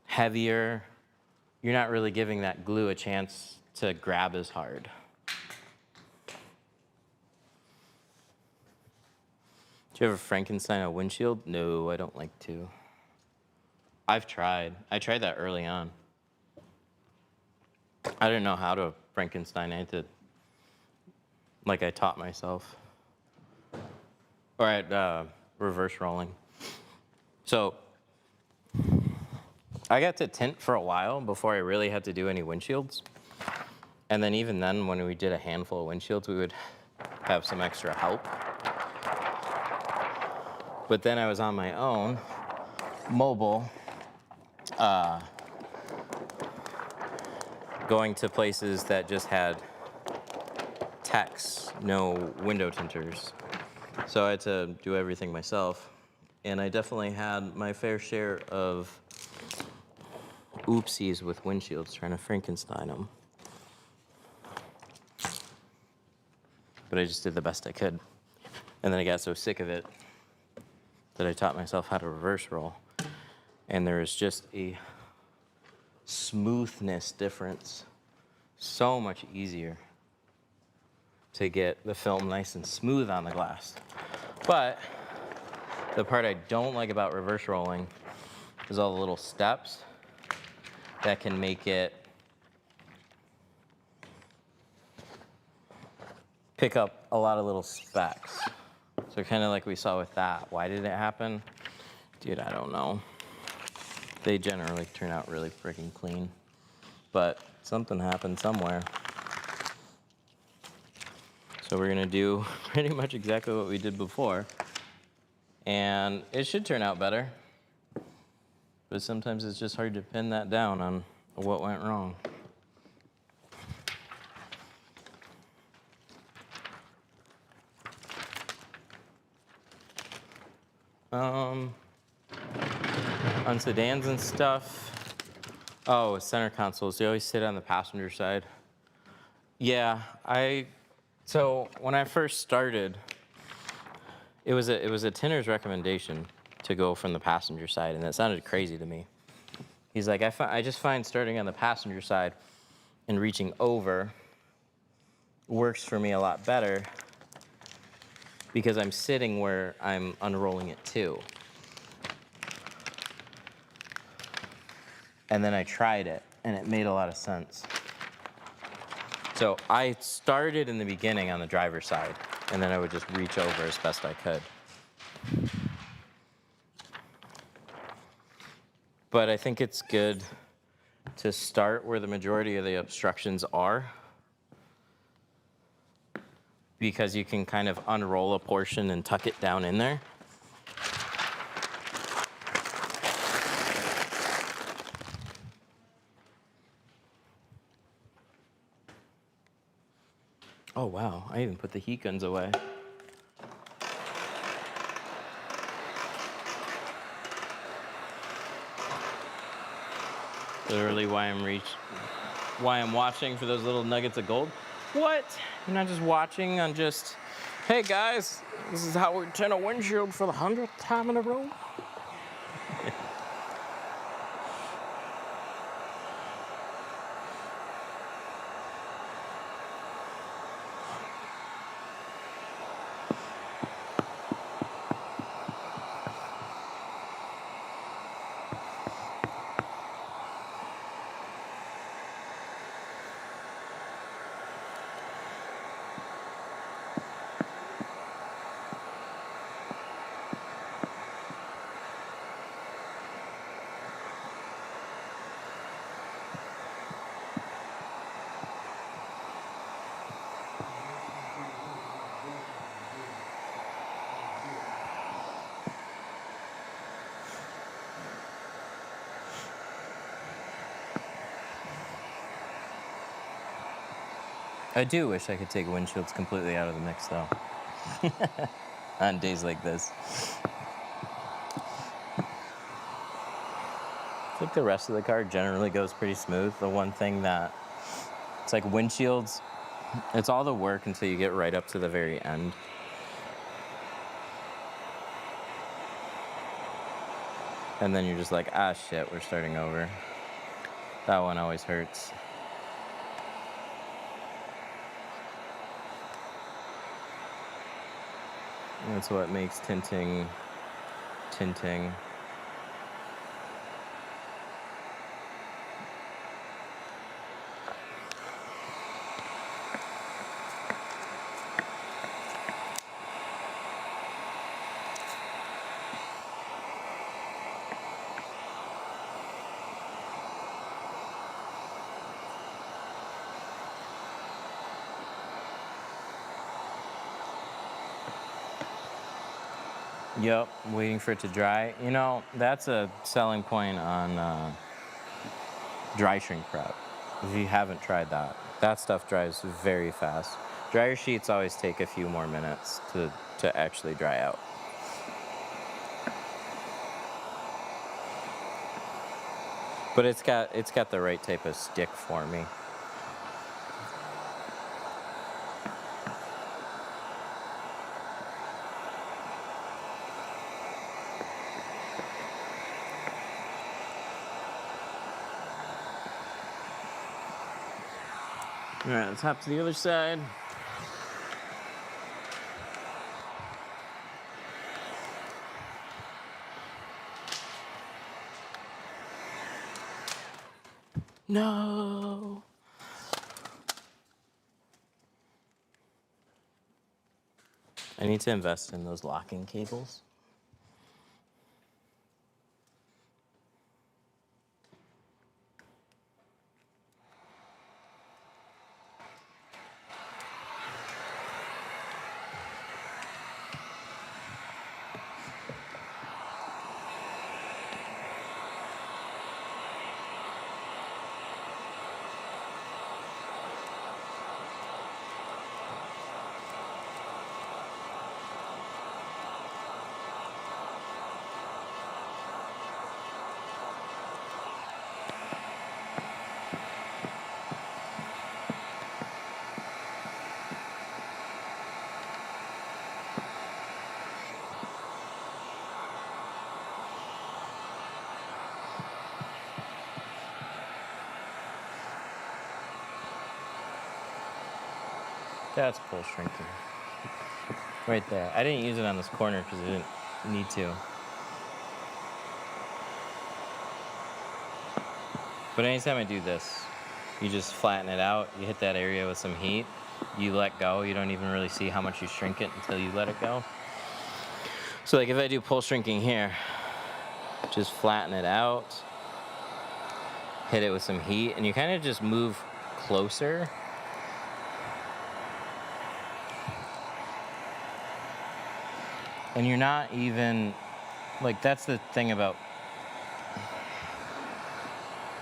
heavier, you're not really giving that glue a chance to grab as hard. Do you ever Frankenstein a windshield? No, I don't like to. I've tried. I tried that early on. I didn't know how to Frankenstein. I had to, like I taught myself. Or at reverse rolling. So I got to tint for a while before I really had to do any windshields. And then even then, when we did a handful of windshields, we would have some extra help. But then I was on my own, mobile, going to places that just had techs, no window tinters. So I had to do everything myself. And I definitely had my fair share of oopsies with windshields, trying to Frankenstein them. But I just did the best I could. And then I got so sick of it that I taught myself how to reverse roll. And there is just a smoothness difference. So much easier to get the film nice and smooth on the glass. But the part I don't like about reverse rolling is all the little steps that can make it pick up a lot of little specks. So kind of like we saw with that. Why did it happen? Dude, I don't know. They generally turn out really freaking clean, but something happened somewhere. So we're gonna do pretty much exactly what we did before, and it should turn out better, but sometimes it's just hard to pin that down on what went wrong. On sedans and stuff, oh, center consoles, they always sit on the passenger side. Yeah, so when I first started, it was a tinner's recommendation to go from the passenger side, and that sounded crazy to me. He's like, I just find starting on the passenger side and reaching over works for me a lot better because I'm sitting where I'm unrolling it too. And then I tried it, and it made a lot of sense. So I started in the beginning on the driver's side, and then I would just reach over as best I could. But I think it's good to start where the majority of the obstructions are, because you can kind of unroll a portion and tuck it down in there. Oh wow, I even put the heat guns away. Literally why I'm watching for those little nuggets of gold. What? You're not just watching on just, hey guys, this is how we tint a windshield for the 100th time in a row. I do wish I could take windshields completely out of the mix though. On days like this. I think the rest of the car generally goes pretty smooth. The one thing that, it's like windshields, it's all the work until you get right up to the very end. And then you're just like, ah shit, we're starting over. That one always hurts. That's what makes tinting. Yep, waiting for it to dry. You know, that's a selling point on dry shrink prep. If you haven't tried that, that stuff dries very fast. Dryer sheets always take a few more minutes to actually dry out. But it's got the right type of stick for me. All right, let's hop to the other side. No. I need to invest in those locking cables. That's pull shrinking. Right there. I didn't use it on this corner because I didn't need to. But anytime I do this, you just flatten it out, you hit that area with some heat, you let go, you don't even really see how much you shrink it until you let it go. So like if I do pull shrinking here, just flatten it out, hit it with some heat, and you kind of just move closer. And you're not even, like that's the thing about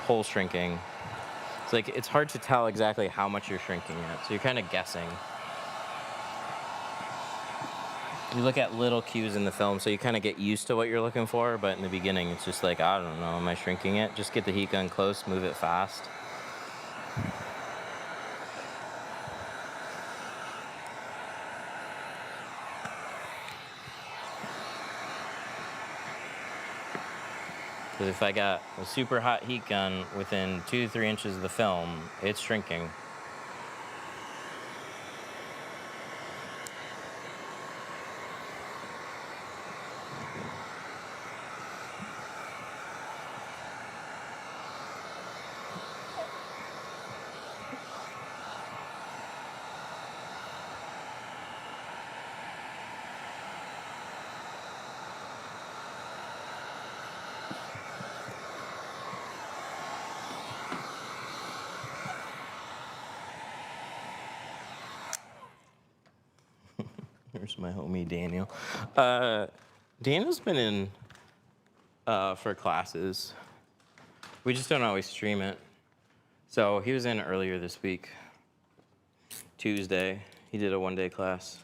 pull shrinking. It's like it's hard to tell exactly how much you're shrinking it, so you're kind of guessing. You look at little cues in the film, so you kind of get used to what you're looking for, but in the beginning, it's just like, I don't know, am I shrinking it? Just get the heat gun close, move it fast. Because if I got a super hot heat gun within 2 to 3 inches of the film, it's shrinking. There's my homie Daniel. Daniel's been in for classes. We just don't always stream it. So he was in earlier this week, Tuesday. He did a 1-day class.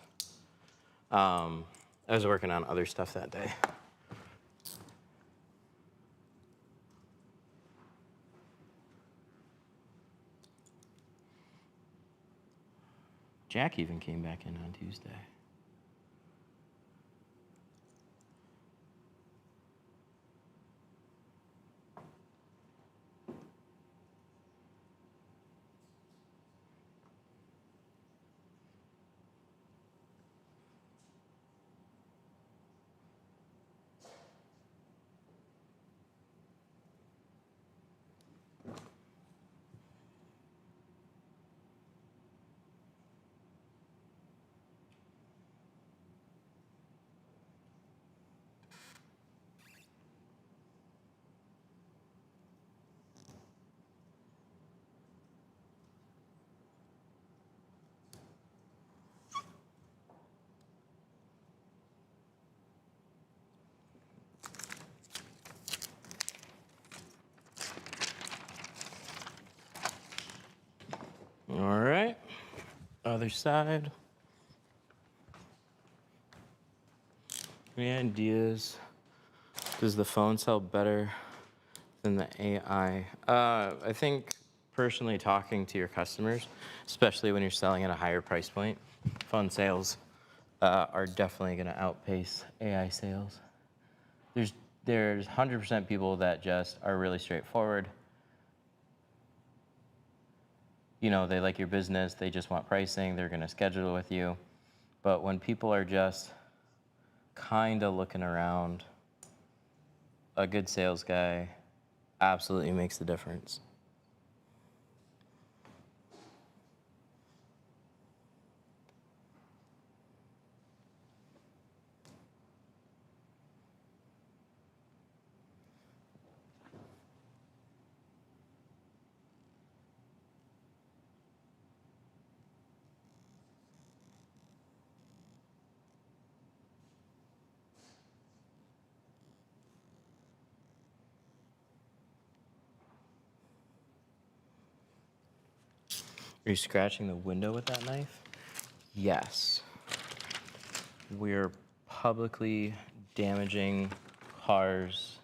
I was working on other stuff that day. Jack even came back in on Tuesday. All right. Other side. Any ideas? Does the phone sell better than the AI? I think personally talking to your customers, especially when you're selling at a higher price point, phone sales are definitely going to outpace AI sales. There's 100% people that just are really straightforward. You know, they like your business, they just want pricing, they're going to schedule with you. But when people are just kind of looking around, a good sales guy absolutely makes the difference. Are you scratching the window with that knife? Yes. We're publicly damaging cars.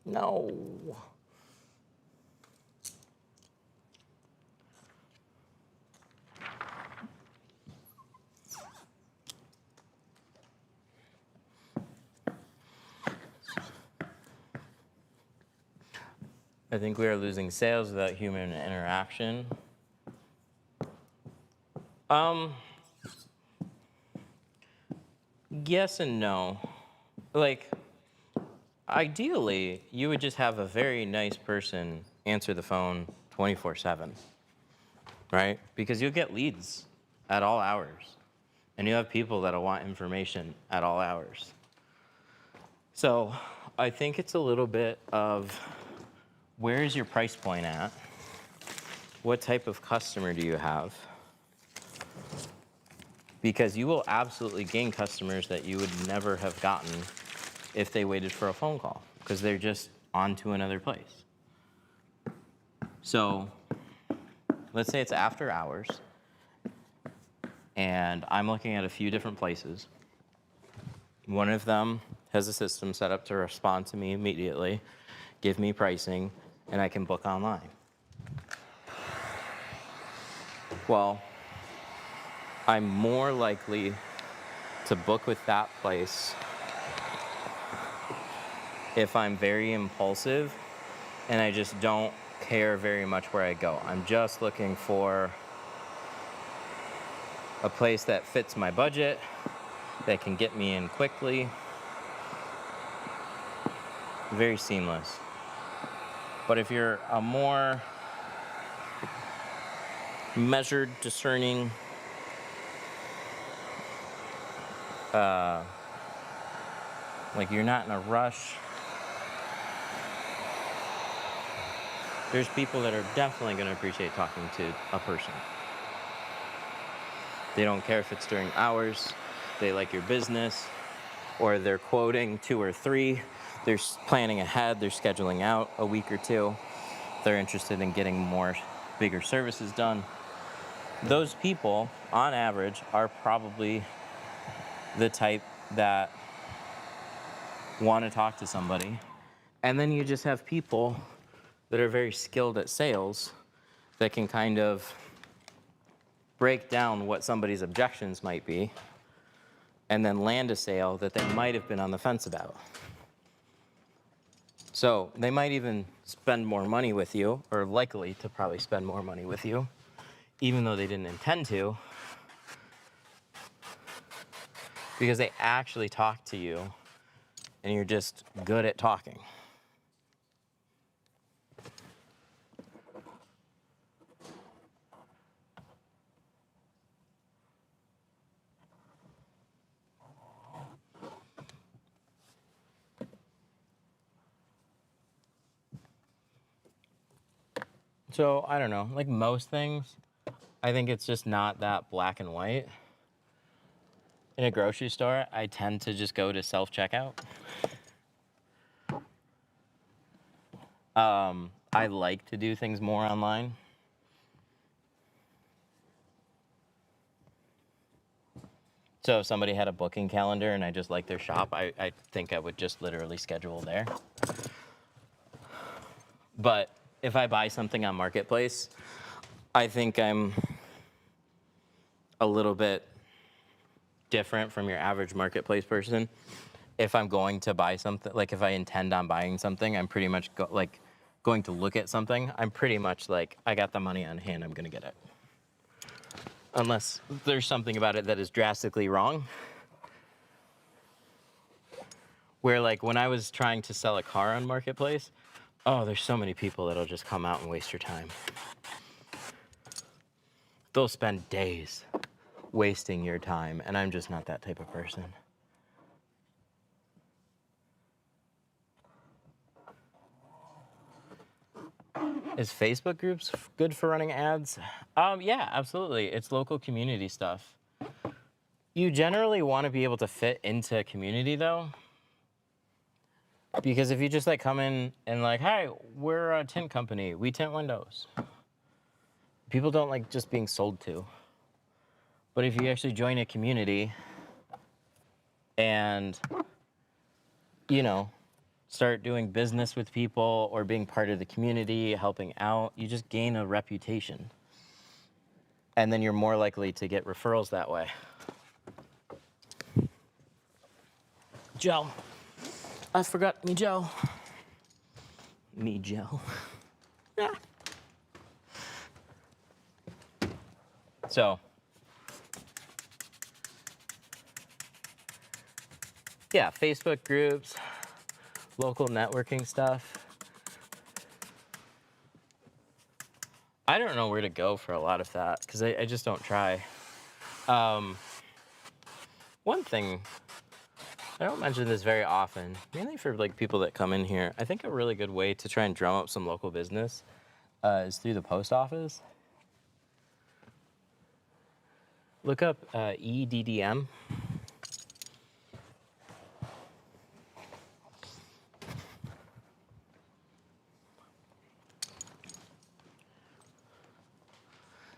No. I think we are losing sales without human interaction. Yes and no. Like, ideally, you would just have a very nice person answer the phone 24/7, right? Because you'll get leads at all hours, and you have people that'll want information at all hours. So I think it's a little bit of where is your price point at? What type of customer do you have? Because you will absolutely gain customers that you would never have gotten if they waited for a phone call, because they're just on to another place. So let's say it's after hours, and I'm looking at a few different places. One of them has a system set up to respond to me immediately, give me pricing, and I can book online. Well, I'm more likely to book with that place if I'm very impulsive and I just don't care very much where I go. I'm just looking for a place that fits my budget, that can get me in quickly. Very seamless. But if you're a more measured, discerning, like you're not in a rush, there's people that are definitely going to appreciate talking to a person. They don't care if it's during hours, they like your business, or they're quoting 2 or 3, they're planning ahead, they're scheduling out a week or 2, they're interested in getting more bigger services done. Those people, on average, are probably the type that want to talk to somebody. And then you just have people that are very skilled at sales that can kind of break down what somebody's objections might be and then land a sale that they might have been on the fence about. So they might even spend more money with you, or likely to probably spend more money with you, even though they didn't intend to, because they actually talk to you and you're just good at talking. So I don't know, like most things, I think it's just not that black and white. In a grocery store, I tend to just go to self-checkout. I like to do things more online. So if somebody had a booking calendar and I just like their shop, I think I would just literally schedule there. But if I buy something on Marketplace, I think I'm a little bit different from your average Marketplace person. If I'm going to buy something, like if I intend on buying something, I'm pretty much going to look at something. I'm pretty much like, I got the money on hand, I'm gonna get it. Unless there's something about it that is drastically wrong. Where like when I was trying to sell a car on Marketplace, oh, there's so many people that'll just come out and waste your time. They'll spend days wasting your time, and I'm just not that type of person. Is Facebook groups good for running ads? Yeah, absolutely. It's local community stuff. You generally want to be able to fit into a community though. Because if you just like come in and like, hi, we're a tint company, we tint windows. People don't like just being sold to. But if you actually join a community and, you know, start doing business with people or being part of the community, helping out, you just gain a reputation. And then you're more likely to get referrals that way. Gel. I forgot me gel. Me gel. Yeah. So, yeah, Facebook groups, local networking stuff. I don't know where to go for a lot of that because I just don't try. One thing, I don't mention this very often, mainly for like people that come in here. I think a really good way to try and drum up some local business is through the post office. Look up EDDM.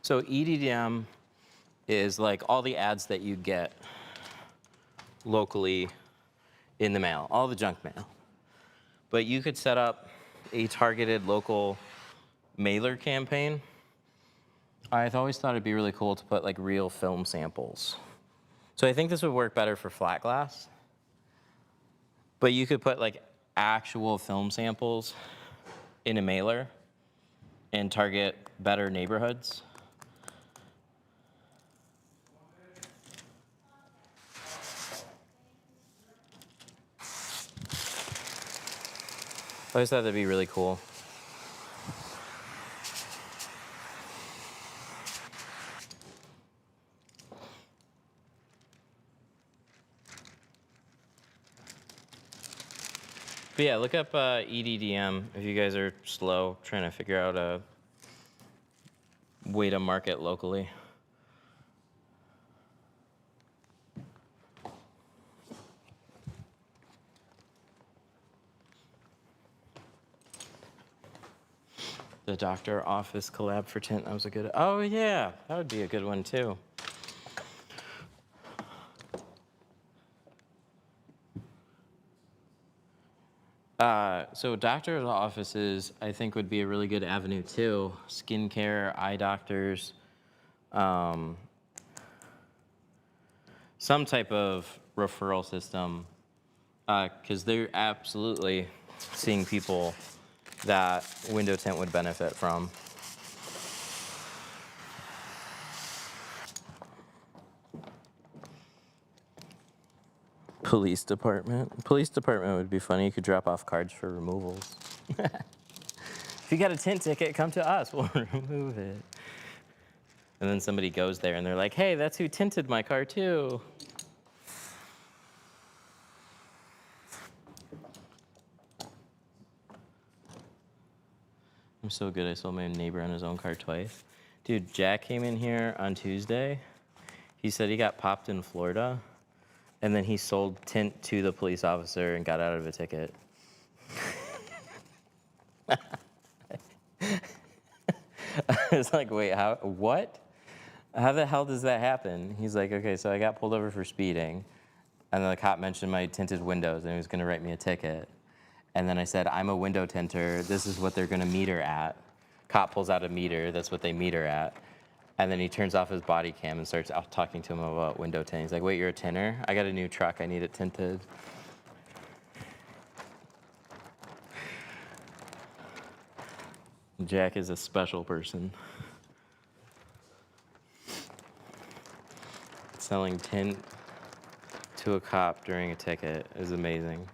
So EDDM is like all the ads that you get locally in the mail, all the junk mail. But you could set up a targeted local mailer campaign. I've always thought it'd be really cool to put like real film samples. So I think this would work better for flat glass. But you could put like actual film samples in a mailer and target better neighborhoods. I always thought that'd be really cool. But yeah, look up EDDM if you guys are slow trying to figure out a way to market locally. The doctor office collab for tint, that was a good, oh yeah, that would be a good one too. So doctor's offices, I think, would be a really good avenue too. Skincare, eye doctors, some type of referral system, because they're absolutely seeing people that window tint would benefit from. Police department. Police department would be funny. You could drop off cards for removals. If you got a tint ticket, come to us. We'll remove it. And then somebody goes there and they're like, hey, that's who tinted my car too. I'm so good. I sold my neighbor on his own car twice. Dude, Jack came in here on Tuesday. He said he got popped in Florida. And then he sold tint to the police officer and got out of a ticket. I was like, wait, how, what? How the hell does that happen? He's like, okay, so I got pulled over for speeding. And then the cop mentioned my tinted windows and he was gonna write me a ticket. And then I said, I'm a window tinter. This is what they're gonna meter at. Cop pulls out a meter. That's what they meter at. And then he turns off his body cam and starts out talking to him about window tint. He's like, wait, you're a tinter? I got a new truck. I need it tinted. Jack is a special person. Selling tint to a cop during a ticket is amazing.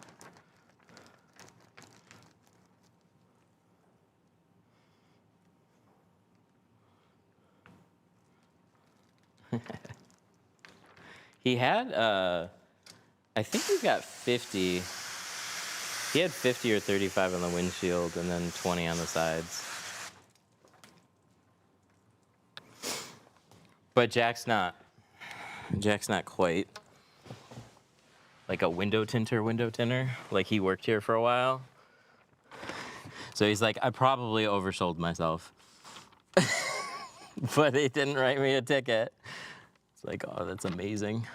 He had, I think he got 50. He had 50 or 35 on the windshield and then 20 on the sides. But Jack's not quite like a window tinter. Like he worked here for a while. So he's like, I probably oversold myself. But they didn't write me a ticket. It's like, oh, that's amazing.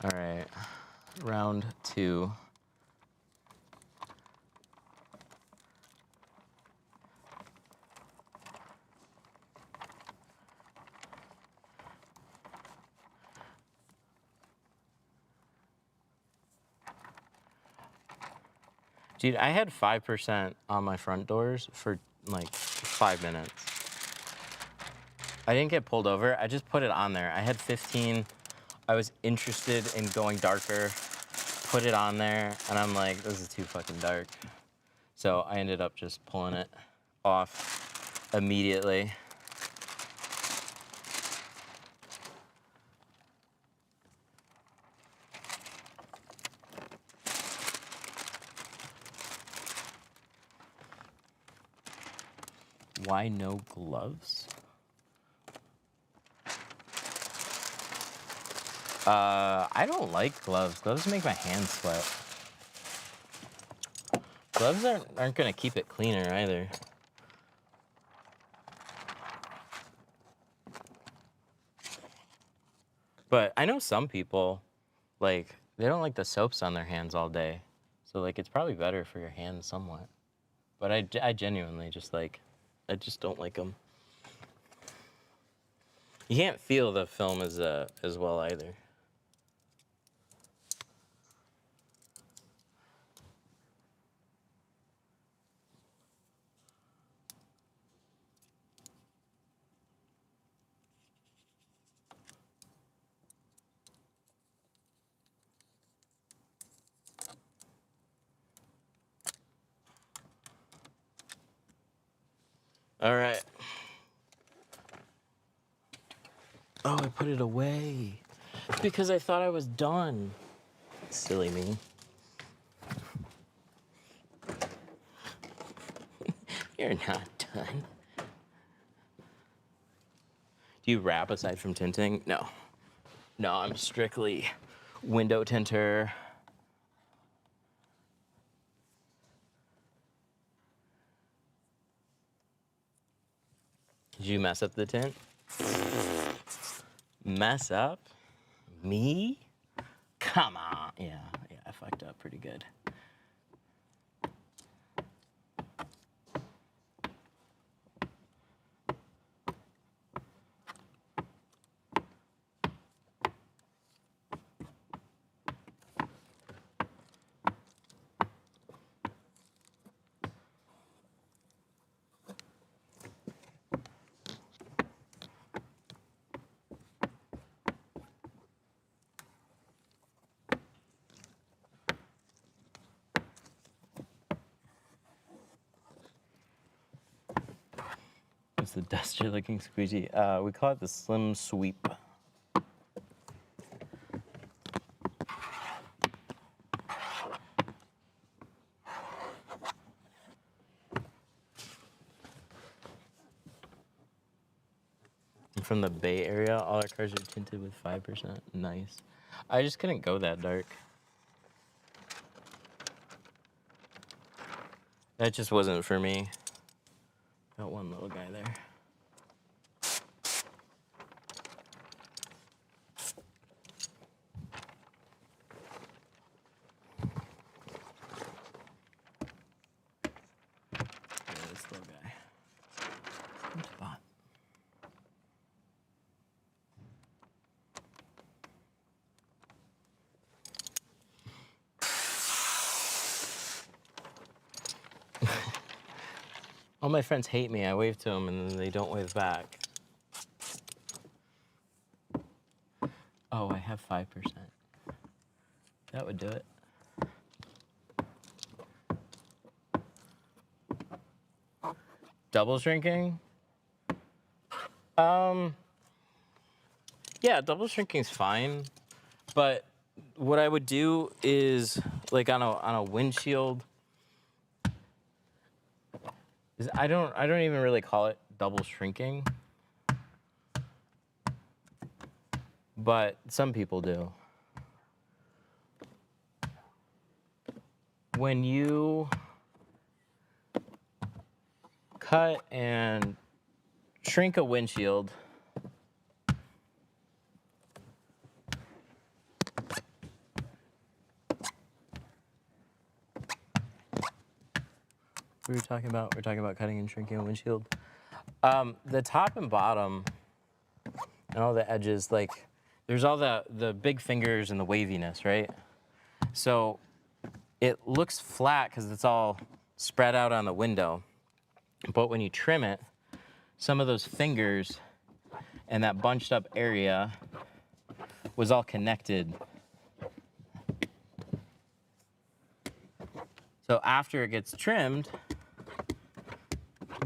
All right, round 2. Dude, I had 5% on my front doors for like 5 minutes. I didn't get pulled over. I just put it on there. I had 15. I was interested in going darker. Put it on there, and I'm like, this is too fucking dark. So I ended up just pulling it off immediately. Why no gloves? I don't like gloves. Gloves make my hands sweat. Gloves aren't gonna keep it cleaner either. But I know some people, like, they don't like the soaps on their hands all day. So, like, it's probably better for your hands somewhat. But I genuinely just, like, I just don't like them. You can't feel the film as well either. All right. Oh, I put it away because I thought I was done. Silly me. You're not done. Do you wrap aside from tinting? No. No, I'm strictly window tinter. Did you mess up the tint? Mess up? Me? Come on. Yeah, I fucked up pretty good. What's the duster looking squeegee? We call it the Slim Sweep. I'm from the Bay Area. All our cars are tinted with 5%. Nice. I just couldn't go that dark. That just wasn't for me. Got one little guy there. Yeah, this little guy. Where's Bot? All my friends hate me. I wave to them and then they don't wave back. Oh, I have 5%. That would do it. Double shrinking? Yeah, double shrinking's fine. But what I would do is, like on a windshield, is I don't even really call it double shrinking. But some people do. When you cut and shrink a windshield, we're talking about cutting and shrinking a windshield. The top and bottom and all the edges, like there's all the big fingers and the waviness, right? So it looks flat because it's all spread out on the window. But when you trim it, some of those fingers and that bunched up area was all connected. So after it gets trimmed,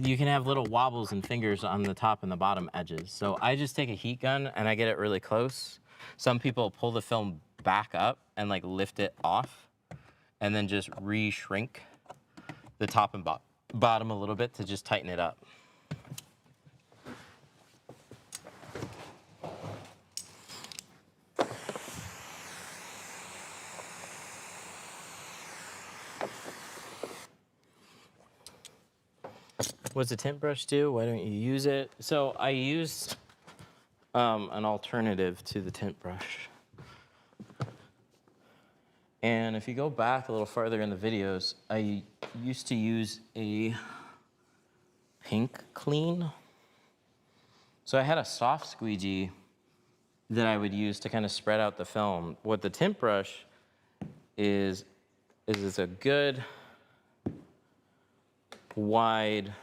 you can have little wobbles and fingers on the top and the bottom edges. So I just take a heat gun and I get it really close. Some people pull the film back up and like lift it off and then just re-shrink the top and bottom a little bit to just tighten it up. What's a tint brush do? Why don't you use it? So I used an alternative to the tint brush. And if you go back a little farther in the videos, I used to use a pink clean. So I had a soft squeegee that I would use to kind of spread out the film. What the tint brush is it's a good, wide,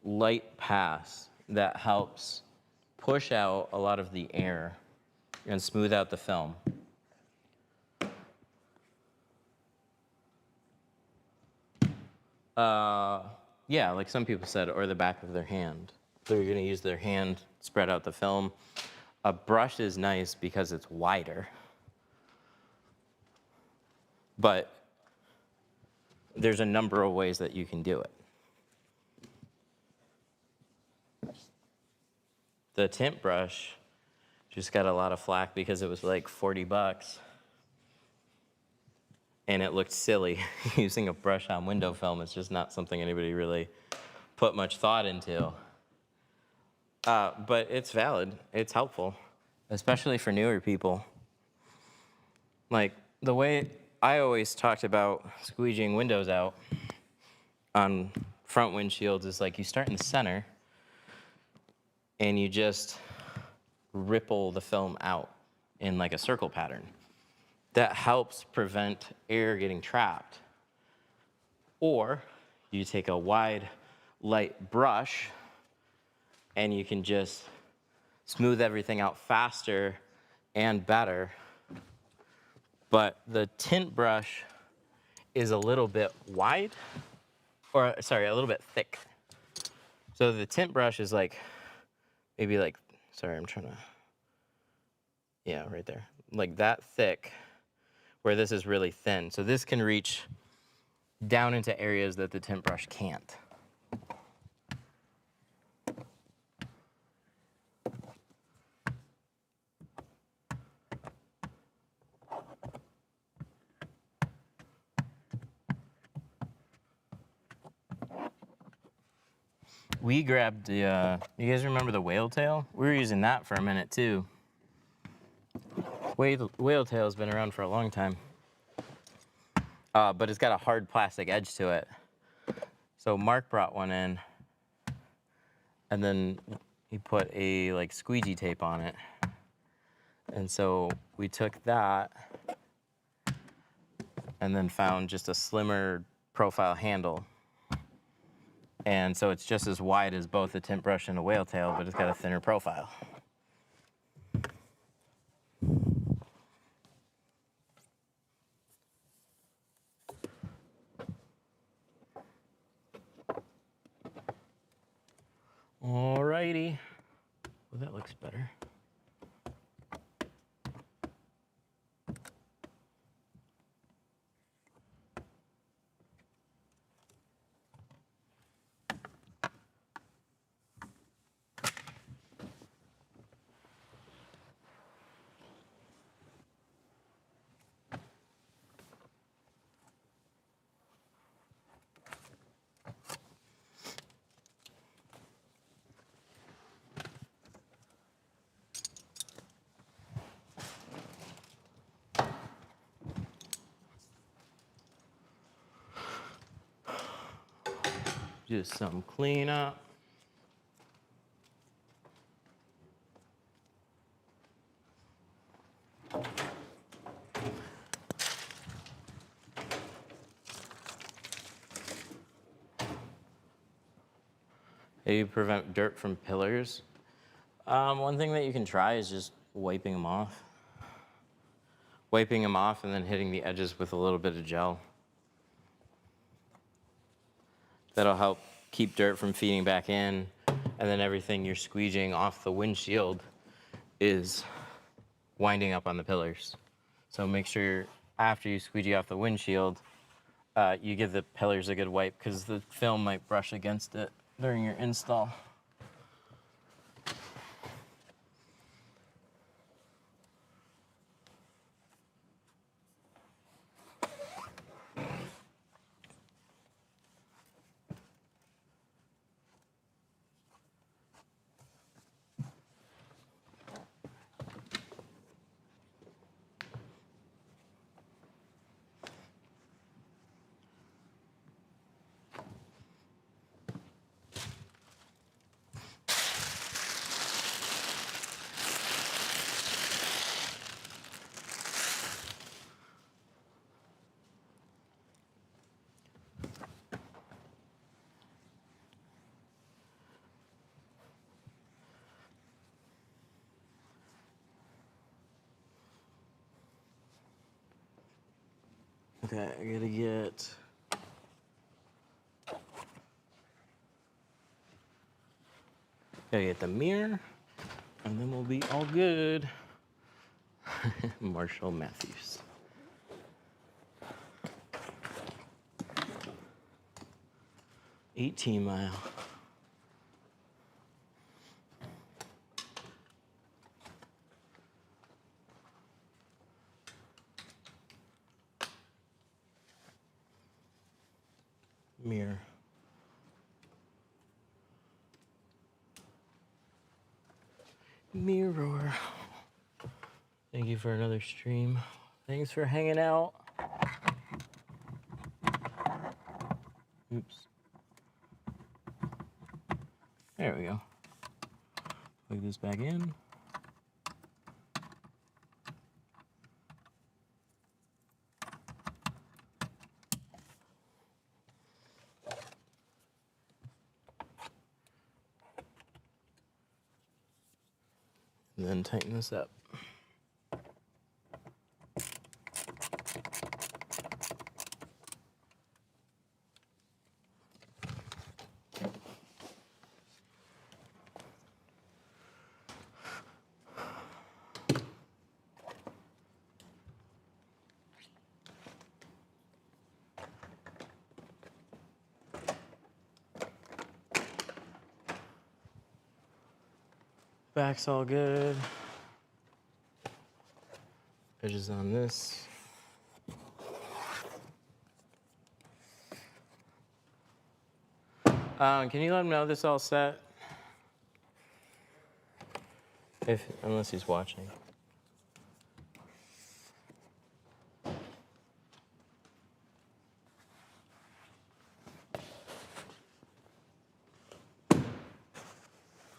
light pass that helps push out a lot of the air and smooth out the film. Yeah, like some people said, or the back of their hand. So you're gonna use their hand, spread out the film. A brush is nice because it's wider, but there's a number of ways that you can do it. The tint brush just got a lot of flack because it was like 40 bucks. And it looked silly using a brush on window film. It's just not something anybody really put much thought into. But it's valid. It's helpful, especially for newer people. Like the way I always talked about squeegeeing windows out on front windshields is like you start in the center and you just ripple the film out in like a circle pattern. That helps prevent air getting trapped. Or you take a wide, light brush and you can just smooth everything out faster and better. But the tint brush is a little bit wide, or sorry, a little bit thick. So the tint brush is like, maybe like, sorry, I'm trying to, yeah, right there. Like that thick, where this is really thin. So this can reach down into areas that the tint brush can't. We grabbed the, you guys remember the whale tail? We were using that for a minute too. Whale tail's been around for a long time. But it's got a hard plastic edge to it. So Mark brought one in, and then he put a like squeegee tape on it. And so we took that and then found just a slimmer profile handle. And so it's just as wide as both a tint brush and a whale tail, but it's got a thinner profile. Alrighty. Well, that looks better. Just some cleanup. How do you prevent dirt from pillars? One thing that you can try is just wiping them off. Wiping them off and then hitting the edges with a little bit of gel. That'll help keep dirt from feeding back in, and then everything you're squeegeeing off the windshield is winding up on the pillars. So make sure after you squeegee off the windshield, you give the pillars a good wipe because the film might brush against it during your install. Okay, I gotta get the mirror, and then we'll be all good. Marshall Matthews. $18 mile. Mirror. Mirror. Thank you for another stream. Thanks for hanging out. Oops. There we go. Plug this back in. And then tighten this up. Back's all good. Edges on this. Can you let him know this all set? Unless he's watching.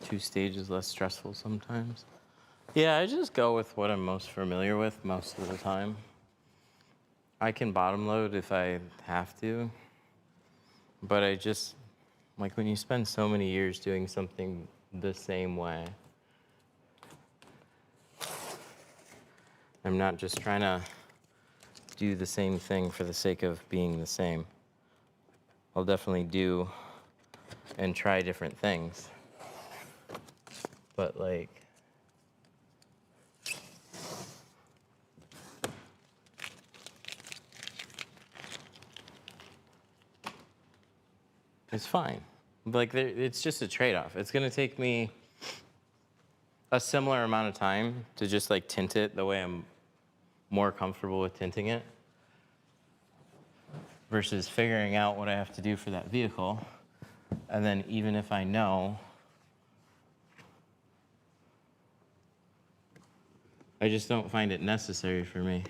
Two stages less stressful sometimes. Yeah, I just go with what I'm most familiar with most of the time. I can bottom load if I have to, but I just, like when you spend so many years doing something the same way, I'm not just trying to do the same thing for the sake of being the same. I'll definitely do and try different things. But like, it's fine. Like, it's just a trade-off. It's gonna take me a similar amount of time to just like tint it the way I'm more comfortable with tinting it versus figuring out what I have to do for that vehicle. And then even if I know, I just don't find it necessary for me.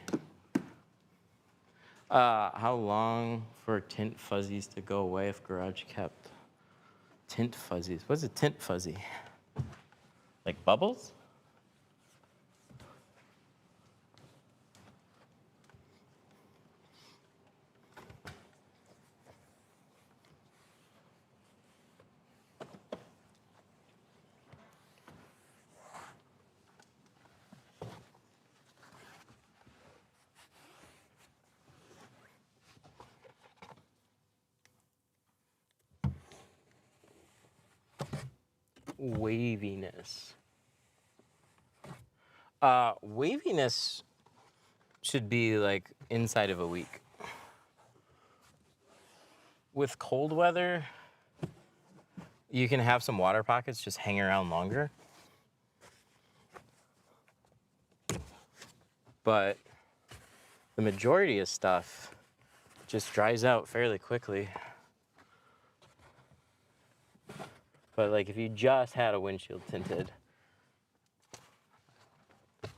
How long for tint fuzzies to go away if garage kept? Tint fuzzies, what's a tint fuzzy? Like bubbles? Waviness. Waviness should be like inside of a week. With cold weather, you can have some water pockets just hang around longer. But the majority of stuff just dries out fairly quickly. But like if you just had a windshield tinted, a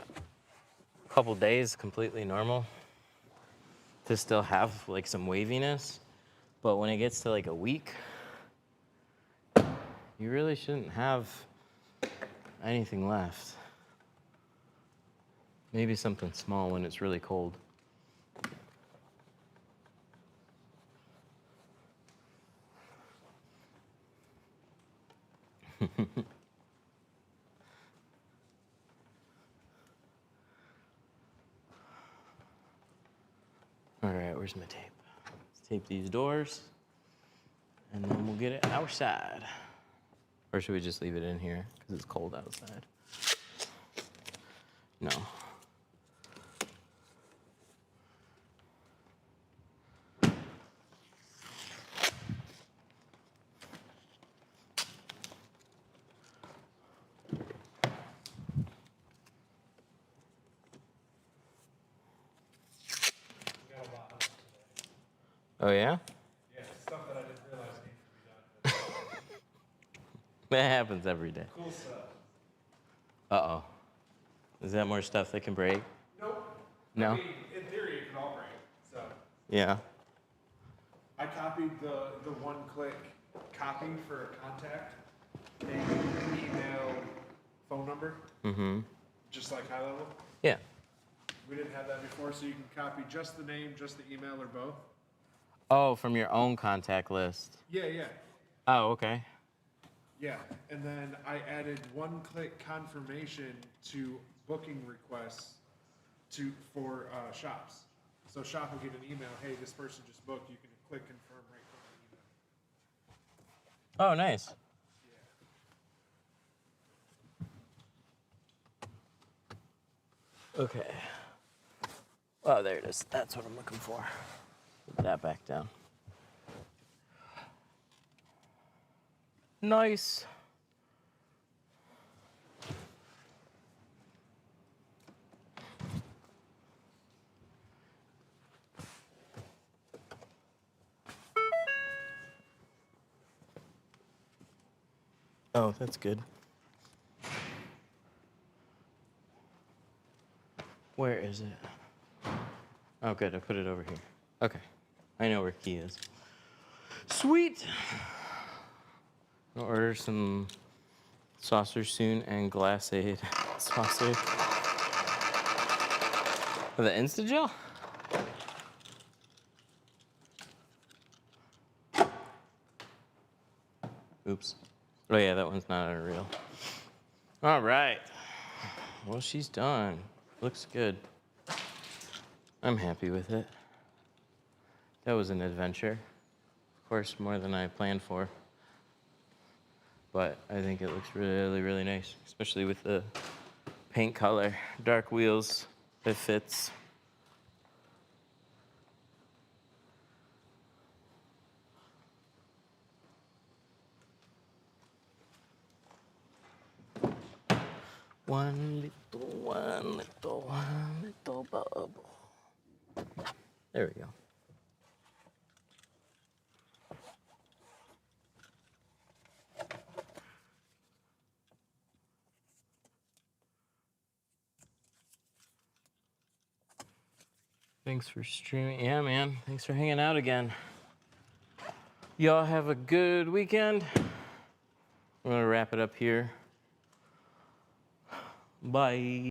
couple days completely normal to still have like some waviness. But when it gets to like a week, you really shouldn't have anything left. Maybe something small when it's really cold. All right, where's my tape? Let's tape these doors, and then we'll get it outside. Or should we just leave it in here because it's cold outside? No. We got a lot today. Oh yeah? Yeah, stuff that I didn't realize needed to be done. That happens every day. Cool stuff. Uh-oh. Is that more stuff that can break? Nope. No? I mean, in theory, it can all break. So Yeah. I copied the one-click copy for a contact, name, email, phone number, Mm-hmm. just like high level. Yeah. We didn't have that before, so you can copy just the name, just the email, or both. Oh, from your own contact list. Yeah, yeah. Oh, okay. Yeah, and then I added one-click confirmation to booking requests for shops. So shop will get an email, hey, this person just booked, you can click confirm right from the email. Oh, nice. Okay. Oh, there it is. That's what I'm looking for. Put that back down. Nice. Oh, that's good. Where is it? Oh, good. I put it over here. Okay. I know where key is. Sweet. I'll order some saucers soon and Glassade saucer. The Instagel? Oops. Oh yeah, that one's not unreal. All right. Well, she's done. Looks good. I'm happy with it. That was an adventure. Of course, more than I planned for. But I think it looks really, really nice, especially with the paint color. Dark wheels, it fits. One little bubble. There we go. Thanks for streaming. Yeah, man. Thanks for hanging out again. Y'all have a good weekend. I'm going to wrap it up here. Bye.